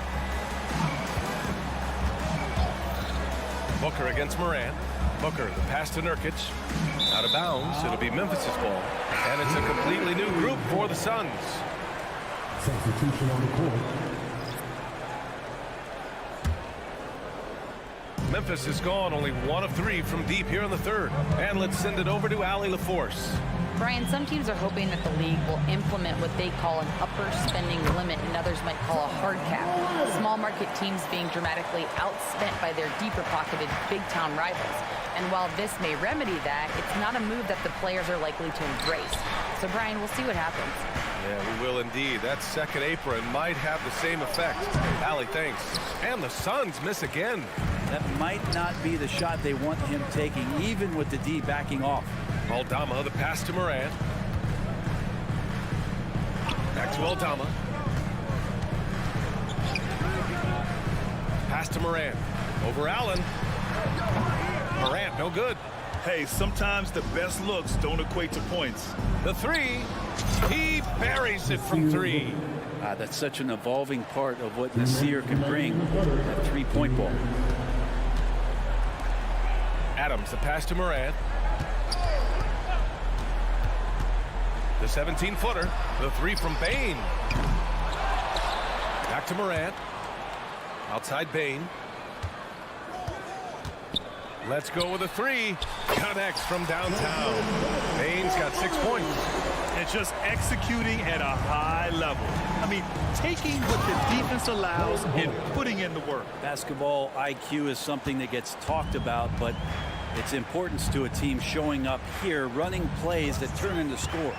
Booker against Morant. Booker, the pass to Nurkic. Out of bounds. It'll be Memphis' ball. And it's a completely new group for the Suns. Substitution on the court. Memphis is gone, only 1 of 3 from deep here in the third. And let's send it over to Allie LaForce. Brian, some teams are hoping that the league will implement what they call an upper spending limit and others might call a hard cap. Small market teams being dramatically outspent by their deeper pocketed big town rivals. And while this may remedy that, it's not a move that the players are likely to embrace. So Brian, we'll see what happens. Yeah, we will indeed. That second apron might have the same effect. Allie, thanks. And the Suns miss again. That might not be the shot they want him taking, even with the D backing off. Aldama, the pass to Morant. Back to Aldama. Pass to Morant. Over Allen. Morant, no good. Hey, sometimes the best looks don't equate to points. The 3. He buries it from 3. That's such an evolving part of what Nasir can bring, that 3-point ball. Adams, the pass to Morant. The 17-footer. The 3 from Bane. Back to Morant. Outside Bane. Let's go with a 3. Connects from downtown. Bane's got 6 points. And just executing at a high level. I mean, taking what the defense allows and putting in the work. Basketball IQ is something that gets talked about, but its importance to a team showing up here, running plays that turn into scores.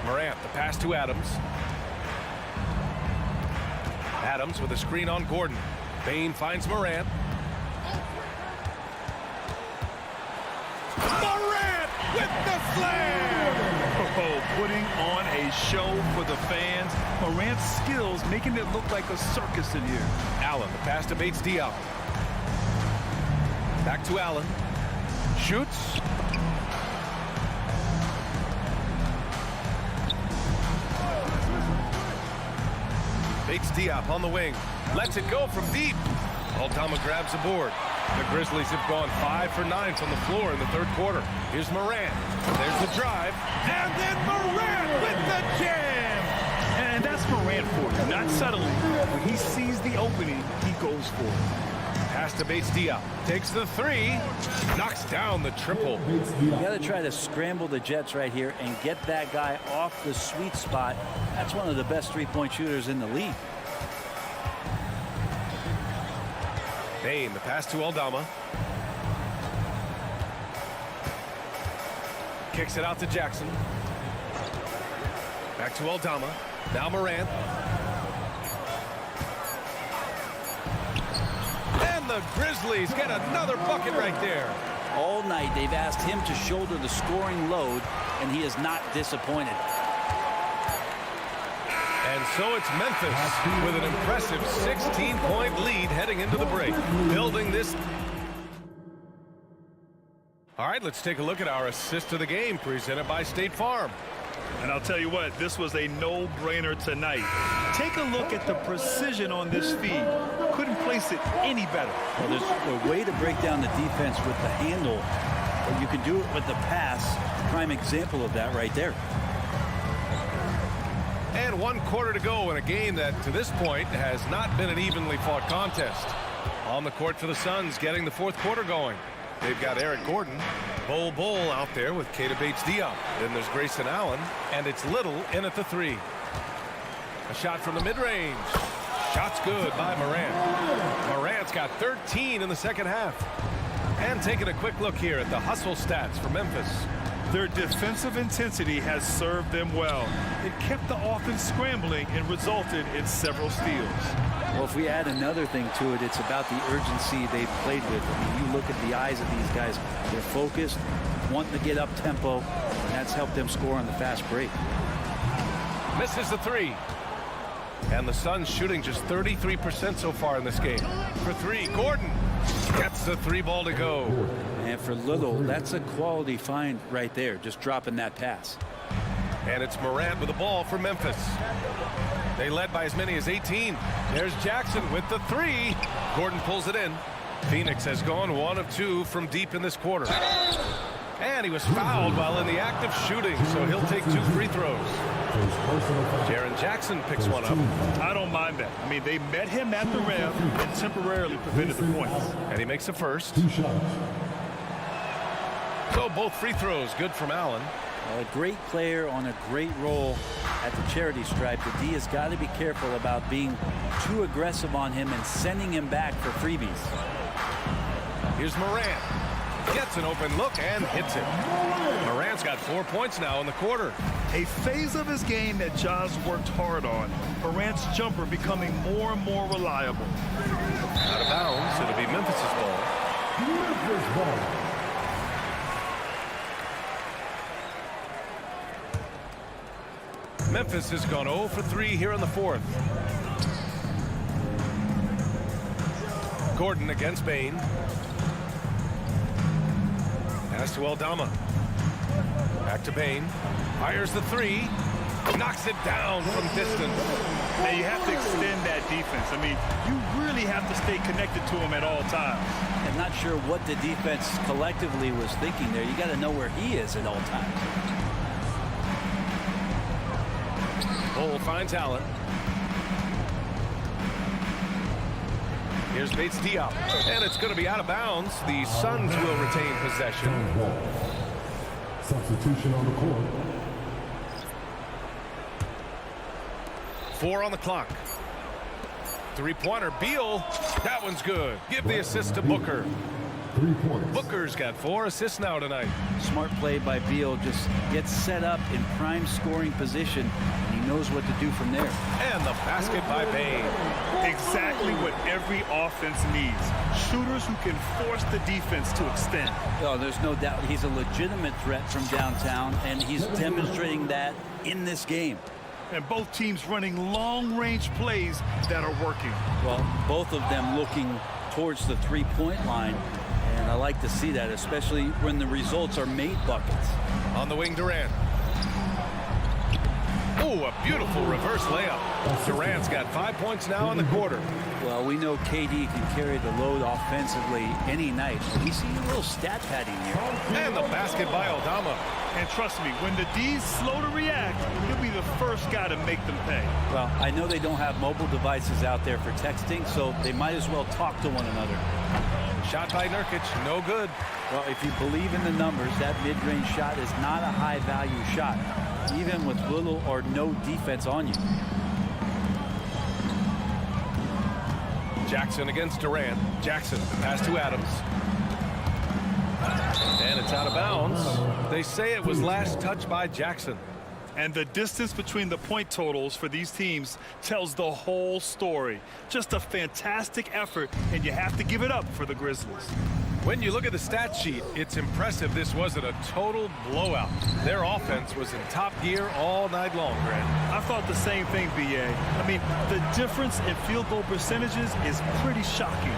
Morant, the pass to Adams. Adams with a screen on Gordon. Bane finds Morant. Morant with the slam! Oh, putting on a show for the fans. Morant's skills making it look like a circus in here. Allen, the pass to Bates Diop. Back to Allen. Shoots. Bates Diop on the wing. Lets it go from deep. Aldama grabs the board. The Grizzlies have gone 5 for 9 from the floor in the third quarter. Here's Morant. There's the drive. And then Morant with the jam. And that's Morant for you. Not subtly. When he sees the opening, he goes for it. Pass to Bates Diop. Takes the three. Knocks down the triple. You got to try to scramble the Jets right here and get that guy off the sweet spot. That's one of the best three-point shooters in the league. Bain, the pass to Aldama. Kicks it out to Jackson. Back to Aldama. Now Morant. And the Grizzlies get another bucket right there. All night they've asked him to shoulder the scoring load, and he is not disappointed. And so it's Memphis with an impressive 16-point lead heading into the break. Building this. All right, let's take a look at our assist of the game presented by State Farm. And I'll tell you what, this was a no-brainer tonight. Take a look at the precision on this feed. Couldn't place it any better. Well, there's a way to break down the defense with the handle, or you can do it with the pass. Prime example of that right there. And 1 quarter to go in a game that, to this point, has not been an evenly fought contest. On the court for the Suns, getting the fourth quarter going. They've got Eric Gordon, Bull out there with Keita Bates-Diop. Then there's Grayson Allen, and it's Little in at the three. A shot from the mid-range. Shot's good by Morant. Morant's got 13 in the second half. And taking a quick look here at the hustle stats for Memphis. Their defensive intensity has served them well. It kept the offense scrambling and resulted in several steals. Well, if we add another thing to it, it's about the urgency they've played with. I mean, you look at the eyes of these guys. They're focused, wanting to get up tempo, and that's helped them score on the fast break. Misses the three. And the Suns shooting just 33% so far in this game. For three, Gordon gets the three ball to go. And for Little, that's a quality find right there, just dropping that pass. And it's Morant with the ball for Memphis. They led by as many as 18. There's Jackson with the three. Gordon pulls it in. Phoenix has gone 1 of 2 from deep in this quarter. And he was fouled while in the act of shooting, so he'll take 2 free throws. Jaren Jackson picks one up. I don't mind that. I mean, they met him at the rim and temporarily prevented the points. And he makes a first. So both free throws good from Allen. A great player on a great role at the charity stripe. The D has got to be careful about being too aggressive on him and sending him back for freebies. Here's Morant. Gets an open look and hits it. Morant's got 4 points now in the quarter. A phase of his game that Ja's worked hard on. Morant's jumper becoming more and more reliable. Out of bounds. It'll be Memphis's ball. Memphis ball. Memphis has gone 0 for 3 here in the fourth. Gordon against Bain. Pass to Aldama. Back to Bain. Fires the three. Knocks it down from distance. Now you have to extend that defense. I mean, you really have to stay connected to him at all times. I'm not sure what the defense collectively was thinking there. You got to know where he is at all times. Bull finds Allen. Here's Bates-Diop. And it's going to be out of bounds. The Suns will retain possession. Substitution on the court. 4 on the clock. Three-pointer. Beal. That one's good. Give the assist to Booker. 3 points. Booker's got 4 assists now tonight. Smart play by Beal. Just gets set up in prime scoring position. And he knows what to do from there. And the basket by Bain. Exactly what every offense needs. Shooters who can force the defense to extend. Oh, there's no doubt he's a legitimate threat from downtown, and he's demonstrating that in this game. And both teams running long-range plays that are working. Well, both of them looking towards the three-point line, and I like to see that, especially when the results are made buckets. On the wing, Durant. Oh, a beautiful reverse layup. Durant's got 5 points now in the quarter. Well, we know KD can carry the load offensively any night. We see a little stat padding here. And the basket by Aldama. And trust me, when the D's slow to react, he'll be the first guy to make them pay. Well, I know they don't have mobile devices out there for texting, so they might as well talk to one another. Shot by Nurkic, no good. Well, if you believe in the numbers, that mid-range shot is not a high-value shot, even with little or no defense on you. Jackson against Durant. Jackson, pass to Adams. And it's out of bounds. They say it was last touched by Jackson. And the distance between the point totals for these teams tells the whole story. Just a fantastic effort, and you have to give it up for the Grizzlies. When you look at the stat sheet, it's impressive this wasn't a total blowout. Their offense was in top gear all night long, Grant. I thought the same thing, B.A. I mean, the difference in field goal percentages is pretty shocking.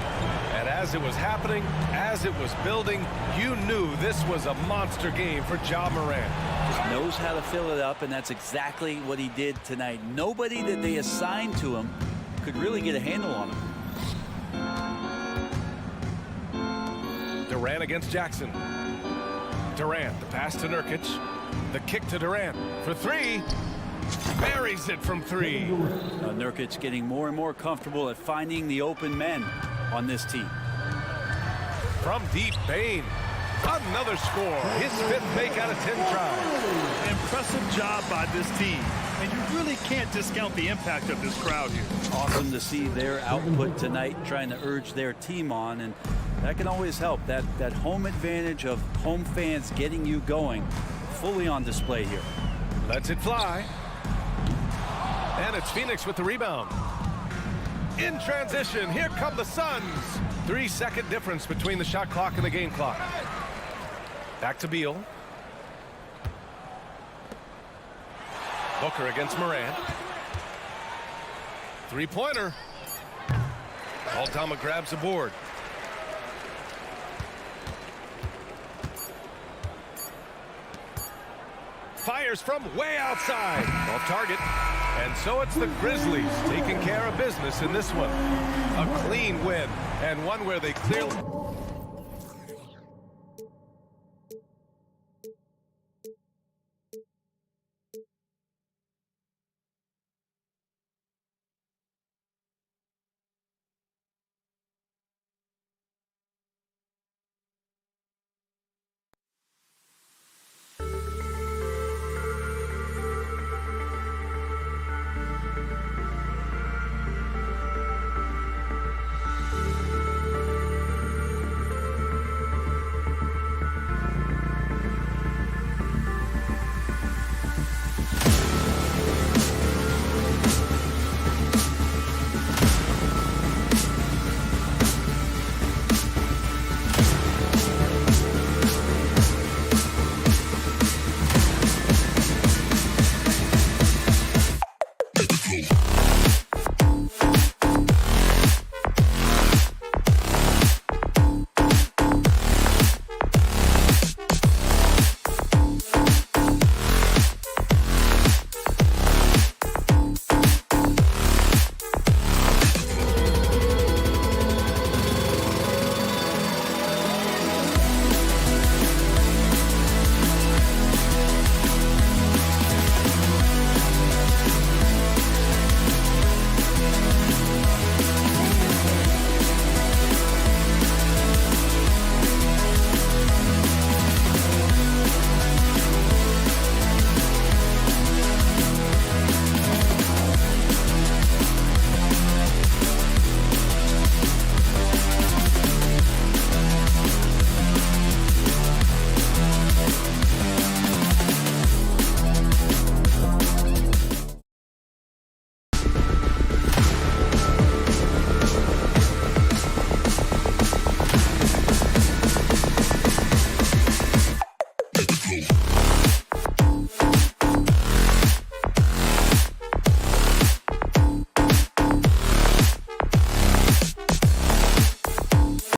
And as it was happening, as it was building, you knew this was a monster game for Ja Morant. Just knows how to fill it up, and that's exactly what he did tonight. Nobody that they assigned to him could really get a handle on him. Durant against Jackson. Durant, the pass to Nurkic. The kick to Durant for three. Buries it from three. Nurkic getting more and more comfortable at finding the open men on this team. From deep, Bane. Another score. His 5th make out of 10 tries. Impressive job by this team. And you really can't discount the impact of this crowd here. Awesome to see their output tonight, trying to urge their team on, and that can always help. That home advantage of home fans getting you going, fully on display here. Lets it fly. And it's Phoenix with the rebound. In transition, here come the Suns. 3-second difference between the shot clock and the game clock. Back to Beal. Booker against Morant. Three-pointer. Aldama grabs the board. Fires from way outside. Off target. And so it's the Grizzlies taking care of business in this one. A clean win, and one where they clearly... Cool.